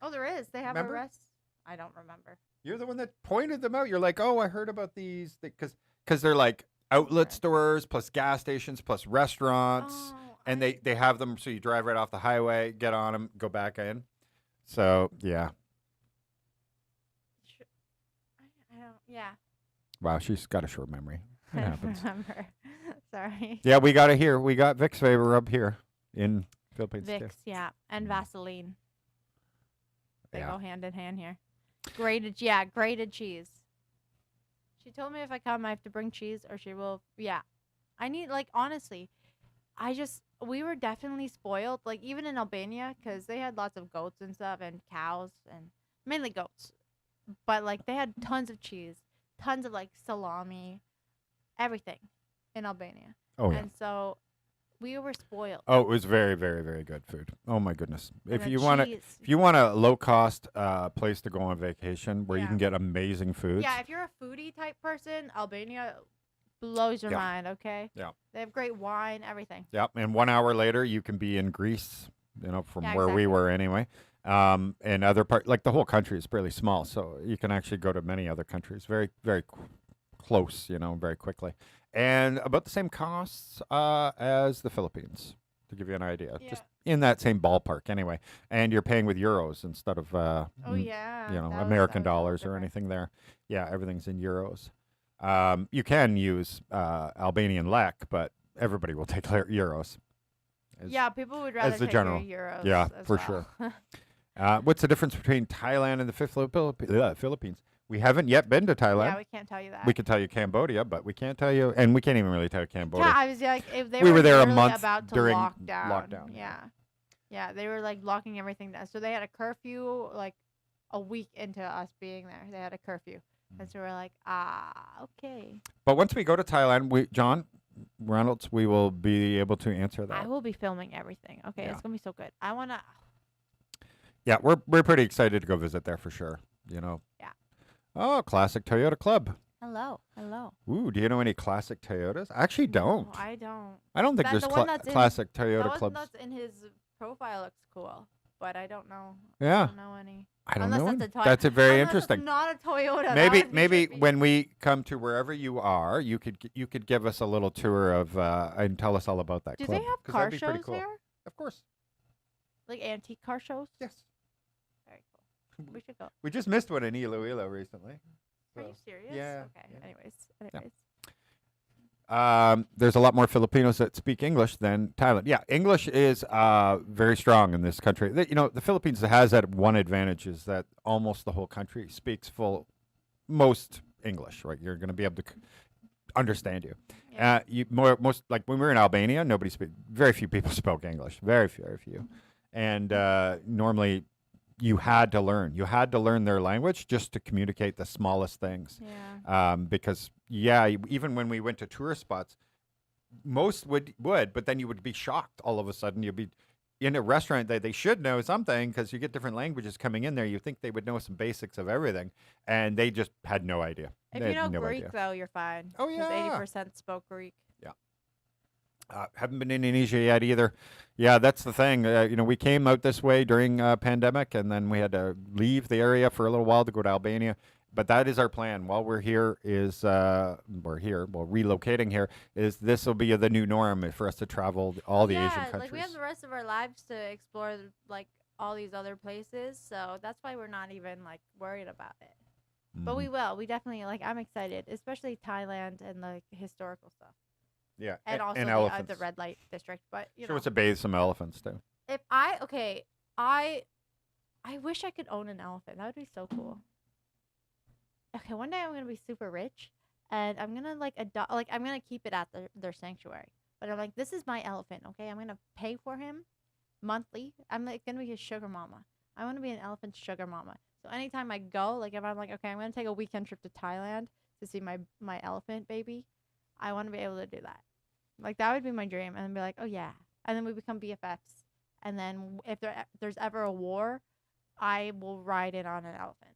Oh, there is. They have Remember? a rest. I don't remember. You're the one that pointed them out. You're like, oh, I heard about these because they're like outlet Right. stores plus gas stations plus restaurants, Oh, and they have them so you drive right off the highway, get on them, go back in. So yeah, I don't. Yeah. wow, she's got a short memory. It I don't happens. remember. Sorry. Yeah, we got it here. We got Vicks Vapor Rub here in Philippines too. Vicks, yeah, and Vaseline. They Yeah. go hand in hand here. Grated cheese. She told me if I come, I have to bring cheese, or she will. Yeah, I need honestly, we were definitely spoiled. Like even in Albania, because they had lots of goats and stuff, and cows, and mainly goats. But they had tons of cheese, tons of salami, everything in Albania. Oh yeah. And so we were spoiled. Oh, it was very, very, very good food. Oh my goodness! And If the you want to, cheese. if you want a low cost place to go on vacation where you Yeah. can get amazing foods, Yeah, if you're a foodie type person, Albania blows your Yeah. mind, okay? Yeah. They have great wine, everything. yep. And 1 hour later, you can be in Greece. From Yeah, where we exactly. were anyway. And other part, like the whole country is fairly small, so you can actually go to many other countries very, very close. Very quickly, and about the same costs as the Philippines. To give you an idea, Yeah. just in that same ballpark anyway. And you're paying with euros instead of Oh, yeah. American that was dollars or different. anything there. Yeah, everything's in euros. You can use Albanian lek, but everybody will take euros. As- Yeah, people would rather the take general. your euros. Yeah, as for well. sure. What's the difference between Thailand and the Philippines? We haven't yet been to Thailand. Yeah, we can't tell you that. We could tell you Cambodia, but we can't tell you, and we can't even really tell you Cambodia. Yeah, I was if they We were there a literally month about to during lock down. lockdown. Yeah. Yeah, they were locking everything down. So they had a curfew a week into us being there. They had a curfew. And so we're like, okay. But once we go to Thailand, John Reynolds, we will be able to answer that. I will be filming everything. Okay, Yeah. it's gonna be so good. I wanna. Yeah, we're pretty excited to go visit there for sure. Yeah. Oh, classic Toyota Club. Hello. Ooh, do you know any classic Toyotas? I actually don't. No, I don't. I don't think That- there's the one that's in- classic That Toyota one clubs. that's in his profile looks cool, but I don't know. Yeah. I don't know any. I don't Unless know. that's any. a Toy- That's a very Unless it's interesting. not a Toyota. that Maybe would be maybe trippy. when we come to wherever you are, you could give us a little tour of and tell us all about that Do club. they have 'cause car that'd be pretty shows cool. here? Of course. Like antique car shows? Yes. Very cool. We should go. We just missed one in Iloilo recently. Are you So, serious? yeah, Okay. yeah. Anyways. there's a lot more Filipinos that speak English than Thailand. Yeah, English is very strong in this country. The Philippines has that one advantage is that almost the whole country speaks most English, right? You're going to be able to understand you. Yeah. Most like when we were in Albania, very few people spoke English, very few, and normally you had to learn their language just to communicate the smallest things. Yeah. Because even when we went to tourist spots, most would, but then you would be shocked all of a sudden. in a restaurant, they should know something because you get different languages coming in there. You think they would know some basics of everything, and they just had no idea. If They you had know no Greek, idea. though, you're fine. Oh, Because yeah. 80% spoke Greek. Yeah. Haven't been in Indonesia yet either. Yeah, that's the thing. We came out this way during pandemic, and then we had to leave the area for a little while to go to Albania. But that is our plan. While we're here, relocating here, is this will be the new norm for us to travel all the Asian countries. Like we have the rest of our lives to explore, like all these other places. So that's why we're not even like worried about it. But we will. We definitely like. I'm excited, especially Thailand and like historical stuff. Yeah, And also the elephants. red light district. But you So know, it's to bathe some elephants too. if I wish I could own an elephant. That would be so cool. Okay, one day I'm gonna be super rich, and I'm gonna like adopt. Like I'm gonna keep it at their sanctuary. But I'm like, this is my elephant. Okay, I'm gonna pay for him monthly. I'm like gonna be his sugar mama. I want to be an elephant's sugar mama. So anytime I go, like if I'm like, okay, I'm gonna take a weekend trip to Thailand to see my elephant baby, I want to be able to do that. Like that would be my dream, and then be like, oh yeah, and then we become BFFs. And then if there's ever a war, I will ride in on an elephant.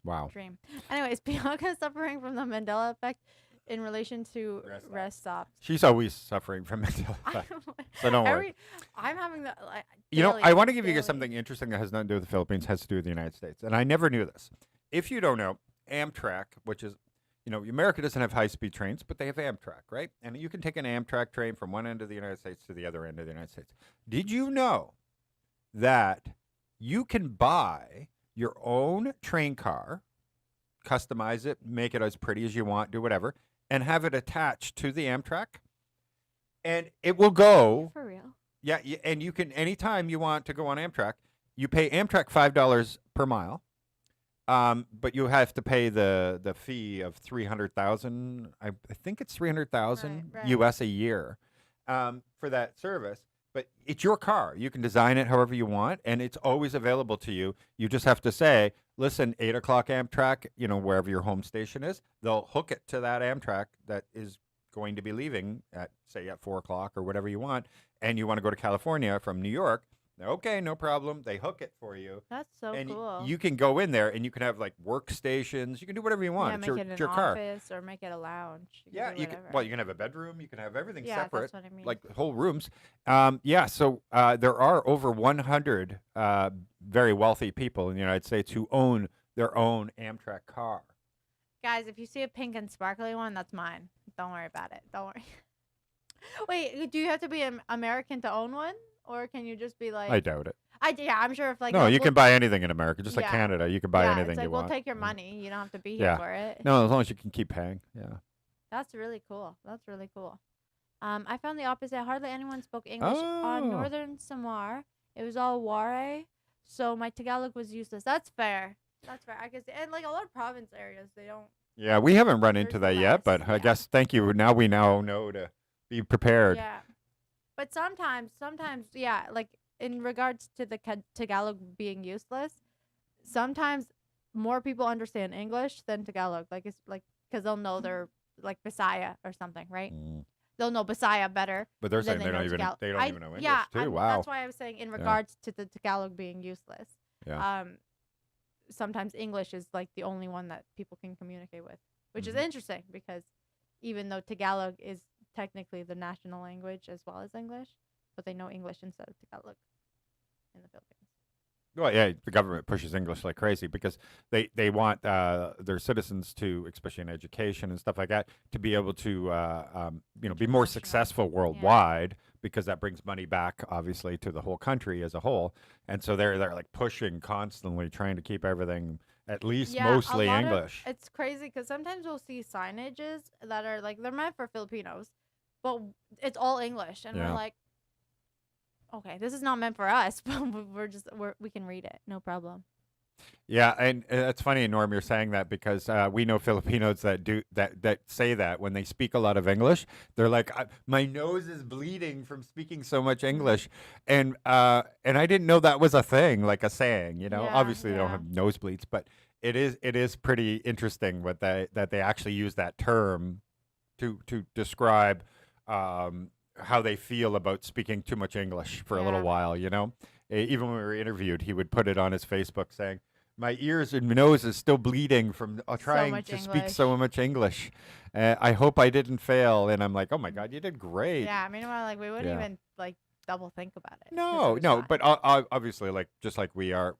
Wow. Dream. Anyways, Bianca is suffering from the Mandela effect in relation to rest stops. She's always suffering from Mandela effect. So don't worry. I'm having the I want to give you guys something interesting that has nothing to do with the Philippines, has to do with the United States. And I never knew this. If you don't know, Amtrak, which is, America doesn't have high-speed trains, but they have Amtrak, right? And you can take an Amtrak train from one end of the United States to the other end of the United States. Did you know that you can buy your own train car, customize it, make it as pretty as you want, do whatever, and have it attached to the Amtrak, and it will go. For real? Yeah, and you can, anytime you want to go on Amtrak, you pay Amtrak $5 per mile, but you have to pay the fee of 300,000. I think it's 300,000 right. US a year for that service. But it's your car. You can design it however you want, and it's always available to you. You just have to say, listen, 8 o'clock Amtrak, wherever your home station is, they'll hook it to that Amtrak that is going to be leaving at 4 o'clock or whatever you want, and you want to go to California from New York. Okay, no problem. They hook it for you. That's so and cool. You can go in there, and you can have like workstations. You can do whatever you want. Yeah, It's make it your an car. office or make it a lounge. You can have a bedroom. You can have everything separate, that's what I mean. like whole rooms. So there are over 100 very wealthy people in the United States who own their own Amtrak car. Guys, if you see a pink and sparkly one, that's mine. Don't worry about it. Don't worry. Wait, do you have to be an American to own one? Or can you just be like... I doubt it. I'm sure if like... No, you can buy anything in America, just like Yeah. Canada. You can buy anything it's like, you we'll want. take your money. You don't have to be here Yeah. for it. No, as long as you can keep paying. Yeah. That's really cool. That's really cool. I found the opposite. Hardly anyone spoke English on Oh. Northern Samar. It was all Ware, so my Tagalog was useless. That's fair. That's fair. I guess, and like a lot of province areas, they don't. Yeah, we haven't run into There's that yet, less, but I yeah. guess thank you. Now we know to be prepared. Yeah, but sometimes, yeah, like in regards to the Tagalog being useless, sometimes more people understand English than Tagalog. Like it's like because they'll know their like Bisaya or something, right? Mm. They'll know Bisaya better. But they're saying than they don't even Tagalog. they don't even know English Yeah, too. Wow. that's why I was saying in regards to the Tagalog being useless. Yeah. Sometimes English is like the only one that people can communicate with, which is Mhm. interesting because even though Tagalog is technically the national language as well as English, but they know English instead of Tagalog in the Philippines. Well, yeah, the government pushes English like crazy because they want their citizens to, especially in education and stuff like that, to be able to be more International. successful worldwide because that brings money back, obviously, to the whole country as a whole. And so they're like pushing constantly, trying to keep everything at least Yeah, mostly a lot of- English. It's crazy because sometimes we'll see signages that are like they're meant for Filipinos, but it's all English, and Yeah. we're like, okay, this is not meant for us, but we can read it, no problem. Yeah, and it's funny, Norm, you're saying that because we know Filipinos that say that when they speak a lot of English, they're like, my nose is bleeding from speaking so much English, and I didn't know that was a thing, like a saying. Yeah, Obviously they don't yeah. have nosebleeds, but it is pretty interesting that they actually use that term to describe how they feel about speaking too much English for a little Yeah. while. Even when we were interviewed, he would put it on his Facebook saying, "My ears and nose is still bleeding from trying much to speak English. so much English. I hope I didn't fail." And I'm like, "Oh my God, you did great." Yeah, I mean, like we wouldn't Yeah. even like double think about it. 'cause No, it was no, fine. but obviously, like just like we are,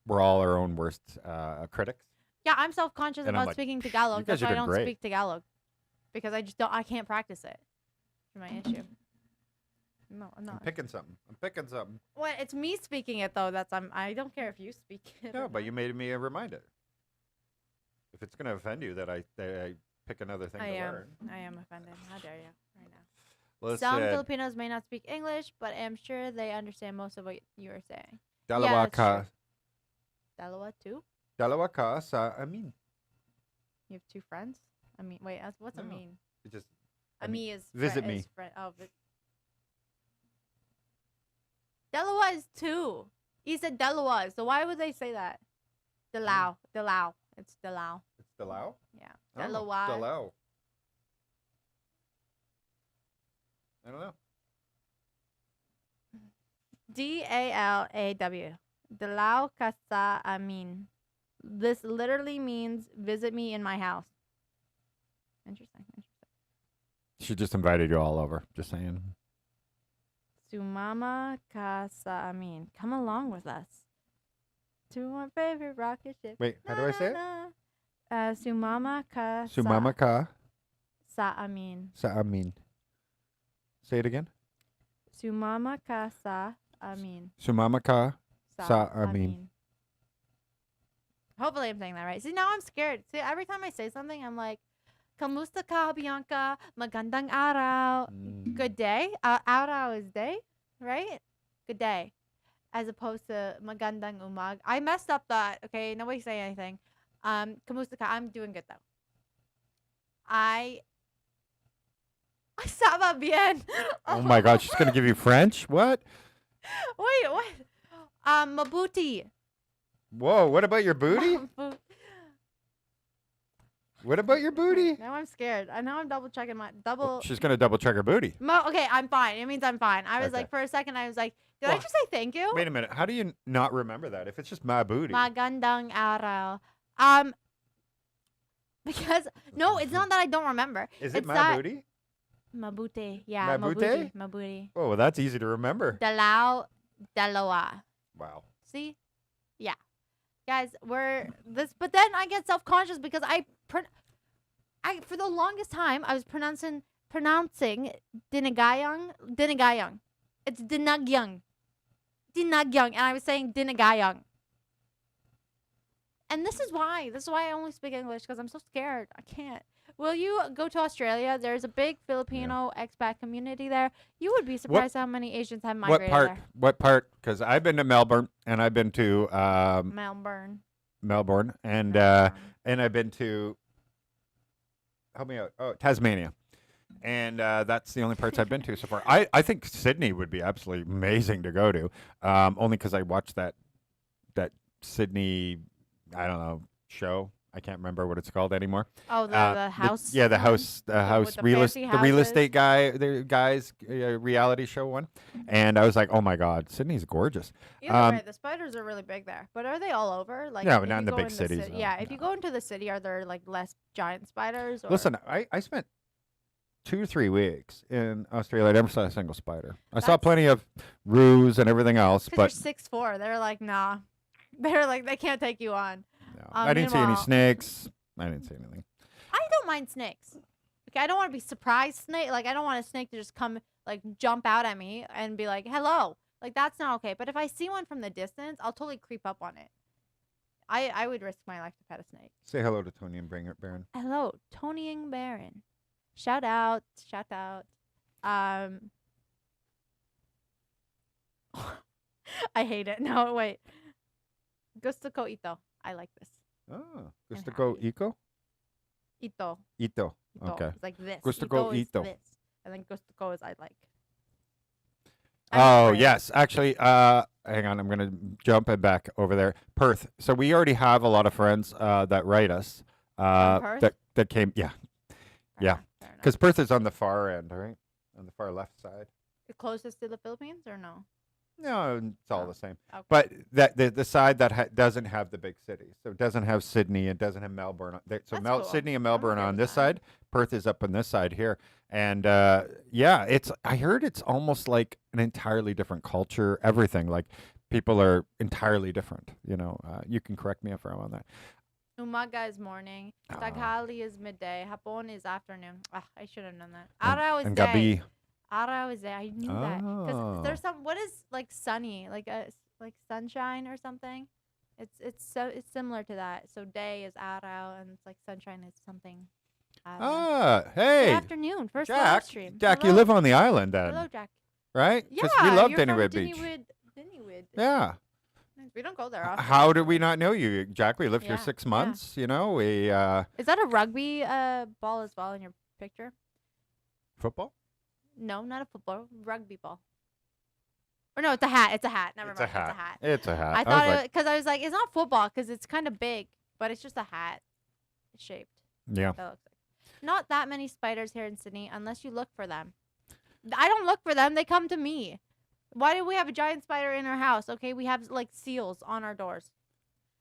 we're all our own worst critics. Yeah, I'm self-conscious And I'm about like, speaking "Psh, Tagalog. you guys That's are why I doing don't great." speak Tagalog because I just don't. I can't practice it. That's my issue. No, I'm I'm not. picking something. I'm picking something. Well, it's me speaking it though. I don't care if you speak it. No, or but not. you made me remind it. If it's gonna offend you that I pick another thing I to am. learn, I am offended. How dare you? Right now. let's Some Filipinos may not speak English, but I'm sure they understand most of what you are saying. dalawa that's ka, true. Dalawa too? dalawa ka sa amin. You have two friends? I mean, wait, what's a No. mean? It just A me is visit friend, me. Is friend. Oh, Dalawa is two. He said Dalawa, so why would they say that? Dalao. Dalao. It's Dalao. it's dalao. Yeah. Oh, Dalawa. dalao. I don't know. Dalaw. Dalao Kasa Amin. This literally means visit me in my house. Interesting. She just invited you all over. Just saying. Sumama Kasa Amin. Come along with us to my favorite rocket ship. Wait, how do I say it? Sumama Kasa Sumama ka Sa Amin. sa amin. Say it again. Sumama Kasa Amin. Sumama ka sa amin. Hopefully I'm saying that right. See, now I'm scared. See, every time I say something, I'm like, Kamusta ka, Bianca? Magandang araw. Good day. Araw is day, right? Good day. As opposed to magandang umag. I messed up that. Okay, nobody say anything. Kamusta ka? I'm doing good though. Saba bien. Oh my God, she's gonna give you French? What? Wait, what? Mabuti. Whoa, what about your booty? What about your booty? Now I'm scared. I know I'm double checking my double. She's gonna double check her booty. Okay, I'm fine. It means I'm fine. I was Okay. like, for a second, I was like, did I Well, just say thank you? Wait a minute. How do you not remember that if it's just my booty? Magandang araw. Because no, it's not that I don't remember. Is it it's my that- booty? Mabuti. Yeah, Mabuti? Mabuti. Oh, well, that's easy to remember. Dalao, dalawa. Wow. See? Yeah. Guys, but then I get self-conscious because I for the longest time I was pronouncing dinagayang. It's dinagyang. And I was saying dinagayang. And this is why I only speak English because I'm so scared. I can't. Will you go to Australia? There's a big Filipino expat community there. You would be surprised how many Asians have What migrated part? there. What part? Because I've been to Melbourne and I've been to Melbourne. and I've been to, help me out. Oh, Tasmania. And that's the only parts I've been to so far. I think Sydney would be absolutely amazing to go to, only because I watched that Sydney, I don't know, show. I can't remember what it's called anymore. Oh, the house. The one? house with the real fancy the real houses? estate guy's reality show one, and I was like, oh my God, Sydney's gorgeous. Either way, the spiders are really big there. But are they all over? Like, Yeah, if but not you in the go big cities, ci- no, yeah, if you no. go into the city, are there like less giant spiders? Or? Listen, I spent 2 to 3 weeks in Australia. I never saw a single spider. I saw plenty of roos and everything else, but you're 6'4", they're like, nah. They're like, they can't take you on. no, I didn't see any meanwhile- snakes. I didn't see anything. I don't mind snakes. Okay, I don't want to be surprised snake. Like, I don't want a snake to just come, like, jump out at me and be like, hello. Like, that's not okay. But if I see one from the distance, I'll totally creep up on it. I would risk my life to pet a snake. Say hello to Tony and Baron. Hello, Tony and Baron. Shout out. I hate it. No, wait. Gusto ko ito. I like this. Oh, gusto ko happy. iko? Ito. Ito. Ito. Okay. It's like this. Gusto ko is ito. this. And then gusto ko is I like. Oh, afraid. yes. Actually, hang on. I'm going to jump it back over there. Perth. So we already have a lot of friends that write us. Perth? That came, yeah. Fair Yeah. enough, fair enough. Because Perth is on the far end, right? on the far left side. The closest to the Philippines or no? No, it's all Oh, the same. okay. But that the side that doesn't have the big cities, so it doesn't have Sydney, it doesn't have Melbourne. So That's cool. Sydney and I'm Melbourne okay on with this that. side, Perth is up on this side here, and yeah, it's. I heard it's almost like an entirely different culture. Everything like people are entirely different. You can correct me if I'm on that. Umaga is morning. Ah. Taghali is midday. Hapon is afternoon. I should have known that. And- Araw is and day. gabi. Araw is day. I knew that. Because Oh. there's what is like sunny, like sunshine or something. It's similar to that. So day is araw and it's like sunshine is something. Ah, Good hey, afternoon. First live Jack. stream. Jack, you Hello. live on the island then, Hello, Jack. right? Yeah, we love you're from Dinnywood Beach. Dinnywood. Yeah. We don't go there often. How did we not know you, Jack? We lived here Yeah, 6 yeah. months. We Is that a rugby ball as well in your picture? football. No, not a football. Rugby ball. Or no, it's a hat. It's a hat. Never It's mind. a hat. It's a hat. It's a hat. I was thought like, because I was like, it's not football because it's kind of big, but it's just a hat shaped. yeah. That looks like. Not that many spiders here in Sydney unless you look for them. I don't look for them. They come to me. Why do we have a giant spider in our house? Okay, we have like seals on our doors.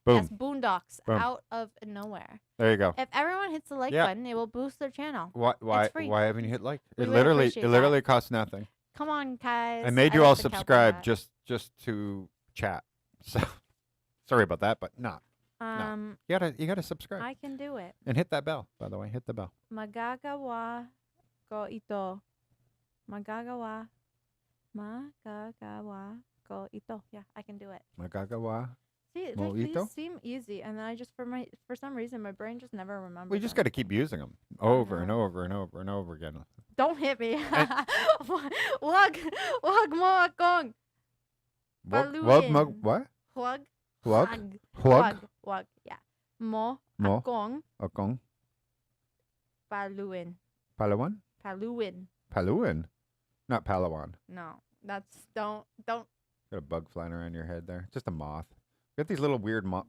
Boom. Yes, boondocks Boom. out of nowhere. There you go. If everyone hits the like Yeah. button, it will boost their channel. Why free. haven't you hit like? We It would literally appreciate it that. literally costs nothing. Come on, guys. I made I you like all the cowboy subscribe hat. just to chat. So sorry about that, but no. You gotta subscribe I can do it. and hit that bell. By the way, hit the bell. Magagawa ko ito. Magagawa ko ito. Yeah, I can do it. Magagawa. See, Mo like, ito? these seem easy, and then I just for some reason my brain just never remembers. We just them. got to keep using them over and know. over and over and over again. Don't hit me. Wag mo akong What? Paluin. What? Huwag. Huwag? Huwag. Yeah. Mo Mo. akong Akong? paluin. Palawan? Paluin. Paluin? Not Palawan. No, that's don't. Got a bug flying around your head there. Just a moth. We got these little weird moth.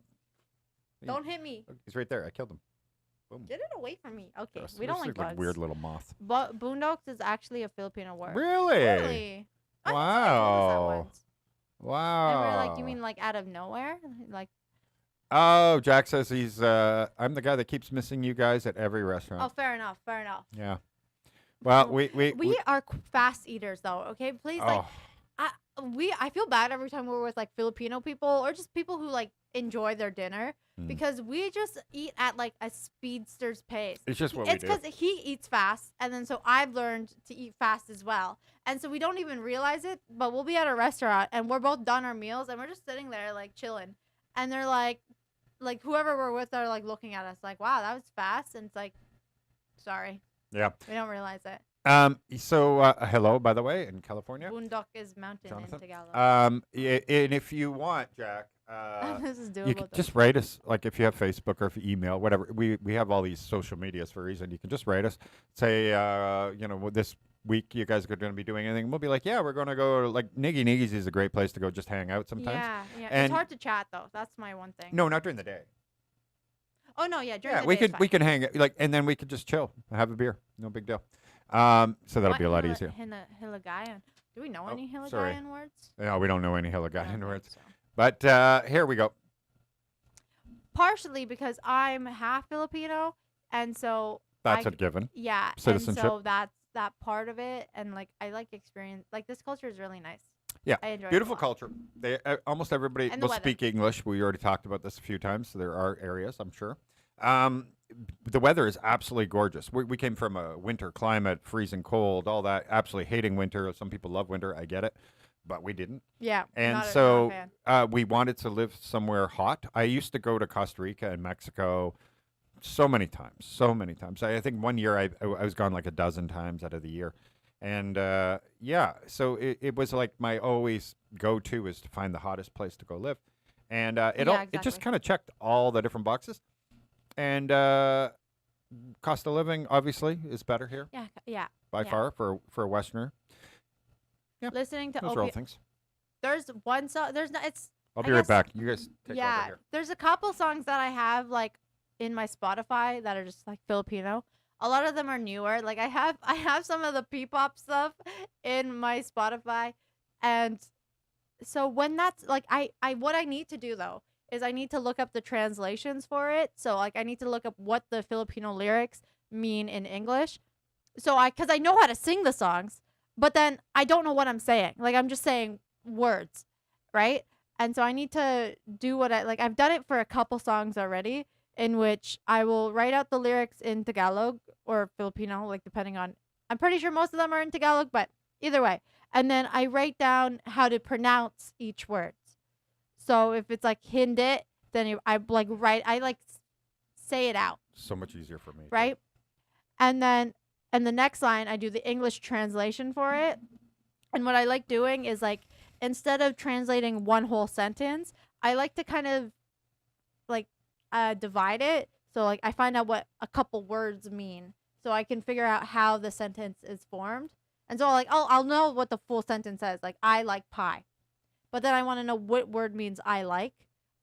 Don't hit me. He's right there. I killed him. Boom. Get it away from me. Okay, Gross. we don't This like is bugs. weird little moth. But boondocks is actually a Filipino word. Really? Really? I think somebody told us that Wow. once. Wow. And we're like, you mean like out of nowhere? Like, Oh, Jack says he's. I'm the guy that keeps missing you guys at every restaurant. oh, fair enough. Fair enough. Yeah. Well, Oh, we We are fast eaters, though. Okay, please, like, oh, I feel bad every time we're with like Filipino people or just people who like enjoy their dinner Mm. because we just eat at like a speedster's pace. it's just what It's we do. because he eats fast, and then so I've learned to eat fast as well, and so we don't even realize it. But we'll be at a restaurant, and we're both done our meals, and we're just sitting there like chilling, and they're like whoever we're with are like looking at us like, "Wow, that was fast," and it's like, sorry, Yeah. we don't realize it. So hello, by the way, in California. Boondock is mountain Jonathan? in Tagalog. And if you want, Jack, This is doable. you can though. just write us, like if you have Facebook or if you email, whatever. We have all these social medias for a reason. You can just write us, say, this week you guys are going to be doing anything. We'll be like, yeah, we're going to go. Like Niggy Niggy's is a great place to go, just hang out sometimes. Yeah. And- It's hard to chat though. That's my one thing. No, not during the day. Oh no, yeah. During Yeah, the we day is could we fine. can hang like, and then we could just chill, have a beer, no big deal. So that'll be a lot easier. Hilagayan. Do we know Oh, any sorry. Hilagayan words? No, we don't know any I don't Hilagayan think words, so. but here we go. Partially because I'm half Filipino, and so That's I- a given. yeah, Citizenship. and so that's that part of it, and like I like experience. Like this culture is really nice. Yeah, I enjoy beautiful it a lot. culture. They almost everybody And the will weather. speak English. We already talked about this a few times. So there are areas, I'm sure. The weather is absolutely gorgeous. We came from a winter climate, freezing cold, all that. Absolutely hating winter. Some people love winter. I get it, but we didn't. Yeah, And not so a fan. we wanted to live somewhere hot. I used to go to Costa Rica and Mexico so many times. I think one year I was gone like a dozen times out of the year. And yeah, so it was like my always go-to is to find the hottest place to go live. And it just exactly. kind of checked all the different boxes. And cost of living, obviously, is better here Yeah. by Yeah. far for a Westerner. Yeah, Listening to those are all Opie. things. There's one song. There's no. It's I'll I be right guess- back. You guys take over yeah. here. There's a couple songs that I have like in my Spotify that are just like Filipino. a lot of them are newer. Like I have some of the P-pop stuff in my Spotify, and so when that's like I what I need to do though is I need to look up the translations for it. So like I need to look up what the Filipino lyrics mean in English. So cuz I know how to sing the songs, but then I don't know what I'm saying. Like I'm just saying words, right? And so I need to do what I like I've done it for a couple songs already in which I will write out the lyrics in Tagalog or Filipino like depending on I'm pretty sure most of them are in Tagalog, but either way. And then I write down how to pronounce each word. So if it's like hindi, then I like write I like say it out, So much easier for me. right? And then and the next line I do the English translation for it. And what I like doing is like instead of translating one whole sentence, I like to kind of like divide it. So like I find out what a couple words mean so I can figure out how the sentence is formed. And so like I'll know what the full sentence says. Like I like pie. But then I want to know what word means I like.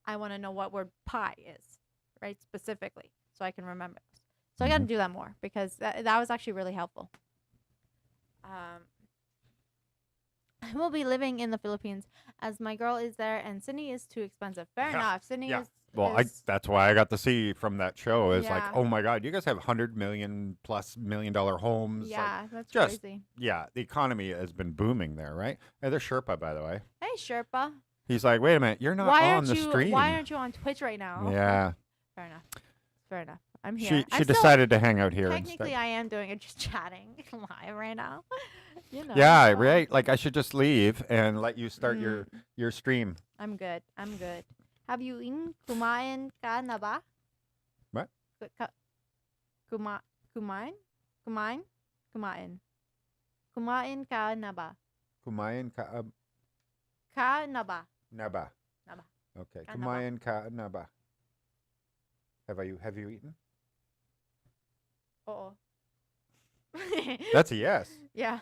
I want to know what word pie is, right? Specifically, so I can remember this. So I got to do that more because that was actually really helpful. I will be living in the Philippines as my girl is there and Sydney is too expensive. Fair Yeah. enough. Sydney Yeah. is Well, is, that's why I got to see from that show is like, Yeah. oh my God, you guys have $100 million+ homes. Like, yeah, that's just- crazy. yeah, the economy has been booming there, right? Hey, there's Sherpa, by the way. Hey Sherpa, He's like, wait a minute, you're not why on aren't the you stream. why aren't you on Twitch right now? Yeah, Fair enough. Fair enough. I'm here. she I'm still- decided to hang out here Technically, instead. I am doing it, just chatting live right now. You know. Yeah, so right. Like I should just leave and let you start Mm. your stream. I'm good. I'm good. Have you eaten? Kumain ka na ba? What? Kumain? Kumain? Kumain. Kumain ka na ba? Kumain ka Ka na ba? naba. Naba. Okay. Ka naba. Kumain ka naba. Have you eaten? Oo. That's a yes. Yeah.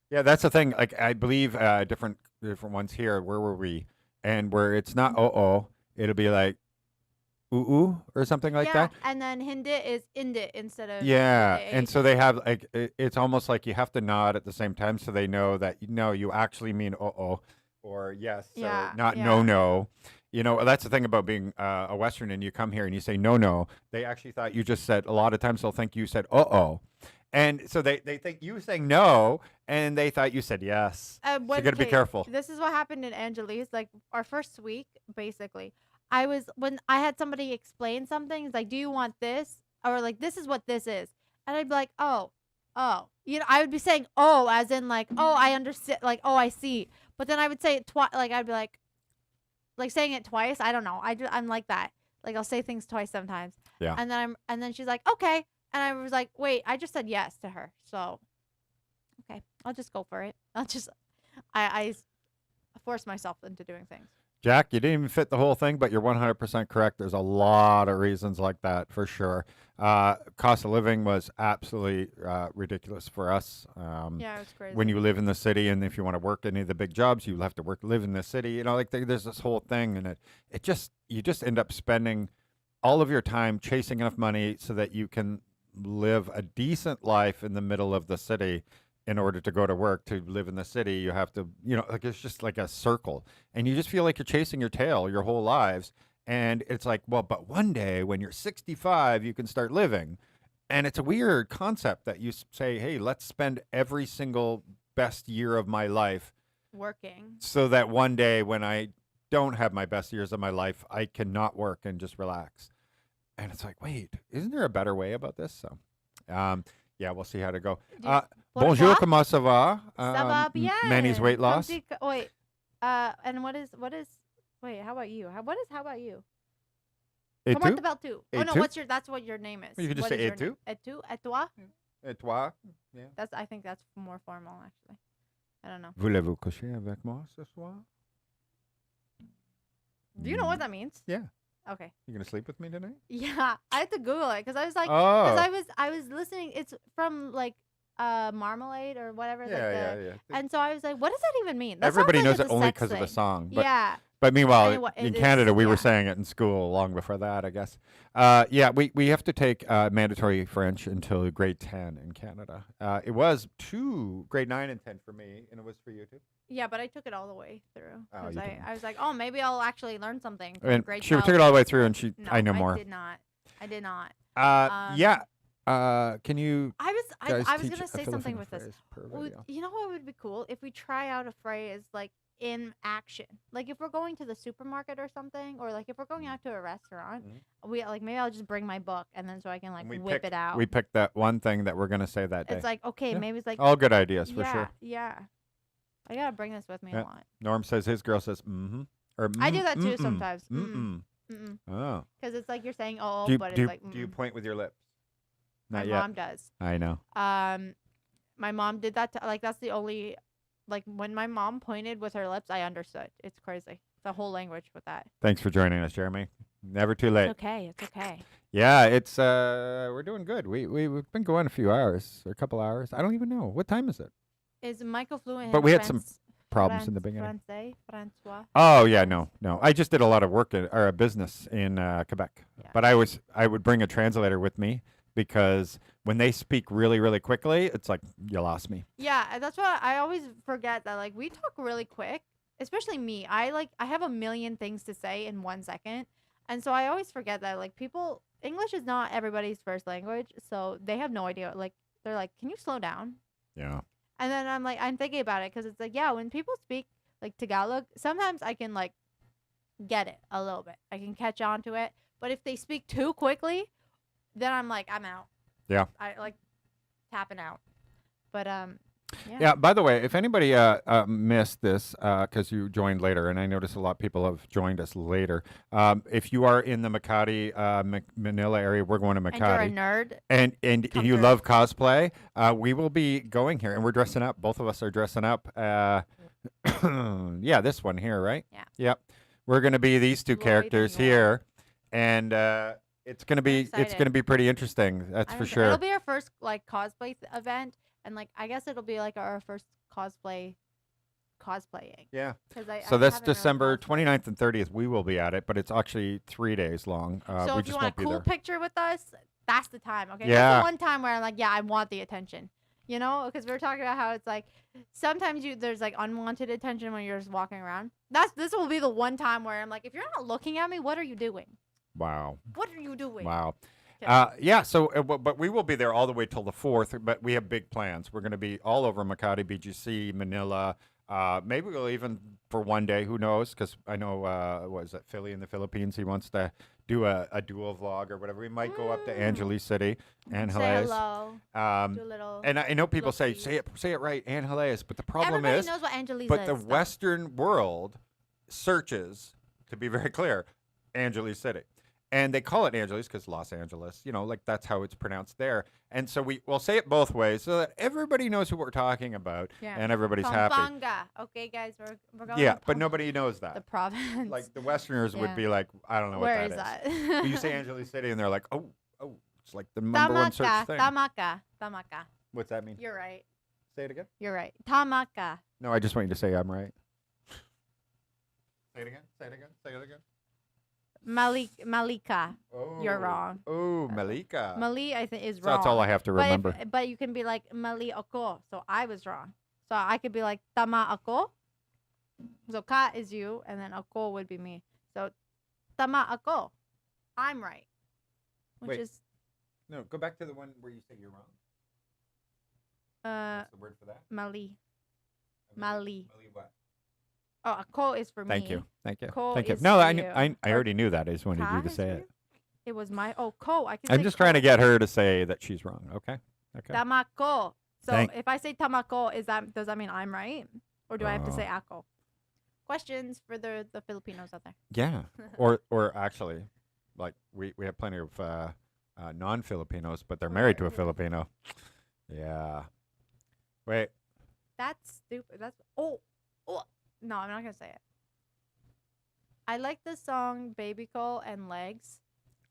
Yeah, that's the thing. Like I believe different ones here. Where were we? And where it's not it'll be like ooh or something like yeah, that. and then hindi is indi instead of Yeah, the and H. so they have like it's almost like you have to nod at the same time so they know that no, you actually mean or yes Yeah, or not yeah. no. You know, that's the thing about being a Western and you come here and you say no. They actually thought you just said a lot of times they'll think you said and so they think you saying no and they thought you said yes. So you got to be careful. This is what happened in Angeli's. Like our first week, basically, when I had somebody explain something. It's like, do you want this? Or like, this is what this is, and I'd be like, oh, you know, I would be saying oh as in like, oh, I understand, like, oh, I see. But then I would say it twice. Like I'd be like saying it twice. I don't know. I'm like that. Like I'll say things twice sometimes. Yeah. And then she's like, okay. And I was like, wait, I just said yes to her. So, okay, I'll just go for it. I force myself into doing things. Jack, you didn't even fit the whole thing, but you're 100% correct. There's a lot of reasons like that for sure. Cost of living was absolutely ridiculous for us. Yeah, it was crazy. When you live in the city, and if you want to work any of the big jobs, you have to live in the city. You know, like there's this whole thing, and you just end up spending all of your time chasing enough money so that you can live a decent life in the middle of the city. In order to go to work, to live in the city, you have to, you know, like it's just like a circle. And you just feel like you're chasing your tail your whole lives. And it's like, well, but one day when you're 65, you can start living. And it's a weird concept that you say, hey, let's spend every single best year of my life working. so that one day when I don't have my best years of my life, I can not work and just relax. And it's like, wait, isn't there a better way about this? So, yeah, we'll see how to go. Bonjour, comment ça va? Ça va bien. Manny's weight loss. Wait, and what is? Wait, how about you? How about you? Et Comment tu? t'appelles-tu? Et Oh no, tu? that's what your name is. You can just What say is your et tu. name? Et tu? Et toi? Et toi? Yeah. I think that's more formal actually. I don't know. Voulez-vous coucher avec moi ce soir? Do you know what that means? Yeah. Okay. You gonna sleep with me tonight? Yeah, I had to Google it because I was like, Oh. I was listening. It's from like marmalade or whatever. Yeah, like yeah, the, yeah. And so I was like, what does that even mean? That Everybody sounds knows like it it's a only sex because of the thing. song. But Yeah. but meanwhile, And in it Canada, is, we were yeah. saying it in school long before that, I guess. Yeah, we have to take mandatory French until grade 10 in Canada. It was grade 9 and 10 for me, and it was for you too. Yeah, but I took it all the way through Oh, because you didn't. I was like, oh, maybe I'll actually learn something from And grade she 12. took it all the way through, and No, I know more. I did not. I did not. Yeah. Can you I guys was teach gonna a say something Filipino with this. phrase per Would, video? you know what would be cool if we try out a phrase like in action, like if we're going to the supermarket or something, or like if we're going out to a restaurant, we like maybe I'll just bring my book and then so I can like whip it out. We picked that one thing that we're gonna say that day. It's like okay, Yeah. maybe it's like All good ideas for yeah, sure. yeah. I gotta bring this with me a lot. Norm says his girl says mm-hmm. Or I do that too sometimes. Oh. Because it's like you're saying oh, but do it's like do you point with your lips? my Not yet. mom does. I know. My mom did that. Like that's the only like when my mom pointed with her lips, I understood. It's crazy. It's a whole language with that. Thanks for joining us, Jeremy. Never too late. It's okay. It's okay. Yeah, it's we're doing good. We've been going a few hours, or a couple hours. I don't even know what time is it. Is Michael fluent? But in we had some problems in the beginning. Francais, Francois. Oh yeah, no. I just did a lot of work or a business in Quebec, Yeah. but I would bring a translator with me because when they speak really really quickly, it's like you lost me. Yeah, that's why I always forget that like we talk really quick, especially me. I have a million things to say in 1 second, and so I always forget that like people English is not everybody's first language, so they have no idea. Like they're like, can you slow down? Yeah. And then I'm thinking about it because it's like, yeah, when people speak like Tagalog, sometimes I can like get it a little bit. I can catch on to it. But if they speak too quickly, then I'm like, I'm out. Yeah. I like tapping out. But Yeah. By the way, if anybody missed this because you joined later, and I notice a lot of people have joined us later. If you are in the Makati, Manila area, we're going to Makati. And you're a nerd. And Come you through. love cosplay, we will be going here, and we're dressing up. Both of us are dressing up. Yeah, this one here, right? Yeah. Yep. We're going to be these two Lloyd characters and here, and it's going to be excited. pretty interesting. That's for sure. It'll be our first like cosplay event, and like I guess it'll be like our first cosplaying. Yeah. So this haven't really December cosplayed. 29th and 30th, we will be at it, but it's actually 3 days long. So we if you just want a won't be cool there. picture with us, that's the time. Okay. Yeah. That's the one time where I'm like, yeah, I want the attention. You know, because we were talking about how it's like sometimes there's like unwanted attention when you're just walking around. This will be the one time where I'm like, if you're not looking at me, what are you doing? Wow. What are you doing? Wow. Okay. Yeah, so but we will be there all the way till the 4th, but we have big plans. We're going to be all over Makati, BGC, Manila. Maybe we'll even for one day, who knows? Because I know, what is it, Philly in the Philippines? He wants to do a dual vlog or whatever. We might go up to Angeles City, Say Angeles. hello. Do a little. And I know people say look-see. say it right, Angeles, but the problem Everybody is, knows what Angeles but is. the though. Western world searches, to be very clear, Angeles City. And they call it Angeles because Los Angeles, like that's how it's pronounced there. And so we'll say it both ways so that everybody knows who we're talking about and everybody's happy. Pampanga. Okay, guys, we're going. Yeah, to but nobody knows that. the province. Like the Westerners would Yeah. be like, I don't know Where what is that that? is. But you say Angeles City and they're like, oh, it's like the number one search thing. Tamaka. What's that mean? You're right. Say it again. You're right. Tamaka. No, I just want you to say I'm right. Say it again. Say it again. Say it again. Malika. Oh, You're wrong. Oh, Malika. Mali, I think, is So wrong. that's all I have to remember. But you can be like Mali ako. So I was wrong. So I could be like Tama ako. So ka is you, and then ako would be me. So Tama ako. I'm right. Which Wait. is No, go back to the one where you say you're wrong. What's the word for that? Mali. Mali Mali. what? Oh, ako is for Thank me. you. Thank you. Ko Thank you. is No, for I knew, you. I already knew that. I just wanted Ka you to is say for it. you? It was my ko. I can I'm say just ko. trying to get her to say that she's wrong. Okay. Okay. Tamako. So Thank- if I say tamako, does that mean I'm right? Or do I have to say ako? Questions for the Filipinos out there. Yeah. or actually, like we have plenty of non-Filipinos, but they're married to a Filipino. Yeah. Wait. That's stupid. No, I'm not gonna say it. I like the song "Baby Call" and "Legs."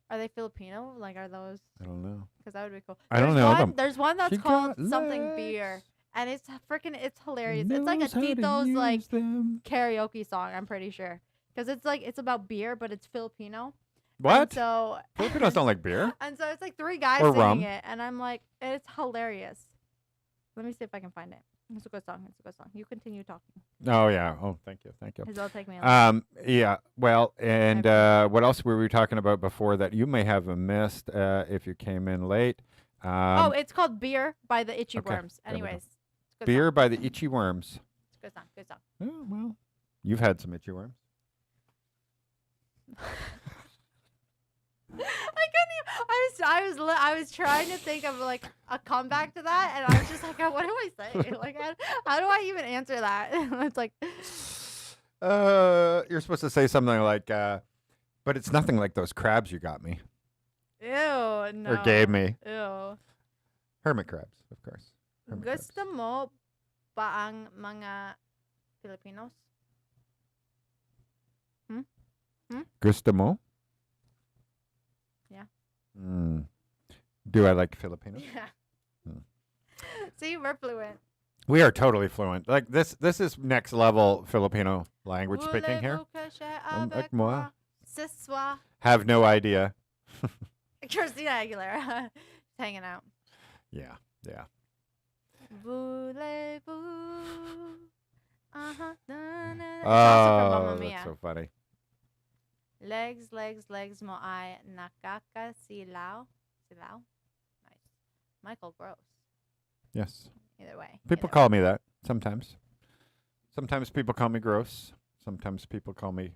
Are they Filipino? Like, are those? I don't know. Because that would be cool. I don't There's know one, them. There's one that's She called got something beer, legs. and it's freaking, it's hilarious. Knows It's like a how to Tito's like use them. karaoke song. I'm pretty sure, because it's like it's about beer, but it's Filipino. And What? so Filipinos don't like beer? and so it's like three guys Or singing rum. it, and I'm like, it's hilarious. Let me see if I can find it. It's a good song. It's a good song. You continue talking. Oh, yeah. Oh, thank you. Thank you. Because it'll take me a little. Yeah. Well, and what else were we talking about before that you may have missed if you came in late? Oh, it's called Beer by the Itchy okay, Worms. there we go. Anyways. It's a good Beer song. by the Itchy Worms. It's a good song. Good song. Oh, well, you've had some itchy worms. I couldn't even, I was trying to think of like a comeback to that, and I was just like, what do I say? Like, how do I even answer that? It's like, You're supposed to say something like, but it's nothing like those crabs you got me ew, no. or gave me. Ew. Hermit crabs, of course. Hermit crabs. Gusto mo ba ang mga Filipinos? Gusto mo? Yeah. Do I like Filipinos? Yeah. Hmm. See, we're fluent. We are totally fluent. Like this is next level Filipino language speaking here. Voulez-vous coucher Avec avec moi? moi ce soir? Have no idea. Christina Aguilera. Hanging out. Yeah, yeah. Voulez-vous? Uh-huh. It's also from Oh, Mamma Mia. that's so funny. Legs mo ay nakakasilaw. Silaw? Nice. Michael Gross. Yes. Either way. People call me that sometimes. Sometimes people call me gross. Sometimes people call me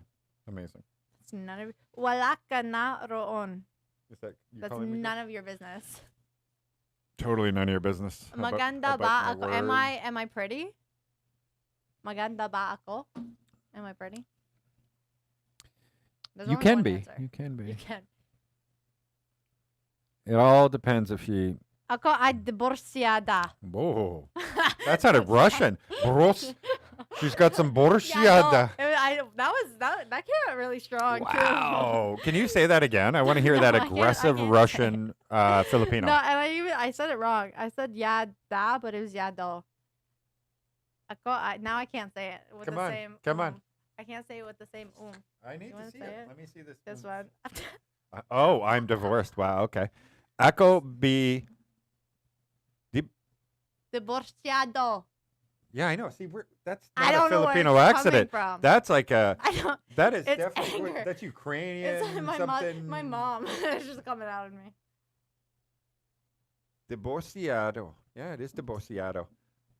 amazing. It's none of wala ka na roon. Is that you That's calling me none of your business. gross? Totally none of your business. How about- Maganda how ba about ako? my Am I pretty? Maganda ba ako? Am I pretty? There's You only can one be. answer. You can You be. can. It all depends if she. Ako ay divorciada. Whoa, that sounded Russian. Boros. She's got some Yeah, borschiada. no, that came out really strong Wow. Can you say that again? I want to hear that No, I can't- I aggressive can't say Russian Filipino. No, and I said it wrong. I said yada, but it was yado. Now I can't say it with Come the on, same. come on. I can't say it with the same I need You wanna to see say it. it? Let me see this. This one. Oh, I'm divorced. Wow. Okay. Ako be. Divorciado. Yeah, I know. See, that's I not a don't know where Filipino it's coming accident. from. That's like a. I don't. That is It's definitely anger. that's Ukrainian. It's something. my mom. It's just coming out of me. Divorciado. Yeah, it is divorciado.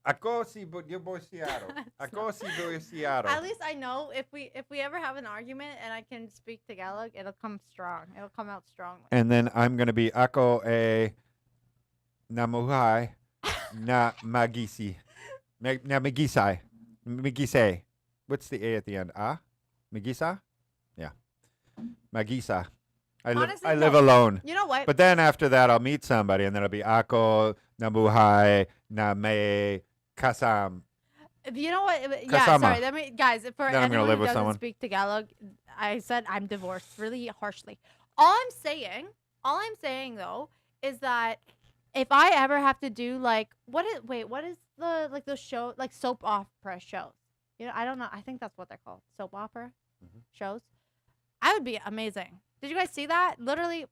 Ako si divorciado. Ako si divorciado. At least I know if we ever have an argument and I can speak Tagalog, it'll come strong. It'll come out strongly. And then I'm gonna be ako a namuhay na magisi. Na magisay. Magisay. What's the A at the end? Ah? Magisa? Yeah. Magisa. Honestly, I live no. alone. You know what? But then after that I'll meet somebody and then it'll be ako namuhay na may kasam. You know what? Yeah, Kasama. sorry. Let me, guys. For Then I'm gonna anyone live who with doesn't someone. speak Tagalog, I said I'm divorced really harshly. All I'm saying though, is that if I ever have to do like what is the like those show like soap opera shows? You know, I don't know. I think that's what they're called, soap opera shows. I would be amazing. Did you guys see that? Literally.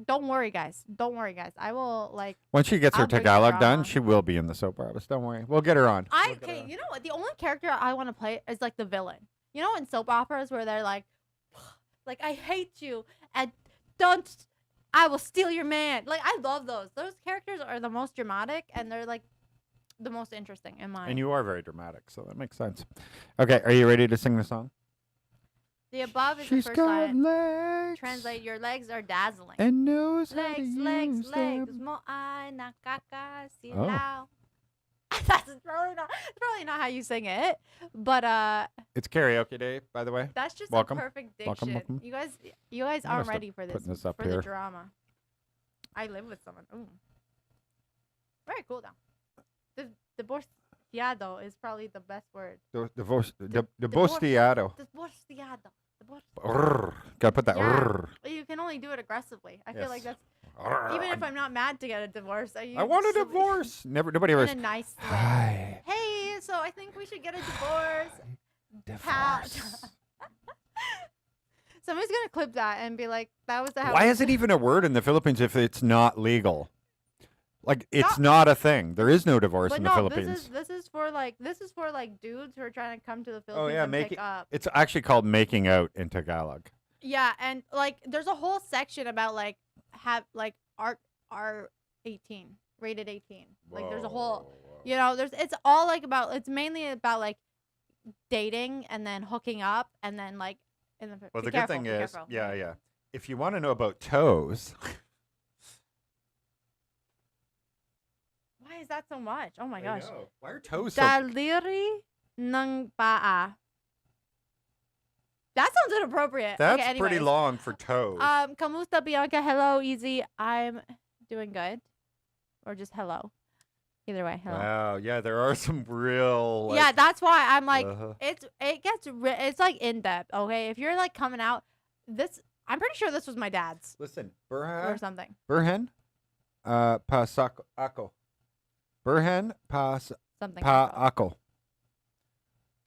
Don't worry, guys. I will like. Once she gets her I'll bring the Tagalog done, drama. she will be in the soap operas. Don't worry. We'll get her on. We'll get her Okay, on. you know what? The only character I want to play is like the villain. You know, in soap operas where they're like, I hate you and I will steal your man. Like, I love those. Those characters are the most dramatic and they're like the most interesting in my. And you are very dramatic, so that makes sense. Okay, are you ready to sing the song? The above is She's the first got line. legs Translate: Your legs are dazzling. and knows how to Legs, use legs them. mo ay nakakasilaw. That's probably not how you sing it, but It's karaoke day, by the way. that's just Welcome. a perfect diction. Welcome. You guys I'm gonna aren't start ready for this. putting this up for here. the drama. I live with someone. Ooh. Very cool though. Divorciado is probably the best word. Divorciado. Divorciado. Gotta put that. Yeah. Rrr. You can only only do it aggressively. I feel like Yes. that's even if I'm not mad to get a divorce. I want a divorce. Nobody ever. In a nice way. Hi. Hey, so I think we should get a divorce. Divorce. Somebody's gonna clip that and be like, "That was the." Why is it even a word in the Philippines if it's not legal? Like it's not a thing. There is no divorce in the Philippines. This is for like dudes who are trying to come to the Philippines Oh yeah, and pick up. It's actually called making out in Tagalog. Yeah, and like there's a whole section about like R18 rated 18. Like there's a whole it's all like it's mainly about like dating and then hooking up and then like well the good thing is yeah. If you want to know about toes. Why is that so much? Oh my gosh. Why are toes so... Daliri ng paa. That sounds inappropriate. That's okay, pretty long for toes. Kamusta Bianca? Hello, easy. I'm doing good. Or just hello. Either way, hello. Wow, yeah, there are some real yeah, that's why I'm like it's like in depth, okay? If you're like coming out I'm pretty sure this was my dad's. Listen, or something. Burhan Pasako. Burhan Pas something Pa Ako.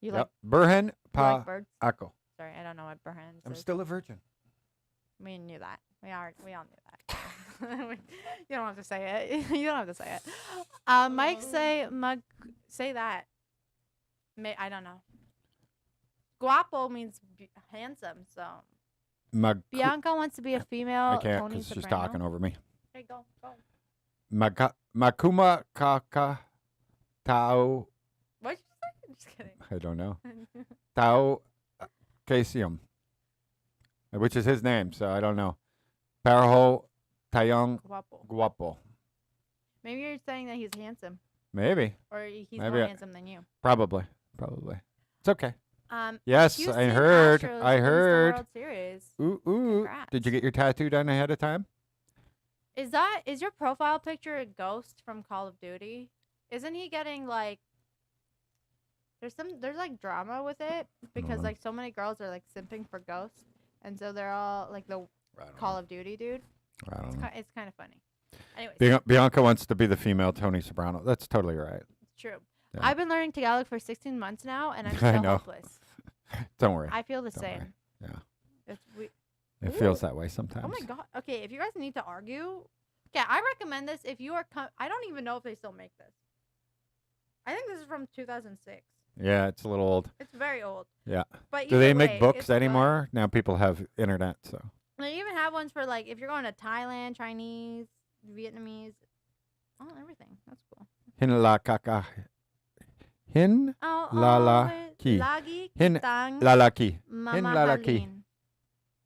You like Burhan Pa like birds? Ako. Sorry, I don't know what Burhan is. I'm still a virgin. We knew that. We all knew that. You don't have to say it. You don't have to say it. Mike say that. I don't know. Guapo means handsome, so Bianca wants to be a female. I can't Tony because she's Soprano. talking over me. Okay, go. Makuma Kaka Tao. What'd you say? I'm just kidding. I don't know. Tao Kasium, which is his name, so I don't know. Paraho Tayong Guapo. Maybe you're saying that he's handsome. Maybe. Or he's more handsome than you. Probably. It's okay. Yes, Houston I heard. Astros I heard. World Series. Ooh. Congrats. Did you get your tattoo done ahead of time? Is your profile picture a ghost from Call of Duty? Isn't he getting like there's like drama with it because like so many girls are like simping for ghosts and so they're all like the Call of Duty dude. I don't know. It's kind of funny. Anyways, Bianca wants to be the female Tony Soprano. That's totally right. It's true. Yeah. I've been learning Tagalog for 16 months now and I'm still hopeless. Don't worry. I feel the same. Worry. Yeah. It feels that way sometimes. Oh my god. Okay, if you guys need to argue, okay, I recommend this if you are I don't even know if they still make this. I think this is from 2006. Yeah, it's a little old. It's very old. Yeah. But do they make books anymore? Now people have internet, so. They even have ones for like if you're going to Thailand, Chinese, Vietnamese, everything. That's cool. Hin la kaka. Hin lalaki. Hin lalaki. Hin lalaki.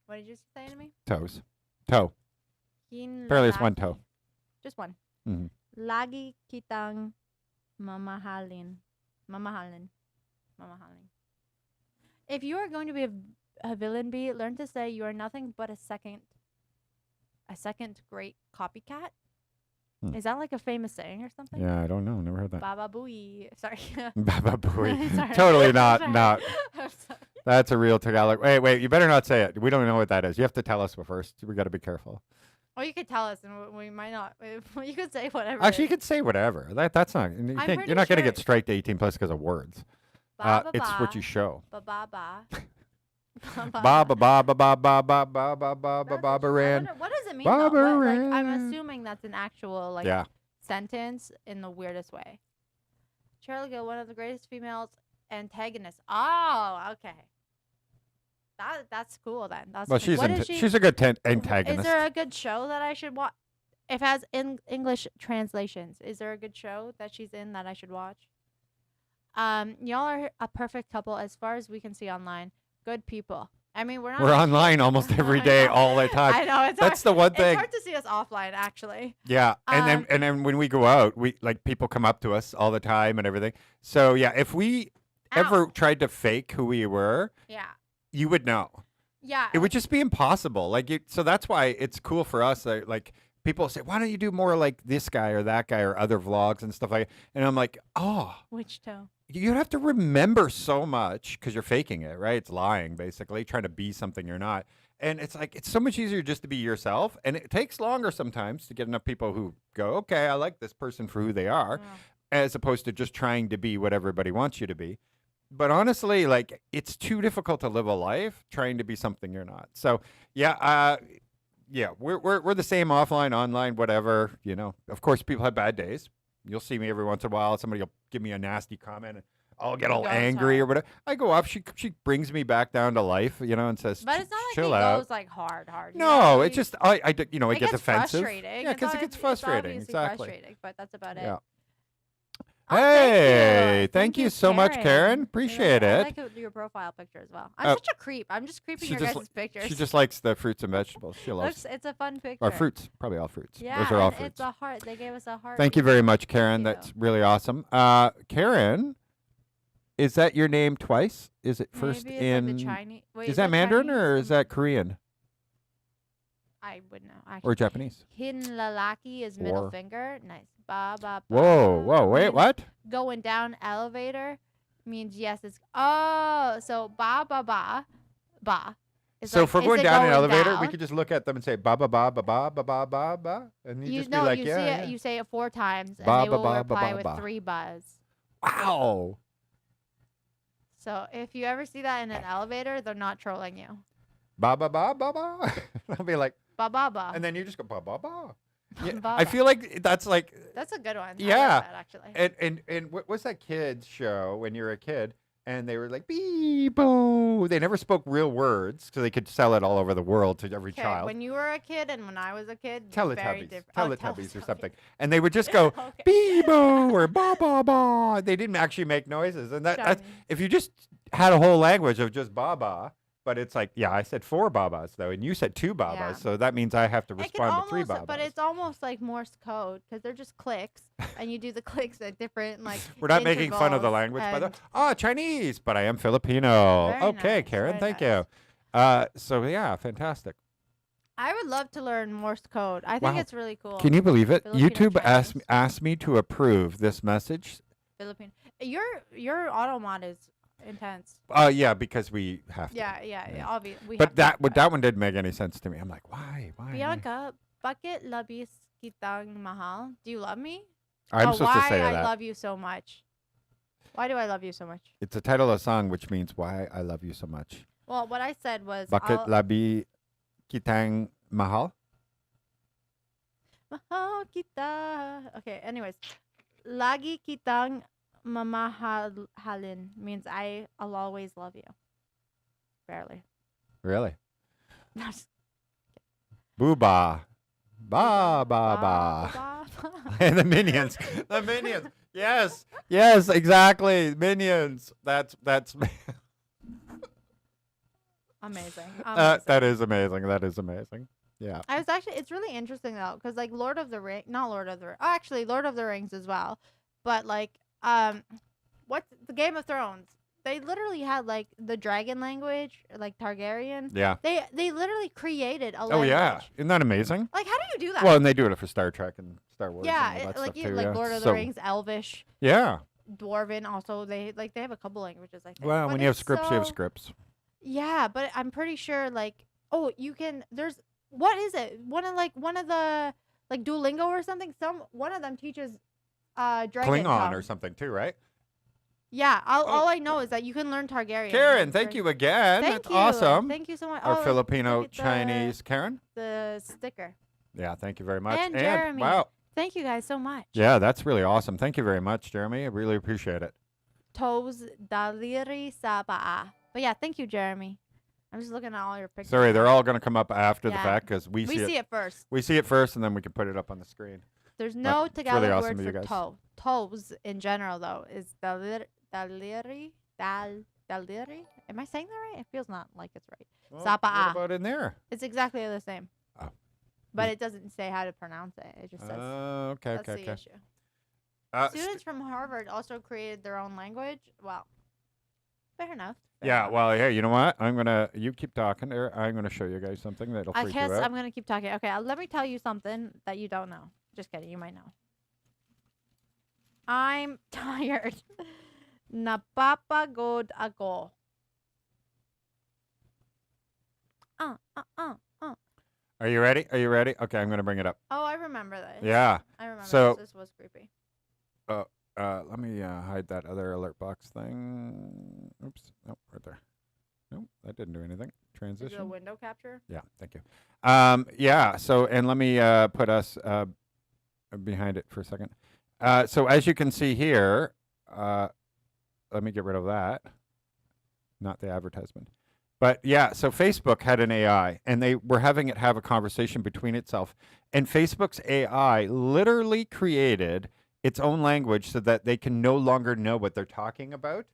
What did you say to me? Toes. Toe. Apparently it's one toe. Just one. Mm-hmm. Lagi kitang mamahalin. If you are going to be a villain bee, learn to say you are nothing but a second great copycat. Is that like a famous saying or something? Yeah, I don't know. Never heard that. Baba booey. Sorry. Baba booey. Totally not. Not. That's a real Tagalog. Wait. You better not say it. We don't know what that is. You have to tell us first. We got to be careful. Or you could tell us, and we might not. You could say whatever. Actually, you could say whatever. That's not. You're not going to get straight to 18 plus because of words. It's what you show. Ba-ba-ba. Baba ran. What does it mean? Though? Like, I'm assuming that's an actual sentence in the weirdest way. Charlie Gill, one of the greatest female antagonists. Oh, okay. That's cool then. Well, she's a good antagonist. Is there a good show that I should watch? If it has English translations, is there a good show that she's in that I should watch? Y'all are a perfect couple as far as we can see online. Good people. I mean, we're online almost every day, all the time. I know that's the one thing. It's hard to see us offline, actually. Yeah, and then when we go out, we like people come up to us all the time and everything. So yeah, if we ever tried to fake who we were, you would know. Yeah, it would just be impossible. So that's why it's cool for us. Like people say, why don't you do more like this guy or that guy or other vlogs and stuff like that? And I'm like, which toe? You have to remember so much because you're faking it, right? It's lying, basically, trying to be something you're not. And it's like it's so much easier just to be yourself, and it takes longer sometimes to get enough people who go, okay, I like this person for who they are, Yeah. as opposed to just trying to be what everybody wants you to be. But honestly, like it's too difficult to live a life trying to be something you're not. So yeah, yeah, we're the same offline, online, whatever. You know, of course, people have bad days. You'll see me every once in a while. Somebody will give me a nasty comment, and I'll get He all goes angry or hard. whatever. I go up. She brings me back down to life, you know, and says, But it's not like "Chill he out." goes like hard. You No, know, it's just I you know, it it gets gets offensive. frustrating. Yeah, because it gets It's frustrating. obviously Exactly. frustrating, but that's about it. Yeah. Oh, Hey, thank you, you so much, Karen. Yeah, Appreciate I it. like your profile picture as well. I'm Uh, such a creep. I'm just creeping She your just guys' pictures. she just likes the fruits and vegetables. She loves Looks, it's a fun picture. or fruits, probably all fruits. Yeah, Those are all and fruits. it's a heart. They gave us a heart. Thank you very much, Karen. you. That's really awesome. Karen, is that your name twice? Is it first Maybe it's in? like the Chinese. Wait, Is that Mandarin Chinese? or is that Korean I would know. Actually, or Japanese? Hin lalaki is middle Or- finger. Nice. Ba ba ba. Whoa, wait, means what? Going down elevator means yes. It's so ba ba ba ba. Is So like, if we're is going it down an elevator, we down? could just look at them and say ba ba ba ba ba ba ba ba ba, and you just be know, like, you yeah, see yeah. it. You say it 4 times, and Ba, they ba, will ba, ba, reply ba, with ba. 3 buzz. Wow. So if you ever see that in an elevator, they're not trolling you. Ba ba ba ba ba. I'll be like, Ba ba ba. and then you just go ba ba ba. Yeah, Ba, I ba. feel like that's like, That's a good one. I Yeah. like that, actually. and what was that kids show when you were a kid? And they were like beebo. They never spoke real words, so they could sell it all over the world to every Okay, child. when you were a kid and when I was a kid, very Teletubbies, different. Teletubbies or something, and they would just go Okay. beebo or ba ba ba. They didn't actually make noises, and that's Chinese. if you just had a whole language of just ba ba. But it's like, yeah, I said 4 babas though, and you said 2 babas, Yeah. so that means I have to It can respond to 3 almost, babas. but it's almost like Morse code because they're just clicks, and you do the clicks at different like. We're not making fun of the intervals, language, by the and- Chinese, but I am Filipino. Very Okay, nice, Karen, very thank nice. you. So yeah, fantastic. I would love to learn Morse code. I think Wow. it's really cool. Can you believe it? Filipino YouTube Chinese. asked me to approve this message. Filipino. Your automod is intense. Yeah, because we have to. Yeah. Obvious. But that one didn't make any sense to me. I'm like, why? Bianca, bakit labis kitang mahal? Do you love me? I'm Oh, supposed why to say I that. love you so much. Why do I love you so much? It's the title of a song, which means why I love you so much. Well, what I said was Bakit labi kitang mahal? mahal kita. Okay, anyways. Lagi kitang mamahalin means I'll always love you. Barely. Really? No, just Booba. Ba ba ba. ba. And the minions. The minions. Yes. Yes, exactly. Minions. That's Amazing. that is amazing. That is amazing. Yeah. I was actually, it's really interesting though, because like Lord of the Ring, not Lord of the Ring, oh, actually Lord of the Rings as well, but like, what's the Game of Thrones? They literally had like the dragon language, like Targaryen. Yeah. They literally created a Oh language. yeah. Isn't that amazing? Like, how do you do that? Well, and they do it for Star Trek and Star Wars. yeah, and all that like stuff too, like yeah. Lord of the So- Rings, Elvish, Yeah. Dwarven. Also, they have a couple languages. I think. Well, But when you have it's scripts, you have so- scripts. Yeah, but I'm pretty sure like, oh, you can. There's what is it? One of the like Duolingo or something. One of them teaches dragon Klingon tongue. or something too, right? Yeah, Oh. all I know is that you can learn Targaryen. Karen, That's thank very- you again. Thank That's you. awesome. Thank you so much. Our Oh, Filipino look at Chinese Karen. the sticker. Yeah, thank you very much. And Jeremy. Wow. Thank you guys so much. Yeah, that's really awesome. Thank you very much, Jeremy. I really appreciate it. Toes daliri sa paa. But yeah, thank you, Jeremy. I'm just looking at all your pictures. Sorry, they're now. all going to come up after the Yeah. fact because we We see see it. it first. We see it first, and then we can put it up on the screen. There's no it's Tagalog really awesome word of you for guys. toe. Toes in general though is daliri. Am I saying that right? It feels not like it's right. Well, Sapaa. What about in there? It's exactly the same. Oh. But it doesn't say how to pronounce it. It just says Okay, that's okay, the okay. issue. Students from Harvard also created their own language. Well, fair enough. Fair Yeah, enough. well, hey, you know what? You keep talking there. I'm gonna show you guys something that'll I freak guess you out. I'm gonna keep talking. Okay, let me tell you something that you don't know. Just kidding, you might know. I'm tired. Napapagod ako. uh. Are you ready? Are you ready? Okay, I'm gonna bring it up. Oh, I remember this. Yeah. I remember So, this. This was creepy. let me hide that other alert box thing. Oops. Nope, right there. Nope, that didn't do anything. Is it a Transition. window capture? Yeah, thank you. Yeah. So, and let me put us behind it for a second. So, as you can see here, let me get rid of that. Not the advertisement. But yeah, so Facebook had an AI and they were having it have a conversation between itself. And Facebook's AI literally created its own language so that they can no longer know what they're talking about.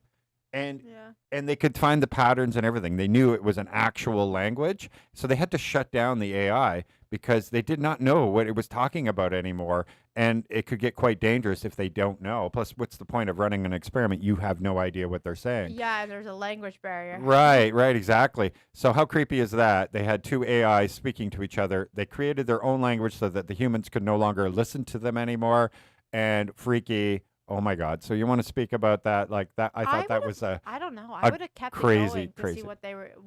And Yeah. and they could find the patterns and everything. They knew it was an actual language. So they had to shut down the AI because they did not know what it was talking about anymore. And it could get quite dangerous if they don't know. Plus, what's the point of running an experiment? You have no idea what they're saying. Yeah, and there's a language barrier. Right, exactly. So how creepy is that? They had two AIs speaking to each other. They created their own language so that the humans could no longer listen to them anymore. And freaky. Oh my God. So you want to speak about that? Like that? I thought that was a. I don't know. a I would have kept crazy, it going to crazy. see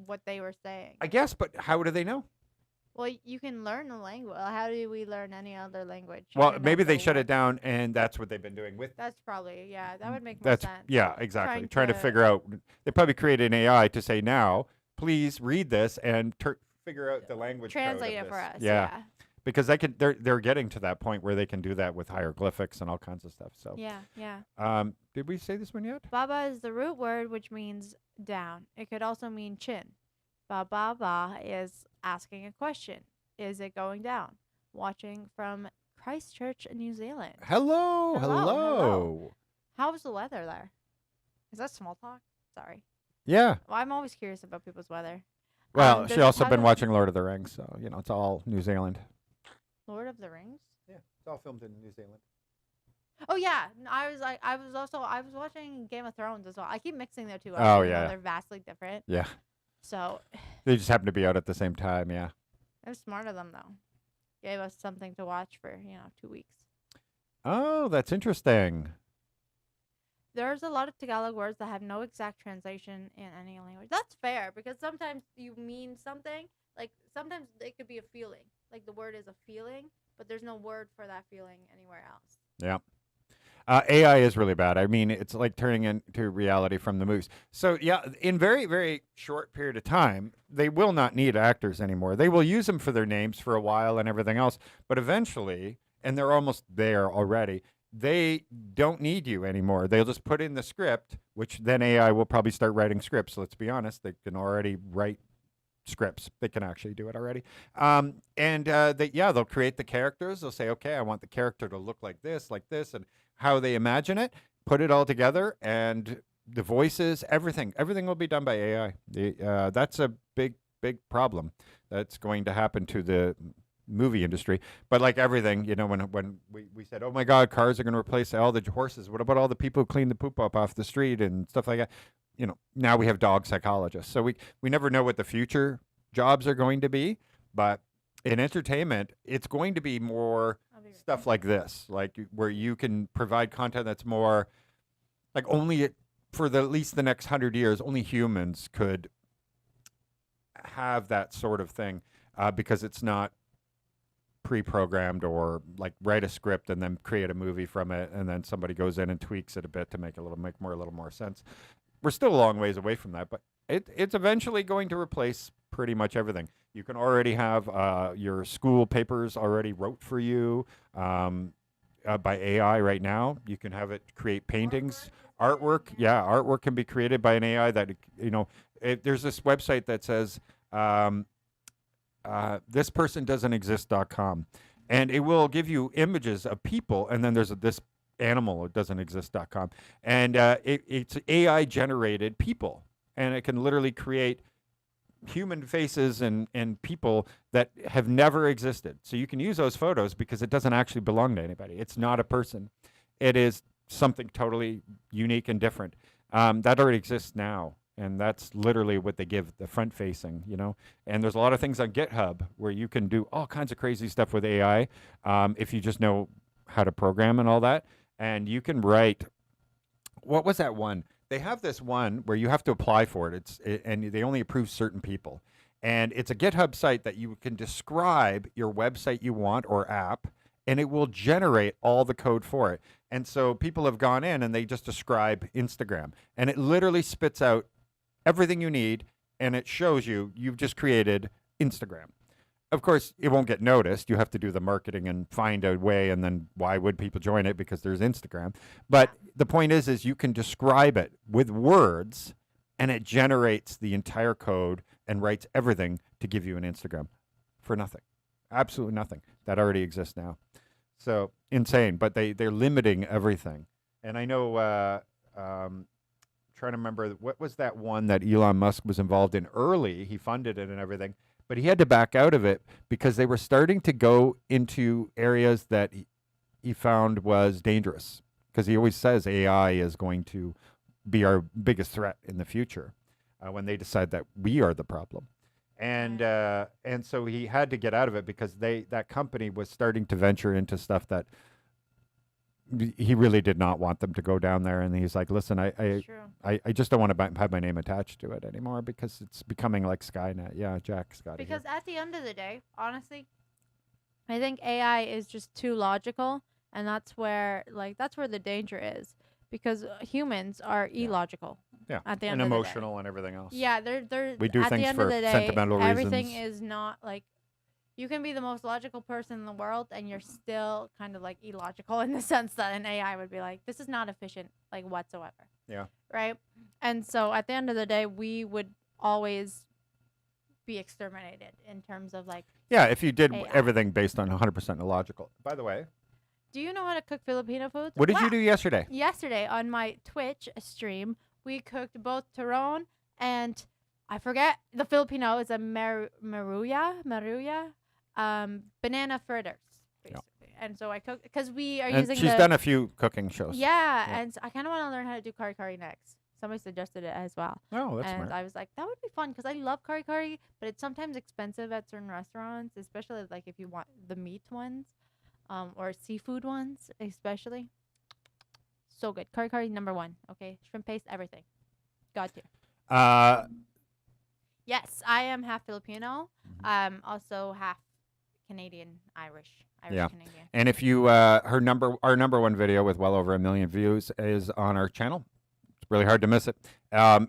what they were saying. I guess, but how do they know? Well, you can learn the language. How do we learn any other language? Well, I know maybe they the shut it word. down, and that's what they've been doing with. That's probably that would make more That's sense. yeah, exactly. Trying to to- figure out. They probably created an AI to say now, please read this and figure out the language. code Translate of it for this." us. Yeah, because they're getting to that point where they can do that with hieroglyphics and all kinds of stuff. So Yeah. did we say this one yet? Baba is the root word which means down. It could also mean chin. Ba is asking a question. Is it going down? Watching from Christchurch, New Zealand. Hello. Hello. How's the weather there? Is that small talk? Sorry. Yeah. Well, I'm always curious about people's weather. Well, does she it also have been a- watching Lord of the Rings, so it's all New Zealand. Lord of the Rings? Yeah, it's all filmed in New Zealand. Oh yeah, I was watching Game of Thrones as well. I keep mixing the two up. Oh, even though yeah. they're vastly different. Yeah, So they just happen to be out at the same time. Yeah. it was smart of them though. Gave us something to watch for 2 weeks. Oh, that's interesting. There's a lot of Tagalog words that have no exact translation in any language. That's fair because sometimes you mean something. Like sometimes it could be a feeling. Like the word is a feeling, but there's no word for that feeling anywhere else. Yeah. AI is really bad. I mean, it's like turning into reality from the movies. So yeah, in very, very short period of time, they will not need actors anymore. They will use them for their names for a while and everything else, but eventually, and they're almost there already, they don't need you anymore. They'll just put in the script, which then AI will probably start writing scripts. Let's be honest, they can already write scripts. They can actually do it already. They'll create the characters. They'll say, okay, I want the character to look like this, and how they imagine it, put it all together, and the voices, everything will be done by AI. That's a big, big problem that's going to happen to the movie industry. But like everything, when we said, oh my God, cars are going to replace all the horses. What about all the people who clean the poop up off the street and stuff like that? Now we have dog psychologists. So we never know what the future jobs are going to be. But in entertainment, it's going to be more stuff like this, like where you can provide content that's more like only for at least the next 100 years, only humans could have that sort of thing because it's not pre-programmed or like write a script and then create a movie from it and then somebody goes in and tweaks it a bit to make a little more sense. We're still a long ways away from that, but it's eventually going to replace pretty much everything. You can already have your school papers already wrote for you by AI right now. You can have it create paintings, artwork. Yeah, artwork can be created by an AI that, there's this website that says thispersondoesn't-exist.com, and it will give you images of people, and then there's this animal, it doesn't exist.com, and it's AI generated people, and it can literally create human faces and people that have never existed. So you can use those photos because it doesn't actually belong to anybody. It's not a person. It is something totally unique and different. That already exists now. And that's literally what they give the front facing, And there's a lot of things on GitHub where you can do all kinds of crazy stuff with AI if you just know how to program and all that. And you can write, what was that one? They have this one where you have to apply for it. And they only approve certain people. And it's a GitHub site that you can describe your website you want or app, and it will generate all the code for it. And so people have gone in and they just describe Instagram, and it literally spits out everything you need, and it shows you've just created Instagram. Of course, it won't get noticed. You have to do the marketing and find a way, and then why would people join it? Because there's Instagram. But the point is you can describe it with words, and it generates the entire code and writes everything to give you an Instagram for nothing. Absolutely nothing. That already exists now. So insane, but they're limiting everything. And I know, trying to remember, what was that one that Elon Musk was involved in early? He funded it and everything, but he had to back out of it because they were starting to go into areas that he found was dangerous. Because he always says AI is going to be our biggest threat in the future when they decide that we are the problem. And so he had to get out of it because that company was starting to venture into stuff that he really did not want them to go down there. And he's like, listen, I just don't want to have my name attached to it anymore because it's becoming like Skynet. Yeah, Jack's got it. Because at the end of the day, honestly, I think AI is just too logical, and that's where the danger is, because humans are illogical. Yeah, at the and end of the day. emotional and everything else. Yeah, they're we do at things the end for of the day, sentimental everything reasons. is not like, you can be the most logical person in the world and you're still kind of like illogical in the sense that an AI would be like, this is not efficient like whatsoever. Yeah. Right? And so at the end of the day, we would always be exterminated in terms of like. Yeah, if you did AI. everything based on 100% illogical. By the way, do you know how to cook Filipino foods? what did you do yesterday? Yesterday on my Twitch stream, we cooked both turon and I forget the Filipino is a maruya, banana fritters, basically. Yep. And so I cooked because we are using. She's done a few cooking shows. Yeah, and so I kind of want to learn how to do kari kari next. Somebody suggested it as well. Oh, that's and smart. I was like, that would be fun because I love kari kari, but it's sometimes expensive at certain restaurants, especially like if you want the meat ones, or seafood ones, especially. So good. Kari kari #1. Okay, shrimp paste, everything. God tier. Yes, I am half Filipino. Also half Canadian, Irish Canadian. And if you our number one video with well over 1 million views is on our channel. It's really hard to miss it.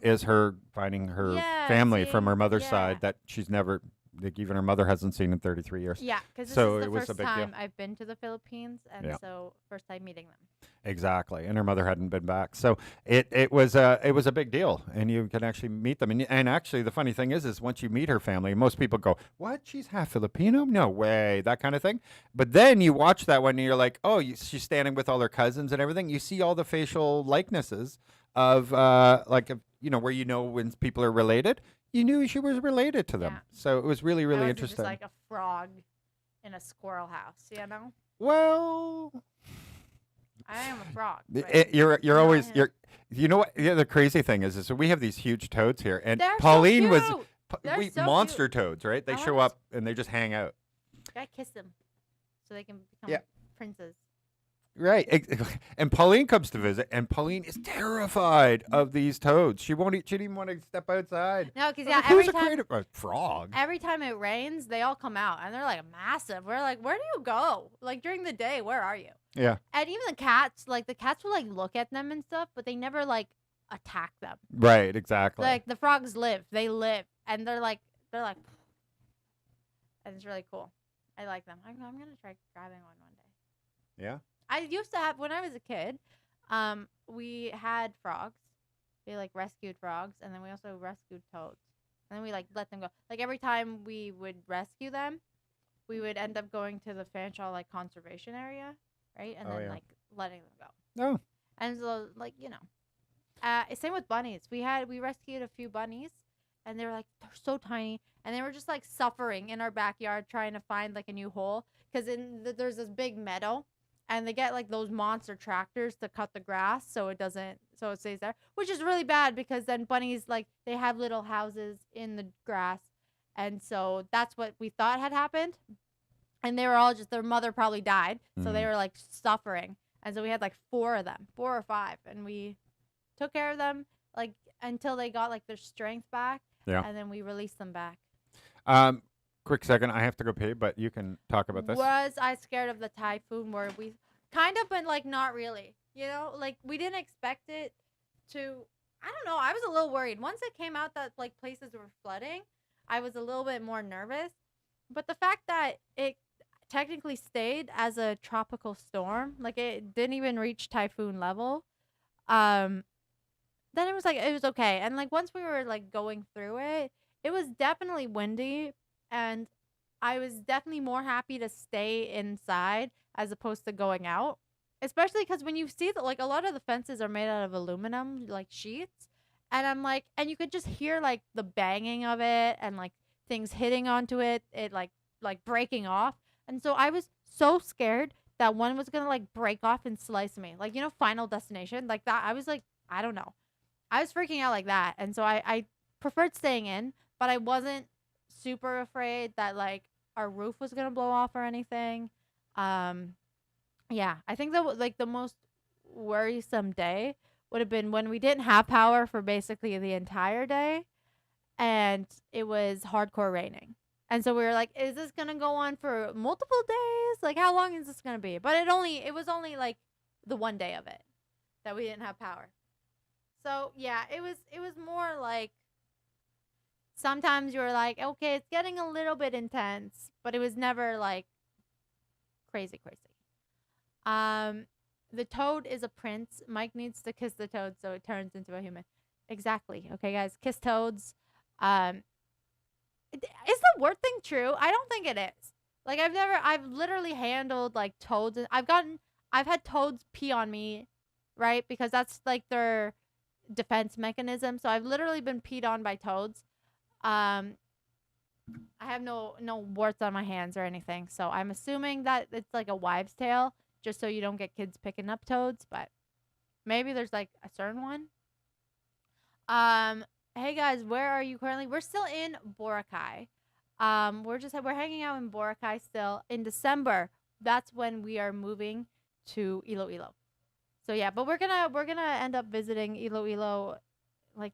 Is her finding her family from her mother's side that she's never, like, even her mother hasn't seen in 33 years. Yeah, because this so is it the was a first big time deal. I've been to the Philippines, and so first time meeting them. Exactly, and her mother hadn't been back, so it was a big deal, and you can actually meet them, and actually the funny thing is once you meet her family, most people go, "What? She's half Filipino? No way!" That kind of thing. But then you watch that one, and you're like, "Oh, she's standing with all her cousins and everything." You see all the facial likenesses of where when people are related. You knew she was related to them, so it was really interesting. Just like a frog in a squirrel house, you know. Well, I am a frog. You're always you know what? Yeah, the crazy thing is so we have these huge toads here, and They're Pauline so was so monster toads, right? They show up and they just hang out. Gotta kiss them, so they can become princes. Right, and Pauline comes to visit, and Pauline is terrified of these toads. She didn't even want to step outside. No, because every time a frog. Every time it rains, they all come out, and they're like massive. We're like, where do you go? Like during the day, where are you? Yeah. And even the cats will like look at them and stuff, but they never like attack them. Right, exactly. Like the frogs they live, and they're like, and it's really cool. I like them. I'm gonna try grabbing one day. Yeah. I used to have, when I was a kid, we had frogs. We like rescued frogs, and then we also rescued toads. And then we like let them go. Like every time we would rescue them, we would end up going to the Fanshawe like conservation area, right? And then like letting them go. No. And so same with bunnies. We rescued a few bunnies, and they were like, they're so tiny, and they were just like suffering in our backyard trying to find like a new hole, because there's this big meadow. And they get like those monster tractors to cut the grass so it stays there, which is really bad because then bunnies, like, they have little houses in the grass. And so that's what we thought had happened. And they were all their mother probably died. So they were like suffering. And so we had like 4 or 5. And we took care of them like until they got like their strength back. Yeah. And then we released them back. Quick second, I have to go pee, but you can talk about this. Was I scared of the typhoon? Were we kind of, but like not really. You know, like we didn't expect it to. I don't know. I was a little worried once it came out that like places were flooding. I was a little bit more nervous, but the fact that it technically stayed as a tropical storm, like it didn't even reach typhoon level. Um, then it was like it was okay, and like once we were like going through it, it was definitely windy, and I was definitely more happy to stay inside as opposed to going out. Especially because when you see that, like, a lot of the fences are made out of aluminum, like sheets. And I'm like, and you could just hear, like, the banging of it and, like, things hitting onto it, like, breaking off. And so I was so scared that one was going to, like, break off and slice me. Like, you know, Final Destination? Like that. I was like, I don't know. I was freaking out like that. And so I preferred staying in, but I wasn't super afraid that, like, our roof was going to blow off or anything. Um, yeah, I think that like the most worrisome day would have been when we didn't have power for basically the entire day and it was hardcore raining. And so we were like, is this going to go on for multiple days? Like how long is this going to be? But it was only like the one day of it that we didn't have power. So, yeah, it was more like sometimes you were like, okay, it's getting a little bit intense, but it was never like crazy crazy. Um, the toad is a prince. Mike needs to kiss the toad so it turns into a human. Exactly. Okay, guys, kiss toads. Um, is the word thing true? I don't think it is. Like I've literally handled like toads. I've had toads pee on me, right? Because that's like their defense mechanism. So I've literally been peed on by toads. Um, I have no warts on my hands or anything. So I'm assuming that it's like a wives' tale, just so you don't get kids picking up toads. But maybe there's like a certain one. Um, hey guys, where are you currently? We're still in Boracay. We're hanging out in Boracay still. In December, that's when we are moving to Iloilo. So yeah, but we're gonna end up visiting Iloilo like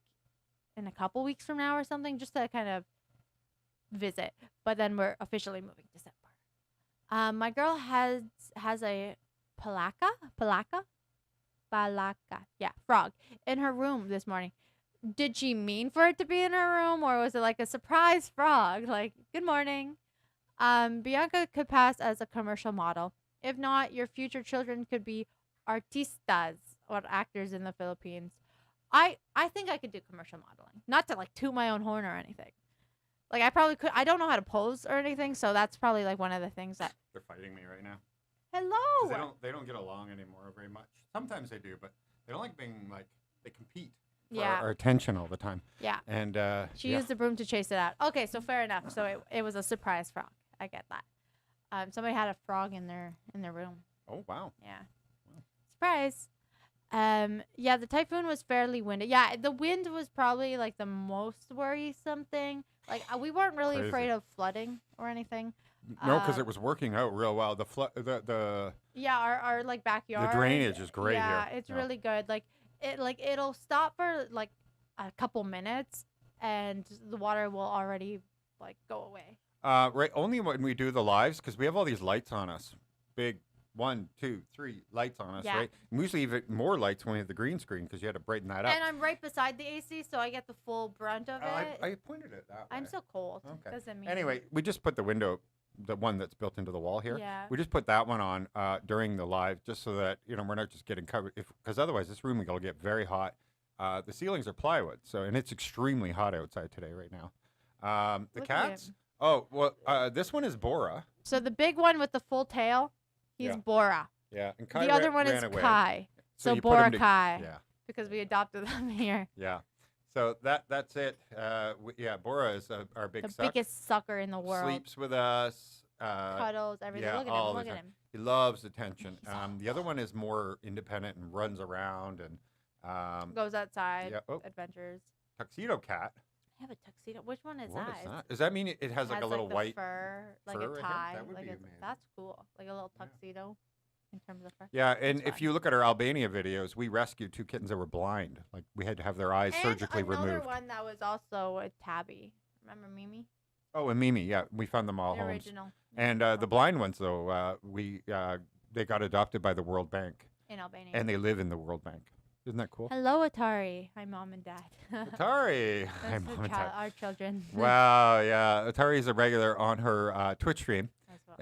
in a couple weeks from now or something, just to kind of visit. But then we're officially moving December. My girl has a palaka, yeah, frog in her room this morning. Did she mean for it to be in her room, or was it like a surprise frog? Like, good morning. Bianca could pass as a commercial model. If not, your future children could be artistas or actors in the Philippines. I think I could do commercial modeling. Not to like toot my own horn or anything. Like I probably could. I don't know how to pose or anything, so that's probably like one of the things that. They're fighting me right now. 'Cause Hello. They don't get along anymore very much. Sometimes they do, but they don't like being like they compete for Yeah. our attention all the time. Yeah. And She yeah. used the broom to chase it out. Okay, so fair enough. So it was a surprise frog. I get that. Somebody had a frog in their room. Oh wow. Yeah. Surprise. Yeah, the typhoon was fairly windy. Yeah, the wind was probably like the most worrisome thing. Like we weren't really Crazy. afraid of flooding or anything. No, because it was working out real well. The Yeah, our like backyard. drainage is great yeah, here. it's really good. Like it'll stop for like a couple minutes and the water will already like go away. Right. Only when we do the lives, because we have all these lights on us. Big 1, 2, 3 lights on us, Yeah. right? And we usually even more lights when we have the green screen because you had to brighten that up. And I'm right beside the AC, so I get the full brunt of it. I pointed it that way. I'm so cold. Okay. Doesn't mean Anyway, we just put the window, the one that's built into the wall here. Yeah. We just put that one on during the live, just so that we're not just getting covered. Because otherwise, this room will get very hot. The ceilings are plywood, and it's extremely hot outside today right now. The Look at cats. him. Oh well, this one is Bora. So the big one with the full tail, he's Yeah. Bora. Yeah, and Kai The other one ran is away. Kai. So you put 'em Boracay. Yeah. Because we adopted them here. Yeah. So that's it. Bora is our big The suck. biggest sucker in the world. Sleeps with us. Cuddles, everything. yeah, Look at all him. the Look at time. him. He loves attention. He's so The other one is more independent and runs around and Goes outside. yeah. Oh, Adventures. tuxedo cat. I have a tuxedo. Which one is What that? is that? Does that mean it has like a little the white? fur, like fur a right here? tie. That would Like be it's, amazing. that's cool. Like a little Yeah. tuxedo in terms of fur. Yeah, and That's if fun. you look at our Albania videos, we rescued 2 kittens that were blind. Like we had to have their eyes surgically and another removed. one that was also a tabby. Remember Mimi? Oh, and Mimi, yeah, we found them all The homes. original. And the blind ones, though, they got adopted by the World Bank, In Albania. and they live in the World Bank. Isn't that cool? Hello, Atari. Hi, mom and dad. Atari. Hi, That's Mom and Dad. our children. Wow, yeah. Atari's a regular on her Twitch stream, As well.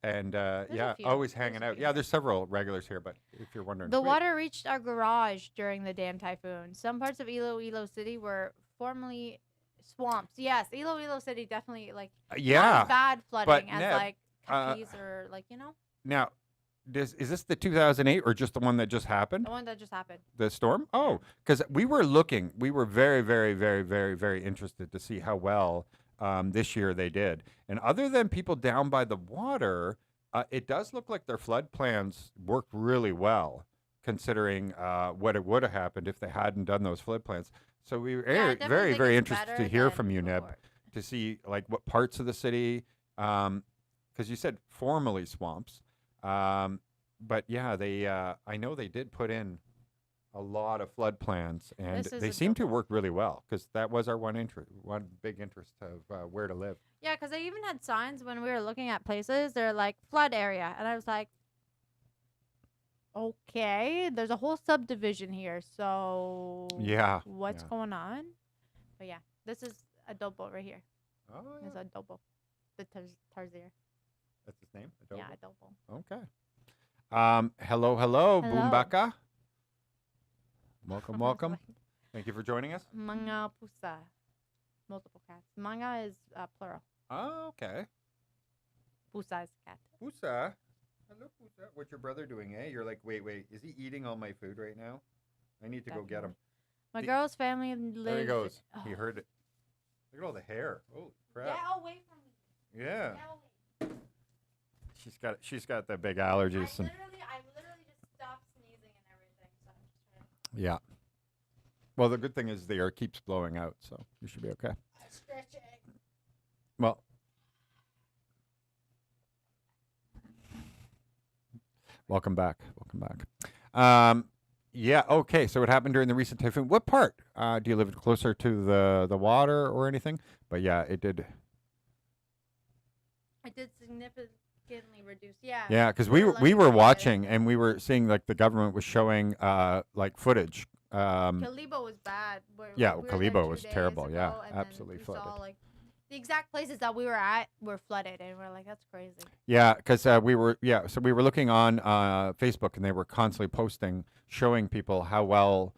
and a yeah, few. always There's hanging a out. few Yeah, here. there's several regulars here, but if you're wondering, The water reached our garage during the damn typhoon. Some parts of Iloilo City were formerly swamps. Yes, Iloilo City definitely not yeah. as bad flooding as Neb, like uh, Capiz or Now, is this the 2008 or just the one that just happened? the one that just happened. The storm? Oh, because we were very, very, very, very, very interested to see how well this year they did. And other than people down by the water, it does look like their flood plans worked really well, considering what it would have happened if they hadn't done those flood plans. So we were Yeah, I definitely very, think very it's interested better to hear than from you, Neb, before. to see like what parts of the city, because you said formerly swamps. But yeah, they I know they did put in a lot of flood plans, and This is they a seem to dope one. work really well because that was our one big interest of where to live. Yeah, because they even had signs when we were looking at places. They're like flood area, and I was like, okay, there's a whole subdivision here. So Yeah. what's yeah. going on? But yeah, this is adobo right here. Oh, It's yeah. adobo, the tarzier. That's his name. Yeah, Adobo? adobo. Okay. Hello, hello, Hello. Boombaka. Welcome, welcome. Thank you for joining us. Mga pusa, multiple cats. Mga is plural. Oh, okay. Pusa is cat. Pusa. Hello, Pusa. What's your brother doing, eh? You're like, wait, is he eating all my food right now? I need to go get him. My The- girl's family lives. There he goes. He Oh. heard it. Look at all the hair. Holy crap. Get away from me. Yeah. Get away. She's got the big allergies and I literally just stopped sneezing and everything. So I'm just trying yeah. Well, the good thing is the air keeps blowing out, so you should be okay. to stretching. Well, welcome back. Welcome back. Yeah. Okay. So what happened during the recent typhoon? What part? Do you live closer to the water or anything? But yeah, it did. It did significantly reduce. Yeah. Yeah, because we we were were we lucky were to- watching and we were seeing like the government was showing like footage. Kalibo was bad. Yeah, we were Kalibo there 2 was days terrible, yeah, ago, and then absolutely we flooded. Saw, like, the exact places that we were at were flooded, and we're like, that's crazy. Yeah, because so we were looking on Facebook and they were constantly posting, showing people how well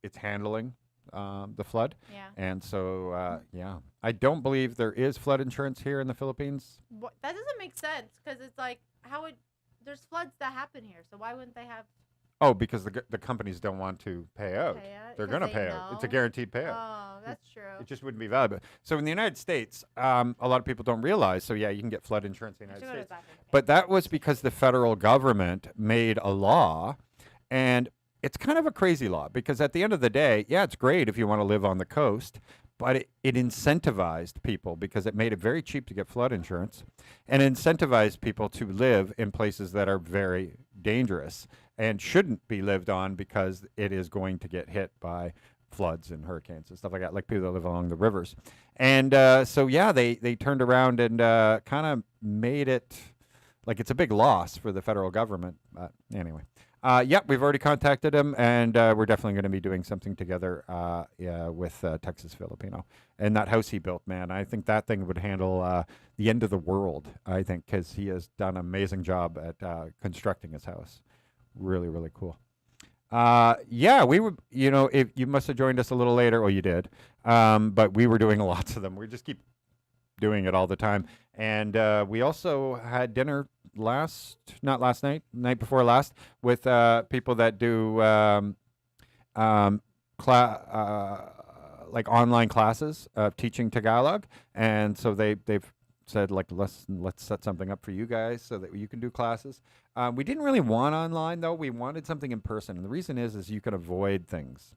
it's handling the flood, Yeah. and so yeah, I don't believe there is flood insurance here in the Philippines. That doesn't make sense because it's like there's floods that happen here, so why wouldn't they have Oh, because the companies don't want to pay out. They're 'Cause gonna they pay out. It's a know? guaranteed payout. Oh, that's true. It just wouldn't be valuable. So in the United States, a lot of people don't realize. So yeah, you can get flood insurance in the I should United go to States. the bathroom. But that was because the federal government made a law, and it's kind of a crazy law because at the end of the day, yeah, it's great if you want to live on the coast, but it incentivized people because it made it very cheap to get flood insurance and incentivized people to live in places that are very dangerous and shouldn't be lived on because it is going to get hit by floods and hurricanes and stuff like that, like people that live along the rivers. And so, yeah, they turned around and kind of made it like it's a big loss for the federal government. But anyway, yeah, we've already contacted him, and we're definitely going to be doing something together with Texas Filipino. And that house he built, man, I think that thing would handle the end of the world, I think, because he has done an amazing job at constructing his house. Really, really cool. Yeah, we were, if you must have joined us a little later. Oh, you did. But we were doing lots of them. We just keep doing it all the time. And we also had dinner night before last, with people that do like online classes of teaching Tagalog. And so they've said, like, let's set something up for you guys so that you can do classes. We didn't really want online, though. We wanted something in person. And the reason is you can avoid things.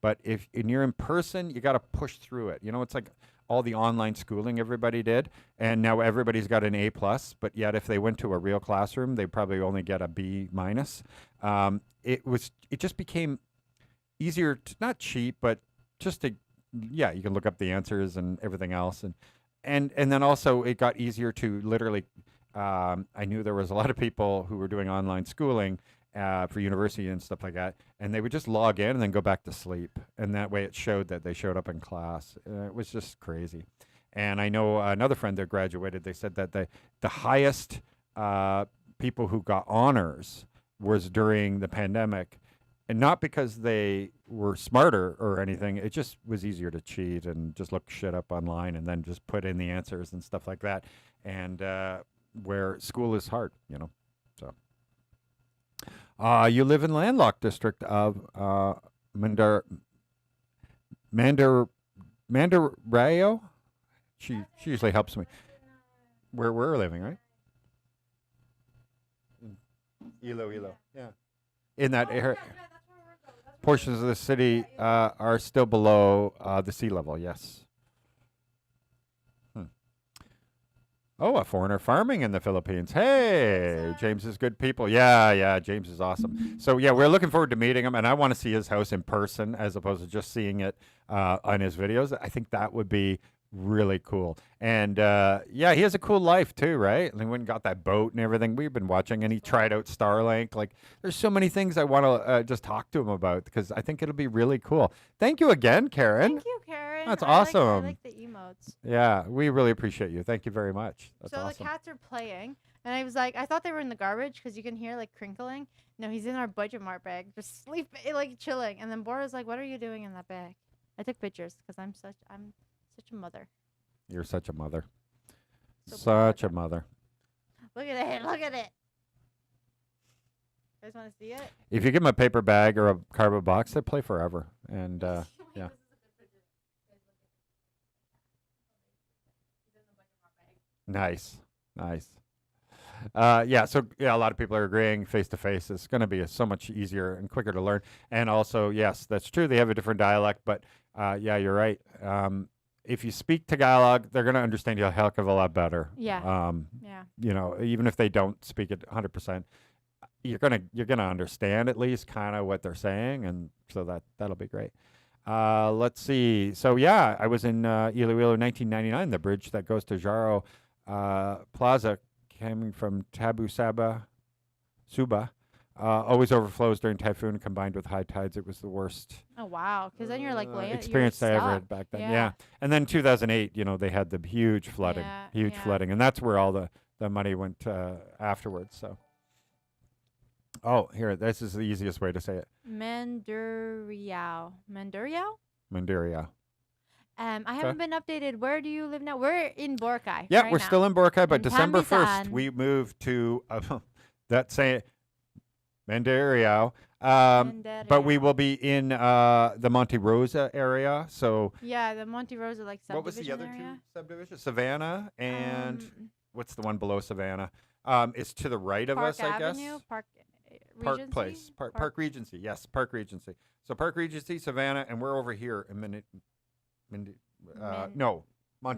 But if you're in person, you got to push through it. It's like all the online schooling everybody did, and now everybody's got an A+, but yet if they went to a real classroom, they probably only get a B-. It just became easier to, not cheap, but just to yeah, you can look up the answers and everything else, and then also it got easier to literally. I knew there was a lot of people who were doing online schooling for university and stuff like that, and they would just log in and then go back to sleep, and that way it showed that they showed up in class. It was just crazy. And I know another friend that graduated. They said that the highest people who got honors was during the pandemic, and not because they were smarter or anything. It just was easier to cheat and just look shit up online and then just put in the answers and stuff like that. And where school is hard, you know. So, you live in landlocked district of Mandarayo. She usually helps me. Where we're living, right? Iloilo. Yeah. In that area, portions of the city are still below the sea level. Yes. Oh, a foreigner farming in the Philippines. Hey, James is good people. Yeah, James is awesome. So yeah, we're looking forward to meeting him, and I want to see his house in person as opposed to just seeing it on his videos. I think that would be really cool. And yeah, he has a cool life too, right? And he went and got that boat and everything. We've been watching, and he tried out Starlink. Like, there's so many things I want to just talk to him about because I think it'll be really cool. Thank you again, Karen. Thank you, Karen. That's I awesome. like the emotes. Yeah, we really appreciate you. Thank you very much. That's So awesome. the cats are playing, and I was like, I thought they were in the garbage because you can hear like crinkling. No, he's in our budget mart bag, just sleeping, like chilling. And then Bora's like, "What are you doing in that bag?" I took pictures because I'm such a mother. You're such a mother. So Such a proud. mother. Look at it! Look at it! You guys want to see it? If you give them a paper bag or a cardboard box, they play forever. And yeah. Nice. Yeah, so yeah, a lot of people are agreeing face to face is going to be so much easier and quicker to learn. And also, yes, that's true. They have a different dialect, but yeah, you're right. If you speak Tagalog, they're going to understand you a heck of a lot better. Yeah. Yeah. You know, even if they don't speak it 100%, you're gonna understand at least kind of what they're saying, and so that'll be great. Let's see. So yeah, I was in Iloilo in 1999. The bridge that goes to Jaro Plaza, coming from Suba, always overflows during typhoon. Combined with high tides, it was the worst Oh wow! Because then you're like, wait, experience I ever had back then. Yeah. And then 2008, you know, they had the huge flooding, Yeah. flooding, and that's where all the money went afterwards. So. Oh, here, this is the easiest way to say it. Manduriao. Mandaria. I haven't been updated. Where do you live now? We're in Boracay. Yeah, right we're now. still in Boracay, but In December 1st, Tambisan. we moved to that same Mandaria. But we will be in the Monte Rosa area. So Yeah, the Monte Rosa like subdivision what was the other area. two subdivisions? Savannah and what's the one below Savannah? It's to the right of Park us, I guess. Avenue, Park Park Regency? Place, Park Regency. Yes, Park Regency. So Park Regency, Savannah, and we're over here in Monte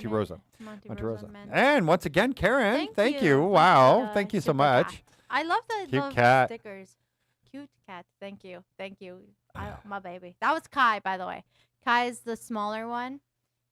Rosa. Monte Rosa. And once again, Karen, thank you. for Wow, the thank you so super much. chat. I love the Cute love cat. stickers. Cute cat. Thank you. My baby. That was Kai, by the way. Kai is the smaller one.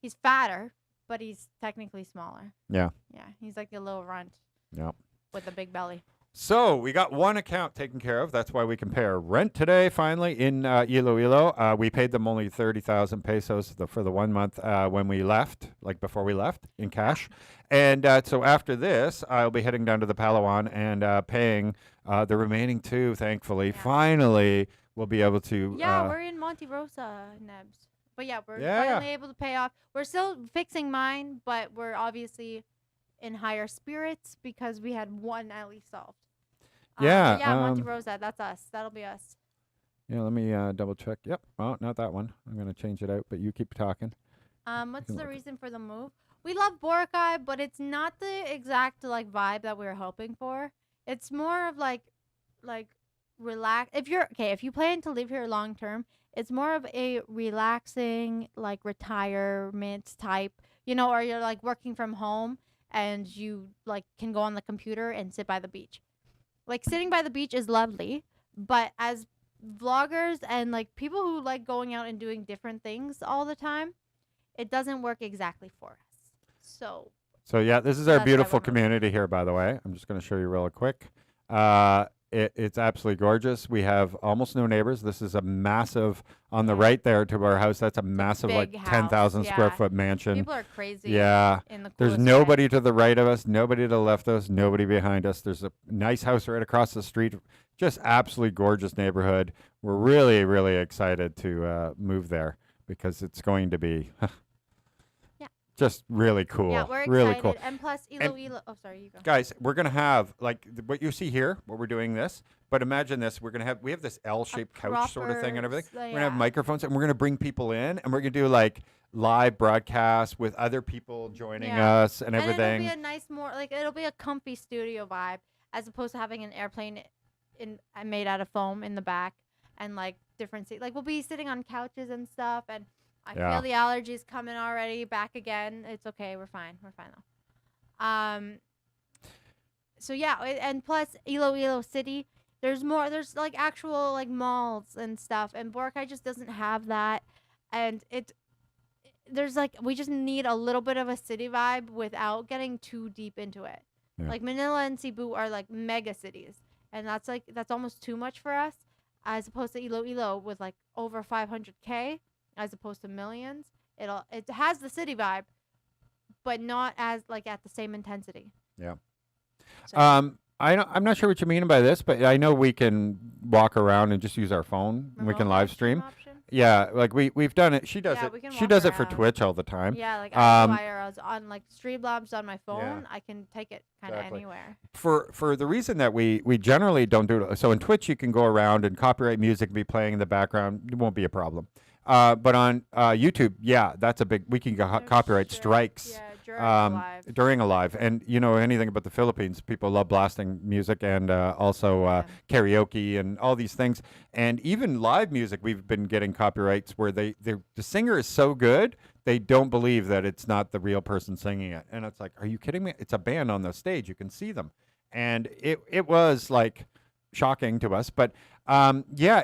He's fatter, but he's technically smaller. Yeah. Yeah, he's like a little runt Yeah. with a big belly. So we got one account taken care of. That's why we can pay our rent today. Finally, in Iloilo, we paid them only 30,000 pesos for the 1 month when we left, like before we left, in cash. And so after this, I'll be heading down to the Palawan and paying the remaining two. Thankfully, Yeah. finally, we'll be able to. Yeah, we're in Monte Rosa, Nebs. But yeah, we're Yeah. finally able to pay off. We're still fixing mine, but we're obviously in higher spirits because we had one at least solved. Yeah, but yeah, Monte Rosa, that's us. That'll be us. Yeah, let me double check. Yep. Oh, not that one. I'm gonna change it out, but you keep talking. What's can the look. reason for the move? We love Boracay, but it's not the exact like vibe that we were hoping for. It's more of like relax. If you plan to live here long term, it's more of a relaxing like retirement type, or you're like working from home and you like can go on the computer and sit by the beach. Like sitting by the beach is lovely, but as vloggers and like people who like going out and doing different things all the time, it doesn't work exactly for us. So yeah, this is our That's why beautiful we're moving. community here, by the way. I'm just going to show you real quick. It's absolutely gorgeous. We have almost no neighbors. This is a massive, on the Yeah. right there to our house, that's a massive, like, big house, 10,000 square yeah. foot mansion. People are crazy. Yeah. In the There's coolest nobody way. to the right of us, nobody to the left of us, nobody behind us. There's a nice house right across the street. Just absolutely gorgeous neighborhood. We're really, really excited to move there because it's going to be Yeah. just really cool. Yeah, we're really excited. cool. And plus, Iloilo. Oh, sorry, you go. Guys, we're gonna have like what you see here, what we're doing this. But imagine this: we have this L-shaped couch sort of thing and everything. We're gonna have microphones, and we're gonna bring people in, and we're gonna do like live broadcasts with other people joining us and everything. And it'll be a nice, it'll be a comfy studio vibe as opposed to having an airplane made out of foam in the back and like different seats. Like we'll be sitting on couches and stuff, and I feel the allergies coming already back again. It's okay. We're fine. We're fine though. So yeah, and plus Iloilo City, there's like actual like malls and stuff, and Boracay just doesn't have that, and there's like we just need a little bit of a city vibe without getting too deep into it. Yeah. Like Manila and Cebu are like mega cities, and that's almost too much for us, as opposed to Iloilo with like over 500K, as opposed to millions. It has the city vibe, but not as like at the same intensity. Yeah. So, I'm not sure what you mean by this, but I know we can walk around and just use our phone. And we can remote live stream. option? Yeah, like we've done it. She does Yeah, it. we can She walk does it for around. Twitch all the time. Yeah, like I Um, was on like Streamlabs on my phone. I can take it kind of Exactly. anywhere. For the reason that we generally don't do it. So in Twitch you can go around and copyright music be playing in the background. It won't be a problem. But on YouTube, yeah, that's a big. We can get copyright strikes. Yeah, during live. During a live, and you know anything about the Philippines, people love blasting music and also karaoke and all these things, and even live music. We've been getting copyrights where the singer is so good they don't believe that it's not the real person singing it, and it's like, are you kidding me? It's a band on the stage, you can see them, and it was like shocking to us, but yeah,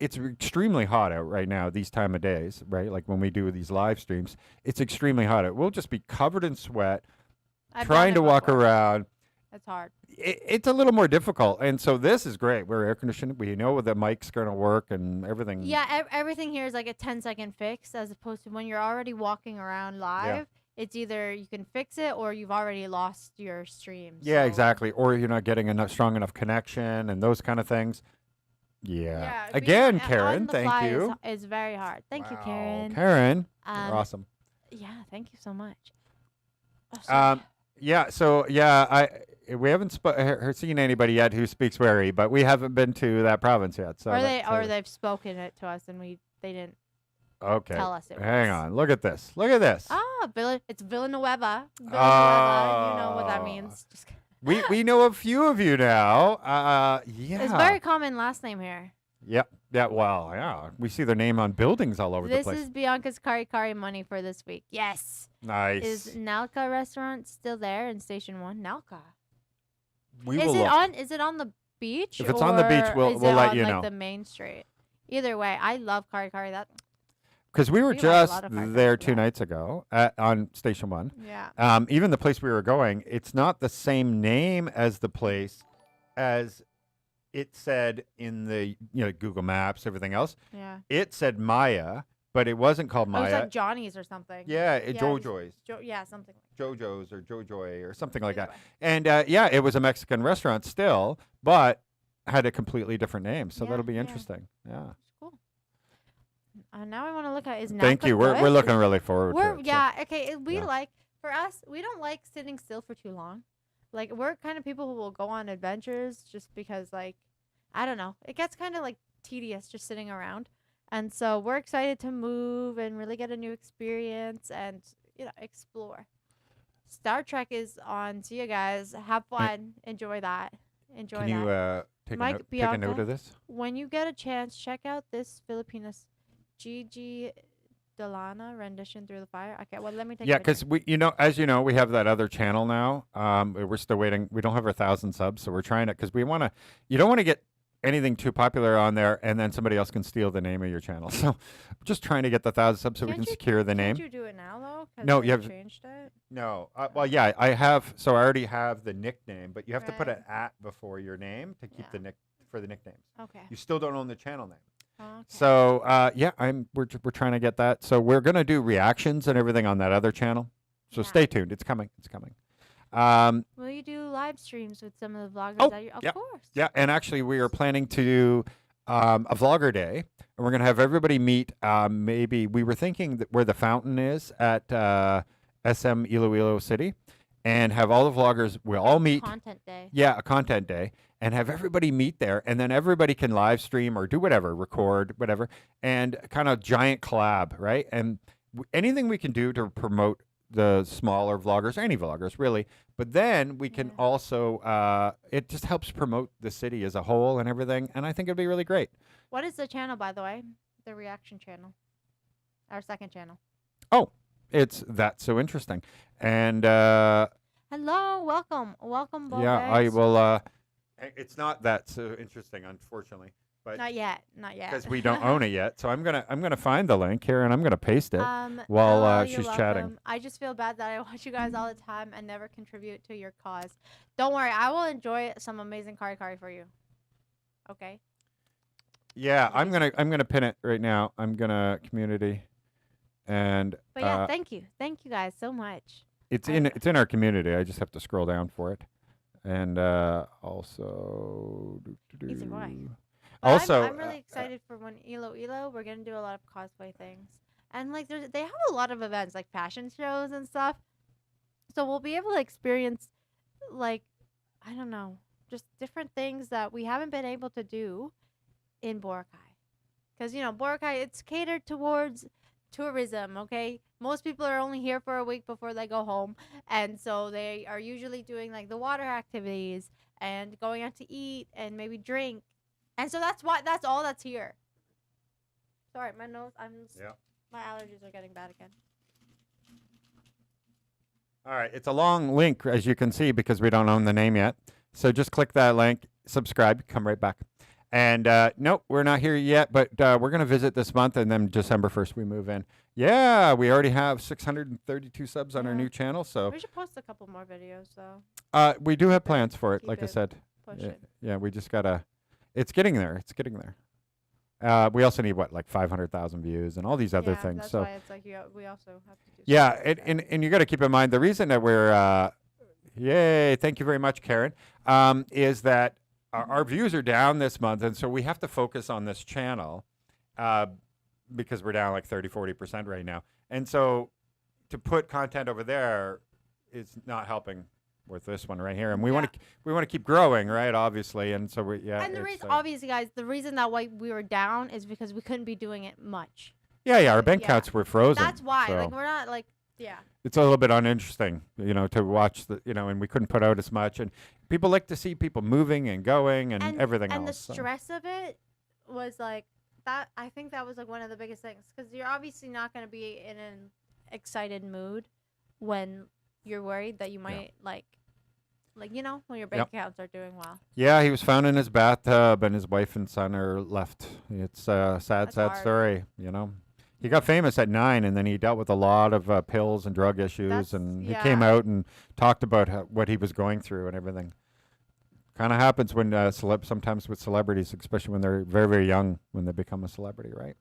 it's extremely hot out right now these time of days, right? Like when we do these live streams, it's extremely hot out. We'll just be covered in sweat, I've trying done to it walk before. around. It's hard. It's a little more difficult, and so this is great. We're air conditioned. We know the mic's going to work and everything. Yeah, everything here is like a 10-second fix, as opposed to when you're already walking around live. It's either you can fix it or you've already lost your stream. Yeah, so- exactly. Or you're not getting enough strong enough connection and those kind of things. Yeah. Yeah, Again, on Karen, the thank fly you. is very hard. Thank you, Wow. Karen. Karen, you're awesome. Yeah, thank you so much. Oh, Um, sorry. Yeah, so yeah, we haven't seen anybody yet who speaks Wari, but we haven't been to that province yet. So or they've spoken it to us and they didn't okay. tell us it Hang was. on, look at this. Look at this. It's Villanueva. Villanueva, you know what that Oh. means. Just kidding. We know a few of you now. Yeah. It's very common last name here. Yep. Yeah. Well, yeah. We see their name on buildings all over the This place. is Bianca's Kari Kari money for this week. Yes. Nice. Is Nalka restaurant still there in Station 1? Nalka. We Is will it look. is it on the beach? If it's on the beach, or we'll is let it on, you like, know. the main street. Either way, I love Kari Kari. Because we were we like a just lot of Kari Kari there for 2 that. nights ago on Station 1. Yeah. Even the place we were going, it's not the same name as the place as it said in the Google Maps, everything else. Yeah. It said Maya, but it wasn't called It Maya. was like Johnny's or something. yeah, it was Jojo's. Yeah, something like JoJo's or Jojoy or something like Either that. way. And yeah, it was a Mexican restaurant still, but had a completely different name. So Yeah, that'll be yeah. interesting. Yeah. Cool. Now I want to look at Thank Nalka you. We're good? looking really forward to it. Yeah, okay. We yeah. like, for us, we don't like sitting still for too long. Like, we're kind of people who will go on adventures just because, like, I don't know. It gets kind of, like, tedious just sitting around. And so we're excited to move and really get a new experience and, explore. Star Trek is on. See you guys. Have fun. Enjoy that. Enjoy Can that. you take Mike, take a Bianca? note of this? When you get a chance, check out this Filipinas Gigi Delana rendition Through the Fire. Okay, well, let me take Yeah, a picture. because as you know, we have that other channel now. We're still waiting. We don't have our 1,000 subs, so we're trying to because we want to. You don't want to get anything too popular on there, and then somebody else can steal the name of your channel. So I'm just trying to get the 1,000 subs so we can secure the name. Can't you do it now though? 'Cause No, they you have changed it. no. Well, yeah, I have. So I already have the nickname, but you have to put Right. an at before your name to keep Yeah. for the nicknames. Okay. You still don't own the channel name. Okay. So yeah, we're trying to get that. So we're gonna do reactions and everything on that other channel. So Yeah. stay tuned. It's coming. It's coming. Will you do live streams with some of the vloggers? Oh, Of yeah. course. Yeah, and actually we are planning to do a vlogger day, and we're gonna have everybody meet. Maybe we were thinking that where the fountain is at SM Iloilo City, and have all the vloggers. We'll all meet. Content day. Yeah, a content day, and have everybody meet there, and then everybody can live stream or do whatever, record whatever, and kind of giant collab, right? And anything we can do to promote the smaller vloggers, any vloggers really, but then we can Yeah. also it just helps promote the city as a whole and everything, and I think it'd be really great. What is the channel, by the way? The reaction channel. Our second channel. Oh, it's That's So Interesting, and Hello, welcome, boys. yeah, I will. It's not that so interesting, unfortunately, but Not yet. because we don't own it yet. So I'm gonna find the link here and I'm gonna paste it. While, hello, she's you're chatting. welcome. I just feel bad that I watch you guys all the time and never contribute to your cause. Don't worry, I will enjoy some amazing kari for you. Okay. Yeah, I'm gonna pin it right now. I'm gonna community, and But yeah, thank you guys so much. it's in our community. I just have to scroll down for it, and also. Easy boy. But Also, I'm really excited for when Iloilo. We're gonna do a lot of cosplay things, and like they have a lot of events like fashion shows and stuff. So we'll be able to experience, like, I don't know, just different things that we haven't been able to do in Boracay, because Boracay, it's catered towards tourism. Okay, most people are only here for a week before they go home, and so they are usually doing like the water activities and going out to eat and maybe drink. And so that's all that's here. Sorry, my nose. My allergies are getting bad again. all right, it's a long link as you can see because we don't own the name yet. So just click that link, subscribe, come right back. And nope, we're not here yet, but we're gonna visit this month, and then December 1st we move in. Yeah, we already have 632 subs on our Yeah. new channel, so We should post a couple more videos though. we do have plans for it. Keep Like I it said, Push yeah, it. we just gotta. It's getting there. It's getting there. We also need like 500,000 views and all these other Yeah, things. that's So why it's like we also have to do. yeah, something like that. and you got to keep in mind the reason that we're yay, thank you very much, Karen, is that our views are down this month, and so we have to focus on this channel because we're down like 30-40% right now, and so to put content over there is not helping with this one right here, and we want to keep growing, right? Obviously, and so And the reason, obviously, guys, the reason that why we were down is because we couldn't be doing it much. our bank Yeah. accounts were frozen. That's why. so Like we're not like yeah. it's a little bit uninteresting, to watch and we couldn't put out as much, and people like to see people moving and going and everything and else. the stress of it was like that. I think that was like one of the biggest things, because you're obviously not going to be in an excited mood when you're worried that you might like when your bank accounts are doing well. Yeah, he was found in his bathtub, and his wife and son are left. It's a sad hard. story. He got famous at 9, and then he dealt with a lot of pills and drug issues, and he came out and talked about what he was going through and everything. Kind of happens when sometimes with celebrities, especially when they're very, very young, when they become a celebrity, right?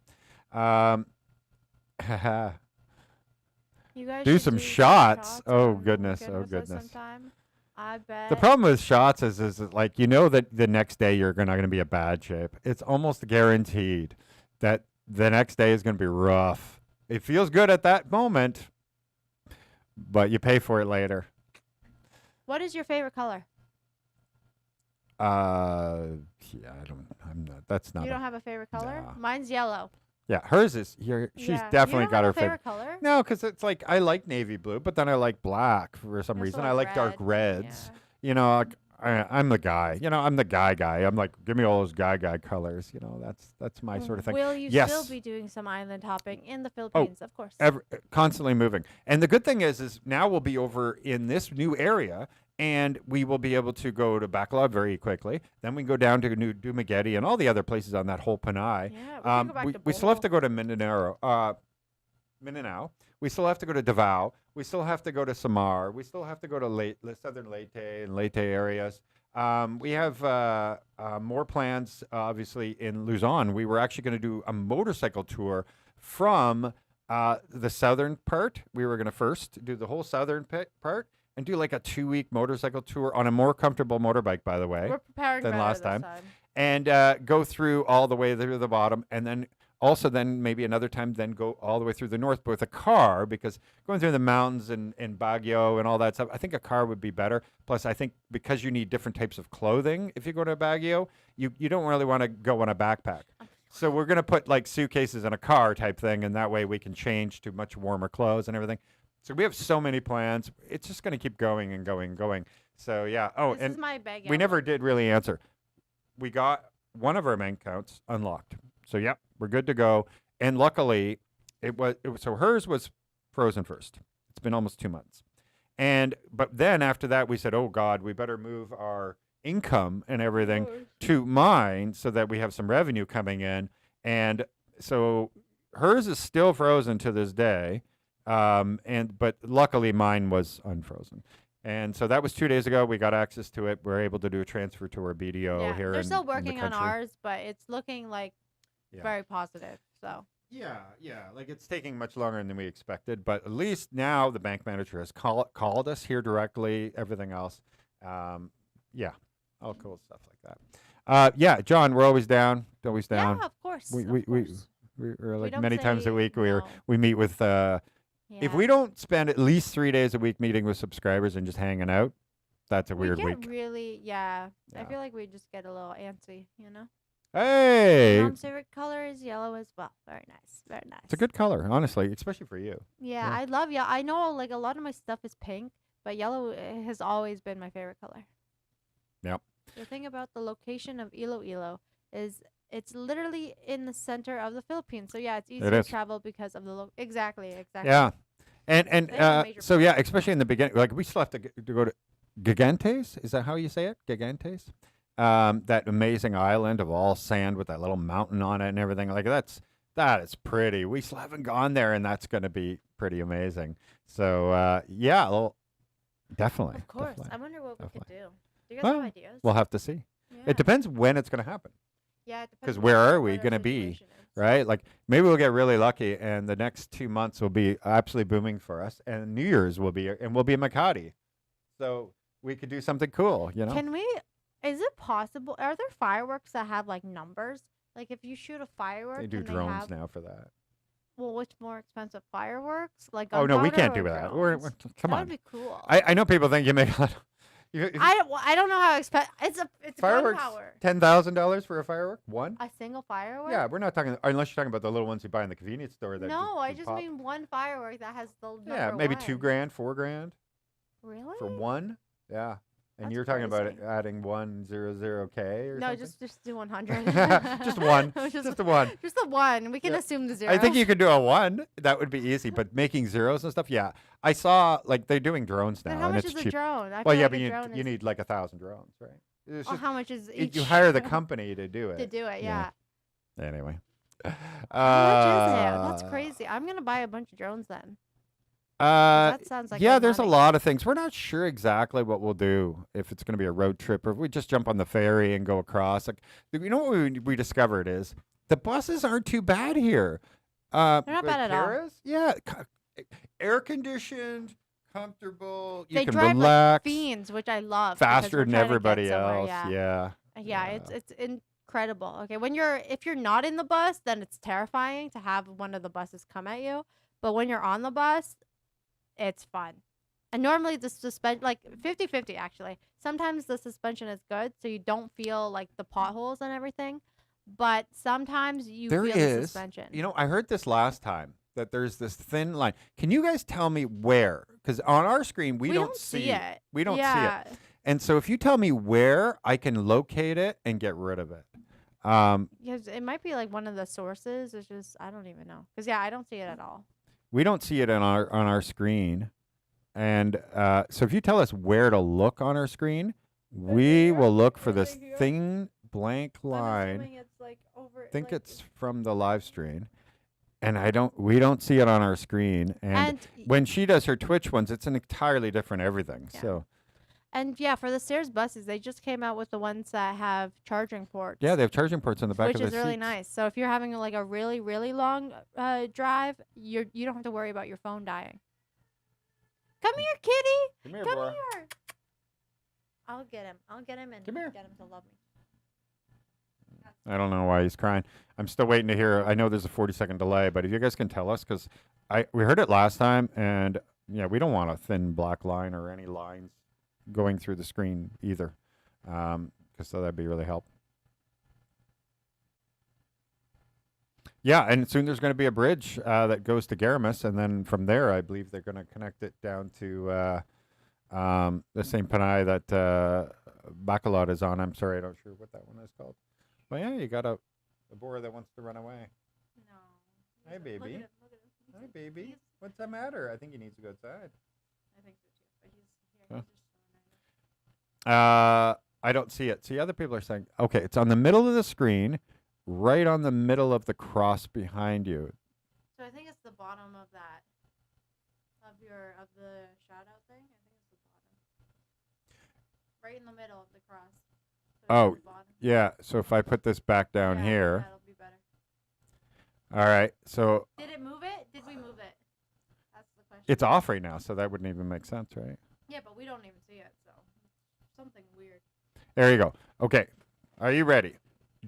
You guys Do should some shots. Oh, on goodness. Weekend Oh, with us goodness. sometime. I bet. The problem with shots is like, that the next day you're not going to be in bad shape. It's almost guaranteed that the next day is going to be rough. It feels good at that moment, but you pay for it later. What is your favorite color? Yeah, I'm not. That's not. You don't have a favorite color? Nah. Mine's yellow. Yeah, hers is. She's Yeah. definitely You don't got have her a favorite color. No, because it's like I like navy blue, but then I like black for some You also reason. I like dark red. reds. Yeah. I'm the guy. I'm the guy. I'm like, give me all those guy colors. That's my sort of thing. Will you Yes. still be doing some island hopping in the Oh, Philippines? Of course. constantly moving. And the good thing is now we'll be over in this new area, and we will be able to go to Bacolod very quickly. Then we can go down to New Dumaguete and all the other places on that whole Panay. Yeah, we can go back to we still have Bohol. to go to Mindanao. We still have to go to Davao. We still have to go to Samar. We still have to go to southern Leyte and Leyte areas. We have more plans, obviously, in Luzon. We were actually going to do a motorcycle tour from the southern part. We were going to first do the whole southern part and do like a 2-week motorcycle tour on a more comfortable motorbike, by the way, We're preparing than better last this time. time. And go through all the way through the bottom, and then also then maybe another time then go all the way through the north, but with a car, because going through the mountains and Baguio and all that stuff, I think a car would be better. Plus, I think because you need different types of clothing if you go to Baguio, you don't really want to go on a backpack. So we're going to put like suitcases in a car type thing, and that way we can change to much warmer clothes and everything. So we have so many plans. It's just going to keep going and going and going. So yeah. Oh, This and is my bag. we never did really answer. We got one of our bank accounts unlocked. So yeah, we're good to go. And luckily, it was so hers was frozen first. It's been almost 2 months. But then after that, we said, oh God, we better move our income and everything to mine so that we have some revenue coming in. And so hers is still frozen to this day. But luckily mine was unfrozen. And so that was 2 days ago. We got access to it. We're able to do a transfer to our BDO Yeah, here. they're still in the working on country. ours, but it's looking like Yeah. very positive. So Yeah. Like it's taking much longer than we expected, but at least now the bank manager has called us here directly. Everything else, yeah, all cool stuff like that. Yeah, John, we're always down. Always down. yeah, of course. We of we we course. we're like don't many times a say week. no. We meet with. If Yeah. we don't spend at least 3 days a week meeting with subscribers and just hanging out, that's a we weird get week. really, yeah. I Yeah. feel like we just get a little antsy, you know. Hey, Mom's favorite color is yellow as well. Very nice, very nice. it's a good color, honestly, especially for you. Yeah, yeah. I love yellow. I know like a lot of my stuff is pink, but yellow has always been my favorite color. Yep. The thing about the location of Iloilo is it's literally in the center of the Philippines. So yeah, it's easy It to is. travel because of the exactly. Yeah. And They have a major so yeah, especially in the beginning, like we still have to go to Gigantes. Is that how you say it? Gigantes. That amazing island of all sand with that little mountain on it and everything. Like that is pretty. We still haven't gone there, and that's going to be pretty amazing. So yeah, well, definitely. Of course. definitely. I wonder what we could Definitely. do. Do you guys Well, have ideas? We'll have to see. yeah. It depends when it's going to happen, Yeah, it depends 'cause on where what are we our gonna be, situation is. right? Like maybe we'll get really lucky, and the next 2 months will be absolutely booming for us, and New Year's will be, and we'll be in Makati, so we could do something cool, you know? Can we? Is it possible? Are there fireworks that have like numbers? Like if you shoot a firework, They do can drones have, now for that. Well, which more expensive, fireworks? Like Oh no, we gunpowder can't or do that. drones? Come That on. would be cool. I know people think you make a lot. I don't know how expensive. It's Fireworks. gunpowder. $10,000 for a firework? One? A single firework? Yeah, we're not talking unless you're talking about the little ones you buy in the convenience store. That No, I just just pop. mean one firework that has the number Yeah, maybe one. $2,000, $4,000 Really? for one. Yeah, and That's you're talking about crazy. adding 100K or No, something. just do 100. Just one. Just the one. Just the one. We can Yeah. assume the zero. I think you could do a one. That would be easy. But making zeros and stuff, yeah. I saw like they're doing drones But now, how and much it's is a cheap. drone? I Well, feel yeah, like but a you drone you is- need like 1,000 drones, right? It's Well, just, how much is each? you hire the company to do it. to do it. Yeah. Yeah. Anyway. How much is it? That's crazy. I'm gonna buy a bunch of drones then. That sounds like yeah, good there's a money. lot of things. We're not sure exactly what we'll do, if it's going to be a road trip or if we just jump on the ferry and go across. Like, you know what we discovered is the buses aren't too bad here. They're not bad at all. Paris, yeah, air conditioned, comfortable. You They can drive relax like fiends, which I love. because faster we're than trying to get everybody somewhere, else. Yeah. Yeah. Yeah, it's incredible. Okay, if you're not in the bus, then it's terrifying to have one of the buses come at you. But when you're on the bus, it's fun. And normally the like 50-50 actually. Sometimes the suspension is good, so you don't feel like the potholes and everything. But sometimes you There feel the is. suspension. You know, I heard this last time that there's this thin line. Can you guys tell me where? Because on our screen we don't see it. We don't see Yeah. it. And so if you tell me where, I can locate it and get rid of it. Because it might be like one of the sources. It's just I don't even know. Because yeah, I don't see it at all. We don't see it on our screen. And so if you tell us where to look on our screen, we will look for this thin blank line. It's like over. I think it's from the live stream. And we don't see it on our screen. And when she does her Twitch ones, it's an entirely different everything. Yeah. So. And yeah, for the Sears buses, they just came out with the ones that have charging ports. Yeah, they have charging ports in the back of the which is really seats. nice. So if you're having like a really really long drive, you don't have to worry about your phone dying. Come here, kitty. Come here, Come Bora. here. I'll get him. I'll get him and Come here. get him to love me. I don't know why he's crying. I'm still waiting to hear. I know there's a 40-second delay, but if you guys can tell us, because we heard it last time, and yeah, we don't want a thin black line or any lines going through the screen either, because so that'd be really helpful. Yeah, and soon there's going to be a bridge that goes to Garamus, and then from there, I believe they're going to connect it down to the same Panay that Bacolod is on. I'm sorry, I'm not sure what that one is called. But yeah, you got a boar that wants to run away. No. Hi, baby. Look at him. Hi, baby. What's the matter? I think he needs to go outside. I think so too. But he's just so I don't see it. See, other people are saying, okay, it's on the middle of the screen, right on the middle of the cross behind you. So I think it's the bottom of that, of the shout out thing. I think it's the bottom. Right in the middle of the cross. So Oh, it's the bottom. yeah. So if I put this back down Yeah, here. that'll be better. All right. So Did it move it? Did we move it? That's the question. it's off right now, so that wouldn't even make sense, right? Yeah, but we don't even see it, so something weird. There you go. Okay. Are you ready?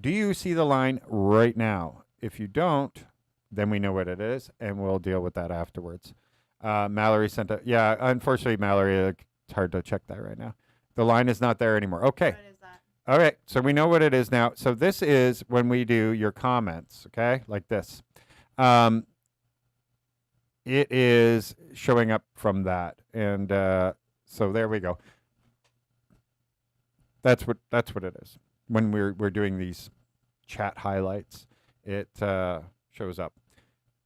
Do you see the line right now? If you don't, then we know what it is, and we'll deal with that afterwards. Mallory sent a... Yeah, unfortunately, Mallory, it's hard to check that right now. The line is not there anymore. Okay. What is that? All right. So we know what it is now. So this is when we do your comments, okay? Like this. It is showing up from that. And so there we go. That's what it is. When we're doing these chat highlights, it shows up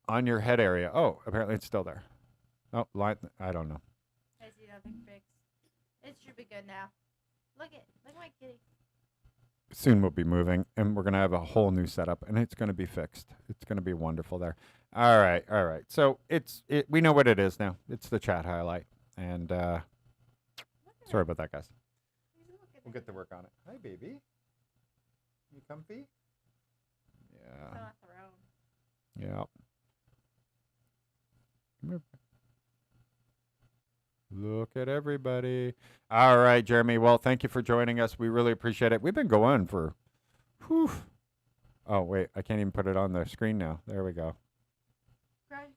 on your head area. Oh, apparently it's still there. Oh, line. I don't know. I see nothing fixed. It should be good now. Look at my kitty. Soon we'll be moving, and we're gonna have a whole new setup, and it's gonna be fixed. It's gonna be wonderful there. All right. So we know what it is now. It's the chat highlight, and sorry about that, guys. We'll get to work on it. Hi, baby. You comfy? Yeah. It's on a throne. Yeah. Come here. Look at everybody. All right, Jeremy. Well, thank you for joining us. We really appreciate it. We've been going for, whew. Oh, wait. I can't even put it on the screen now. There we go.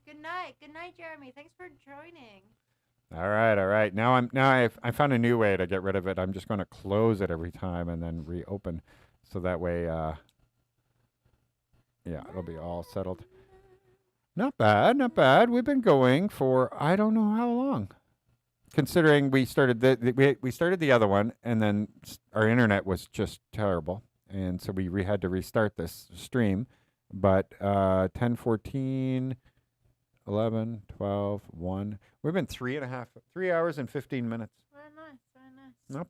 Good night. Good night, Jeremy. Thanks for joining. All right. Now I found a new way to get rid of it. I'm just going to close it every time and then reopen. So that way, yeah, it'll be all settled. Not bad. We've been going for I don't know how long. Considering we started the other one, and then our internet was just terrible, and so we had to restart this stream. But 10, 14, 11, 12, 1. We've been 3 hours and 15 minutes. Very nice. Not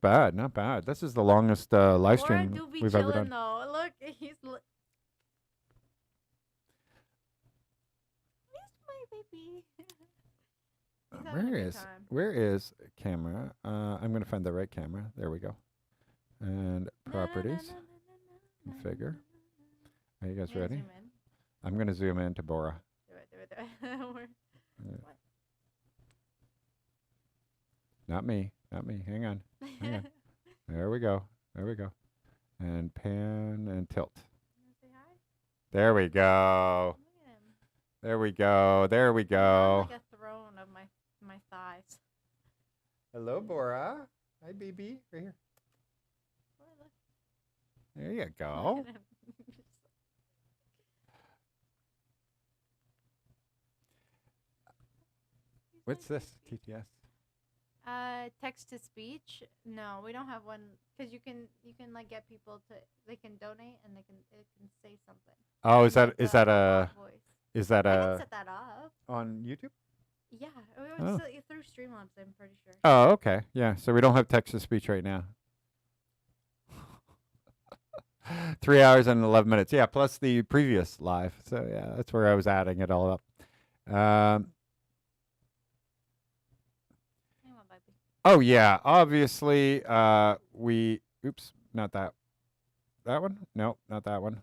bad. This is the longest live stream we've ever done. Though. Look, he's my baby. Where is camera? I'm going to find the right camera. There we go. And properties. Configure. Are you guys ready? I'm going to zoom in to Bora. Do it. Not me. Hang on. There we go. And pan and tilt. Say hi? There we go. There we go. Like a throne of my thighs. Hello, Bora. Hi, baby. Right here. There you go. What's this? TTS. Text to speech. No, we don't have one because you can like get people to they can donate and it can say something. Oh, And like a bot voice. is that I can set that up. on YouTube? Yeah, Oh. through Streamlabs. I'm pretty sure. Oh, okay. Yeah. So we don't have text to speech right now. 3 hours and 11 minutes. Yeah, plus the previous live. So yeah, that's where I was adding it all up. Hang on, baby. Oh yeah, obviously we oops, not that. That one? No, not that one.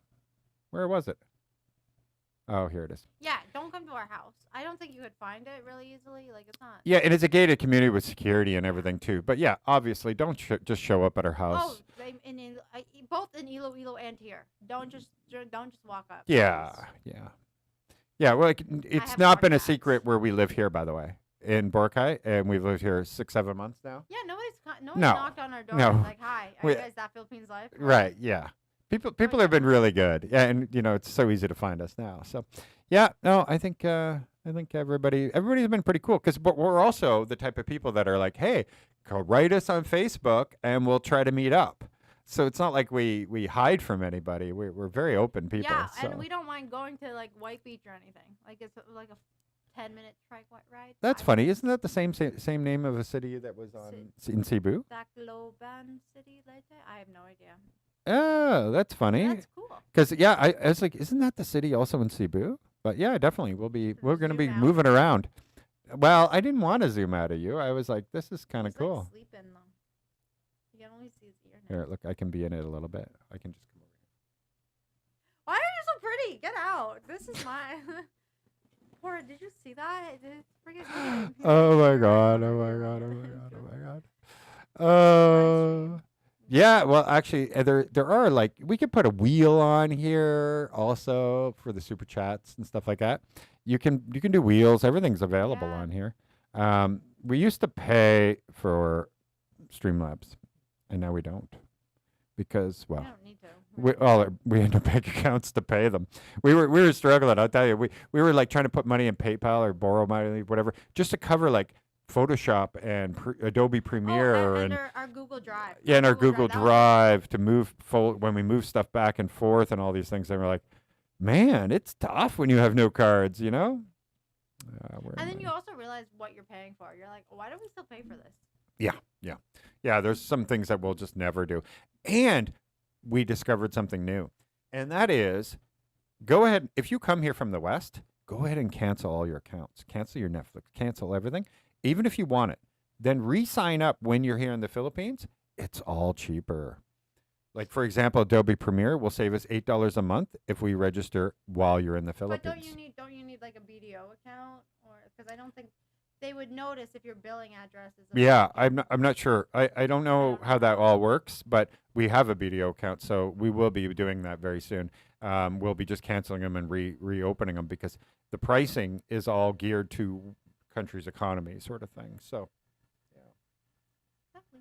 Where was it? Oh, here it is. Yeah, don't come to our house. I don't think you could find it really easily. Like it's not. Yeah, and it's a gated community with security and everything too. But yeah, obviously, don't just show up at our Oh, house. both in Iloilo and here. Don't just walk up. Yeah, yeah, yeah. Well, it's have not been a contacts. secret where we live here, by the way, in Boracay, and we've lived here 6-7 months now. Yeah, no one No, knocked on our door. no. And was like, hi, are We- you guys that Philippines life? Right? Yeah. People have been really good. Yeah, and it's so easy to find us now. So, yeah, no, I think everybody's been pretty cool but we're also the type of people that are like, hey, go write us on Facebook and we'll try to meet up. So it's not like we hide from anybody. We're very open people. Yeah, so. and we don't mind going to like White Beach or anything. Like it's like a 10-minute trike ride. That's 5 funny. minutes. Isn't that the same name of a city that was in Cebu? Tacloban City, Leyte? I have no idea. Oh, that's funny. That's cool. Because yeah, I was like, isn't that the city also in Cebu? But yeah, definitely we're going to be Zoom out. moving around. Well, I didn't want to zoom out of you. I was like, this is kind of He's, cool. Like, sleeping though. You can only see his ear now. Here, look, I can be in it a little bit. I can just come over here. Why are you so pretty? Get out. This is my. Poor. Did you see that? It's freaking. Oh my god! Oh my god! Oh my god! Oh my god! Yeah. Well, actually, there are like we could put a wheel on here also for the super chats and stuff like that. You can do wheels. Everything's available Yeah. on here. We used to pay for Streamlabs, and now we don't because I well. don't need to. We had no bank accounts to pay them. We were struggling. I'll tell you, we were like trying to put money in PayPal or borrow money, whatever, just to cover like Photoshop and Adobe Premiere and and our Google Drive. yeah, and our Google that was- Drive to move when we move stuff back and forth and all these things. And we're like, man, it's tough when you have no cards, you know. And then you also realize what you're paying for. You're like, why do we still pay for this? Yeah, there's some things that we'll just never do. And we discovered something new. And that is, go ahead, if you come here from the West, go ahead and cancel all your accounts. Cancel your Netflix, cancel everything, even if you want it. Then re-sign up when you're here in the Philippines. It's all cheaper. Like, for example, Adobe Premiere will save us $8 a month if we register while you're in the Philippines. But don't you need like a BDO account, or because I don't think they would notice if your billing address is. Yeah, I'm not sure. I don't know how that all works, but we have a BDO account, so we will be doing that very soon. We'll be just canceling them and reopening them because the pricing is all geared to country's economy, sort of thing. So, yeah,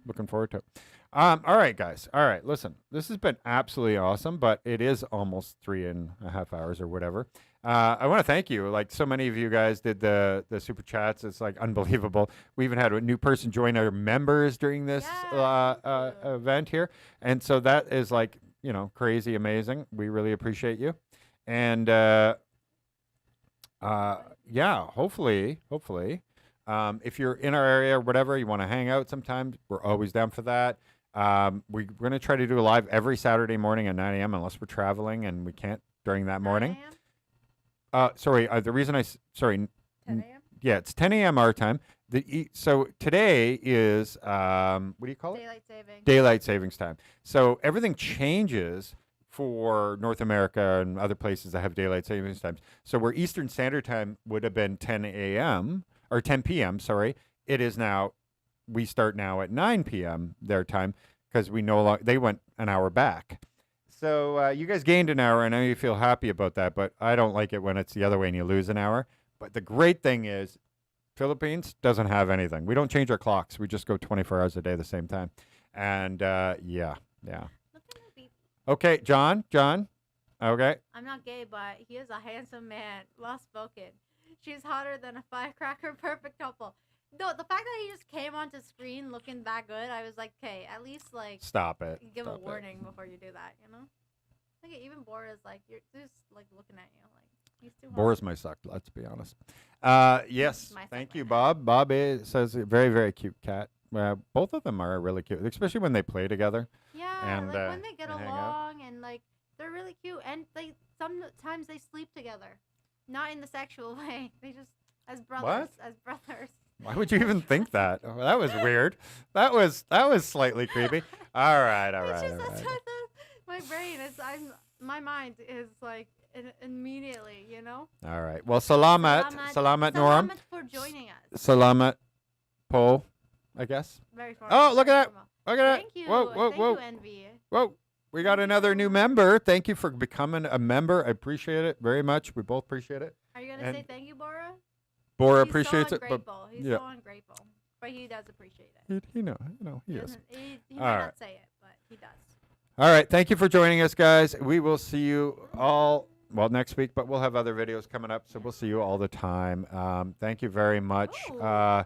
looking forward to it. All right, guys. All right, listen, this has been absolutely awesome, but it is almost 3.5 hours or whatever. I want to thank you. Like so many of you guys did the super chats. It's like unbelievable. We even had a new person join our members during this event here, and so that is like crazy amazing. We really appreciate you, and yeah, hopefully. If you're in our area or whatever, you want to hang out sometime, we're always down for that. We're going to try to do a live every Saturday morning at 9 a.m. unless we're traveling and we can't during that morning. 9 a.m.? Sorry, the reason 10 a.m.? Yeah, it's 10 a.m. our time. So today is, what do you call it? Daylight saving. Daylight savings time. So everything changes for North America and other places that have daylight savings times. So where Eastern Standard Time would have been 10 a.m. or 10 p.m., sorry, it is now, we start now at 9 p.m. their time because they went an hour back. So you guys gained an hour. I know you feel happy about that, but I don't like it when it's the other way and you lose an hour. But the great thing is Philippines doesn't have anything. We don't change our clocks. We just go 24 hours a day the same time. And yeah. Look at my baby. Okay, John. Okay. I'm not gay, but he is a handsome man. Well spoken. She's hotter than a firecracker. Perfect couple. No, the fact that he just came onto screen looking that good, I was like, okay, at least like Stop it. give Stop a it. warning before you do that, you know? Like even Bora's like you're just like looking at you like he's too hot. Boris might suck. Let's be honest. Yes. My Thank suck you, right Bob. Bob says a very, very cute cat. Both of them are really cute, especially when they play together. Yeah, And, like when they get and hang out. along and like they're really cute and they sometimes they sleep together. Not in the sexual way. They just as brothers. As brothers. Why would you even think that? Oh, that was weird. That was slightly creepy. All right, all It's right, just all that's right. what my brain is. My mind is like immediately, you know. All right. Well, salamat, Noram, Salamat for joining us. salamat, po, I guess. Very formal. Oh, look at very that. formal. Look at that. Thank you. Whoa, whoa, Thank whoa, you, Envy. whoa. We got another new member. Thank you for becoming a member. I appreciate it very much. We both appreciate it. Are you gonna And say thank you, Bora? Bora He's appreciates so it, but ungrateful. He's yeah. so ungrateful, but he does appreciate it. he is. doesn't- He All might right. not say it, but he does. All right. Thank you for joining us, guys. We will see you all, next week, but we'll have other videos coming up, so we'll see you all the time. Thank you very much. Ooh. Oh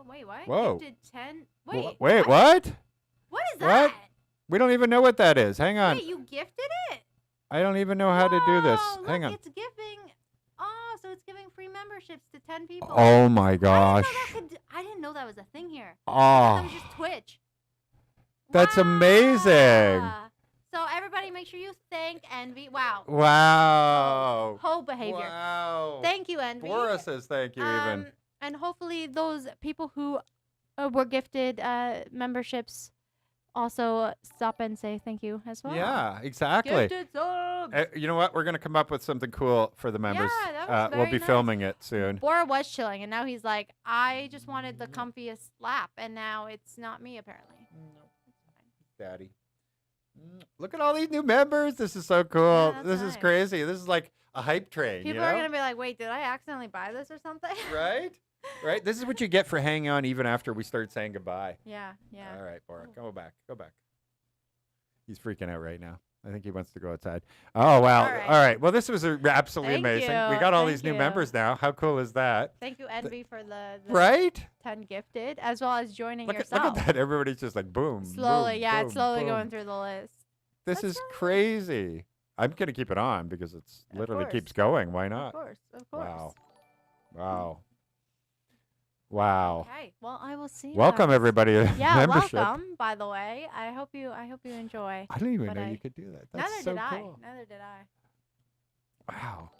wait, what? Whoa. Gifted 10. Wait, Wait, what? What is What? that? We don't even know what that is. Hang on. Wait, you gifted it? I don't even know how to do this. Whoa, Hang look, on. It's giving. Oh, so it's giving free memberships to 10 people. Oh my gosh. I didn't know that was a thing here. That Oh, was just Twitch. that's amazing. Wow. So everybody, make sure you thank Envy. Wow. Wow. Whole behavior. Wow. Thank you, Envy. Bora says thank you even. And hopefully those people who were gifted memberships also stop and say thank you as well. Yeah, exactly. Gifted subs. You know what? We're going to come up with something cool for the members. that was We'll very be nice. filming it soon. Bora was chilling, and now he's like, I just wanted the comfiest lap, and now it's not me, apparently. Daddy. Look at all these new members. This is so cool. Yeah, that's This is nice. crazy. This is like a hype train. People you know? are going to be like, wait, did I accidentally buy this or something? Right? Right? This is what you get for hanging on even after we start saying goodbye. Yeah. All right, Bora. Go back. Go back. He's freaking out right now. I think he wants to go outside. Oh, wow. All right. All right. Well, this was absolutely Thank amazing. We you. got all Thank these new you. members now. How cool is that? Thank you, Envy, for the Right? 10 gifted, as well as joining Look yourself. at that. Everybody's just like boom. Slowly, boom, yeah, boom, it's slowly boom. going through the list. This That's is really nice. crazy. I'm going to keep it on because it's Of literally course. keeps going. Why Of not? course. Wow. Wow. Wow. Okay. Well, I will see you Welcome guys. everybody to Yeah, membership. welcome. By the way, I hope you enjoy. I didn't even But know I- you could do that. That's Neither so did I. cool. Neither did I. Wow.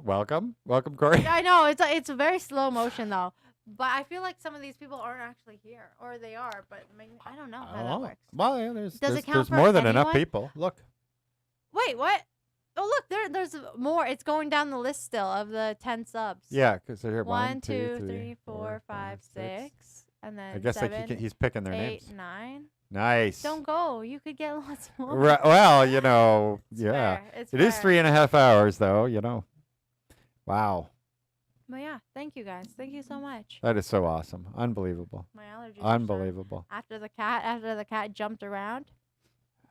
Welcome, Corey. Yeah, I know it's a very slow motion though, but I feel like some of these people aren't actually here, or they are, but I don't know how that works. Well, yeah, there's Does it there's, count there's for more than enough everyone? people. Look. Wait, what? Oh, look, there's more. It's going down the list still of the 10 subs. Yeah, because they're here. 1, 2, 3, 4, 5, 6, and then I guess 7, like he's picking their 8, names. 9. Nice. Don't go. You could get lots more. Right, well, you know, It's yeah. fair. It's It is fair. 3.5 hours, though. You know. Wow, But yeah, thank you guys. Thank you so much. that is so awesome. Unbelievable. My allergies. are shot. Unbelievable. After the cat jumped around,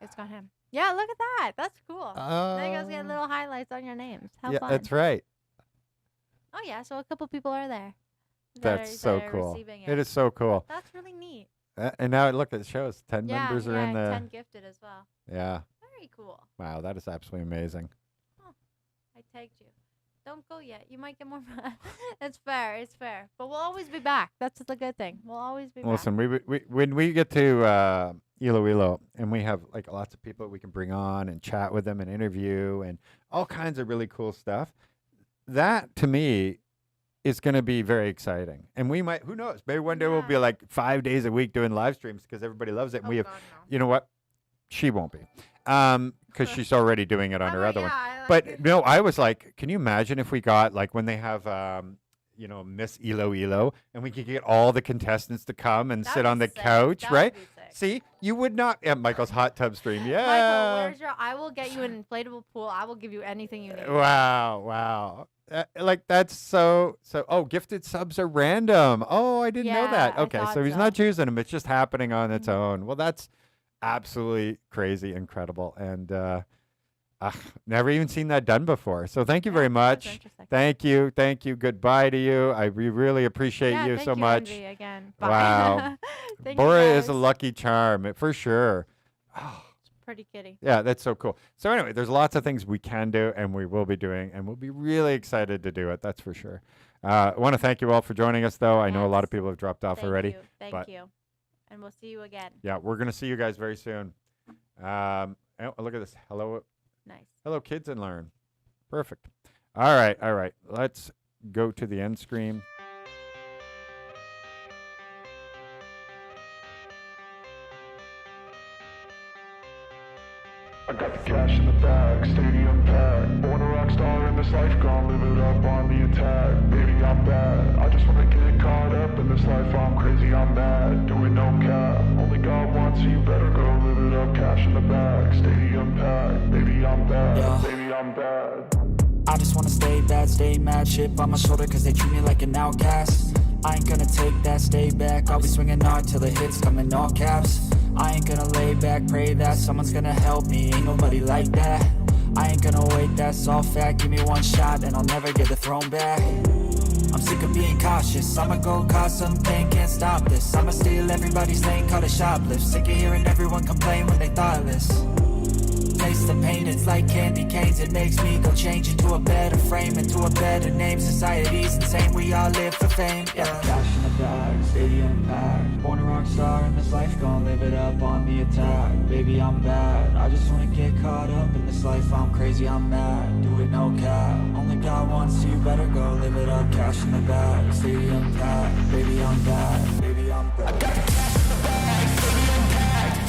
it's got him. Yeah, look at that. That's cool. Now you guys get little highlights on your names. How yeah, fun. that's right. Oh yeah, so a couple people are there. That's so that are cool. receiving It is so cool. That's really neat. And now look, it shows 10 Yeah, members are yeah, in the. 10 gifted as well. Yeah. Very cool. Wow, that is absolutely amazing. I tagged you. Don't go yet. You might get more. It's fair. It's fair. But we'll always be back. That's the good thing. We'll always be Listen, we when we get to Iloilo and we have like lots of people we can bring on and chat with them and interview and all kinds of really cool stuff. That to me is going to be very exciting. And we might, who knows, maybe one day we'll be Yeah. like 5 days a week doing live streams because everybody loves it. And back. we have, God, you know what? She won't be, because she's already doing it on her other one. But no, I was like, can you imagine if we got like when they have, you know, Miss Iloilo, and we could get all the contestants to come and sit on the couch, right? See, you would not. Yeah, Michael's hot tub stream. Yeah. Michael, where's your? I will get you an inflatable pool. I will give you anything you need. Wow, wow. Like that's so. Oh, gifted subs are random. Oh, I didn't know Yeah, that. I Okay, thought so he's so. not choosing them. It's just happening on its Mhm. own. Well, that's absolutely crazy, incredible, and Never even seen that done before. So thank you very Yeah, much. that's interesting. Thank you. Goodbye to you. We really appreciate Yeah, you thank so you, much. Envy, again. Bye. Wow. Thank you, Bora is a guys. lucky charm, for sure. Pretty kitty. Yeah, that's so cool. So anyway, there's lots of things we can do and we will be doing, and we'll be really excited to do it. That's for sure. I want to thank you all for joining us, though. I know a lot of Yes. people have dropped off Thank already. you. Thank but- you. And we'll see you again. Yeah, we're going to see you guys very soon. Oh, look at this. Nice. Hello, kids, and learn. Perfect. All right. Let's go to the end screen. I got the cash in the bag, stadium packed. Born a rock star in this life, gon' live it up on the attack. Baby, I'm bad. I just wanna get caught up in this life. I'm crazy, I'm mad. Doing no cap. Only God wants you, better go live it up. Cash in the bag, stadium packed. Baby, I'm bad. Yeah. Baby, I'm bad. I just wanna stay bad, stay mad. Chip on my shoulder cause they treat me like an outcast. I ain't gonna take that, stay back. I'll be swinging hard till the hits come in all caps. I ain't gonna lay back, pray that someone's gonna help me. Ain't nobody like that. I ain't gonna wait, that's all fact. Give me one shot and I'll never get the throne back. I'm sick of being cautious. I'ma go cause some pain, can't stop this. I'ma steal everybody's lane, call it shoplift. Sick of hearing everyone complain when they thoughtless. Taste the pain, it's like candy canes. It makes me go change into a better frame, into a better name. Society's insane, we all live for fame. Yeah. Cash in the bag, stadium packed. Born a rock star in this life, gon' live it up on the attack. Baby, I'm bad. I just wanna get caught up in this life. I'm crazy, I'm mad. Do it no cap. Only God wants you, better go live it up. Cash in the bag, stadium packed. Baby, I'm bad. Baby, I'm bad. I got cash in the bag, stadium packed.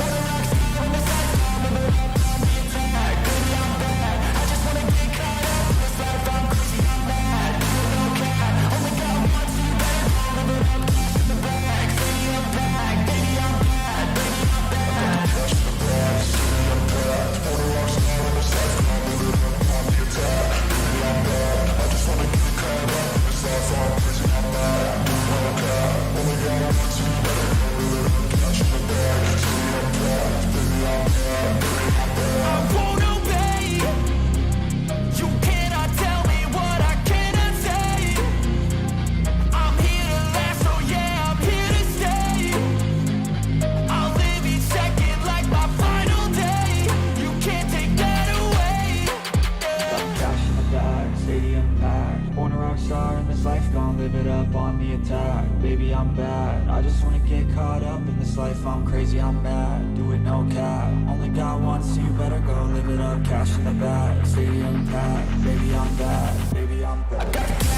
Born a rock star in this life, gon' live it up. Baby, I'm bad. I just wanna get caught up in this life. I'm crazy, I'm mad. Do it no cap. Only God wants you, better go live it up. Cash in the bag, stadium packed. Baby, I'm bad. Baby, I'm bad.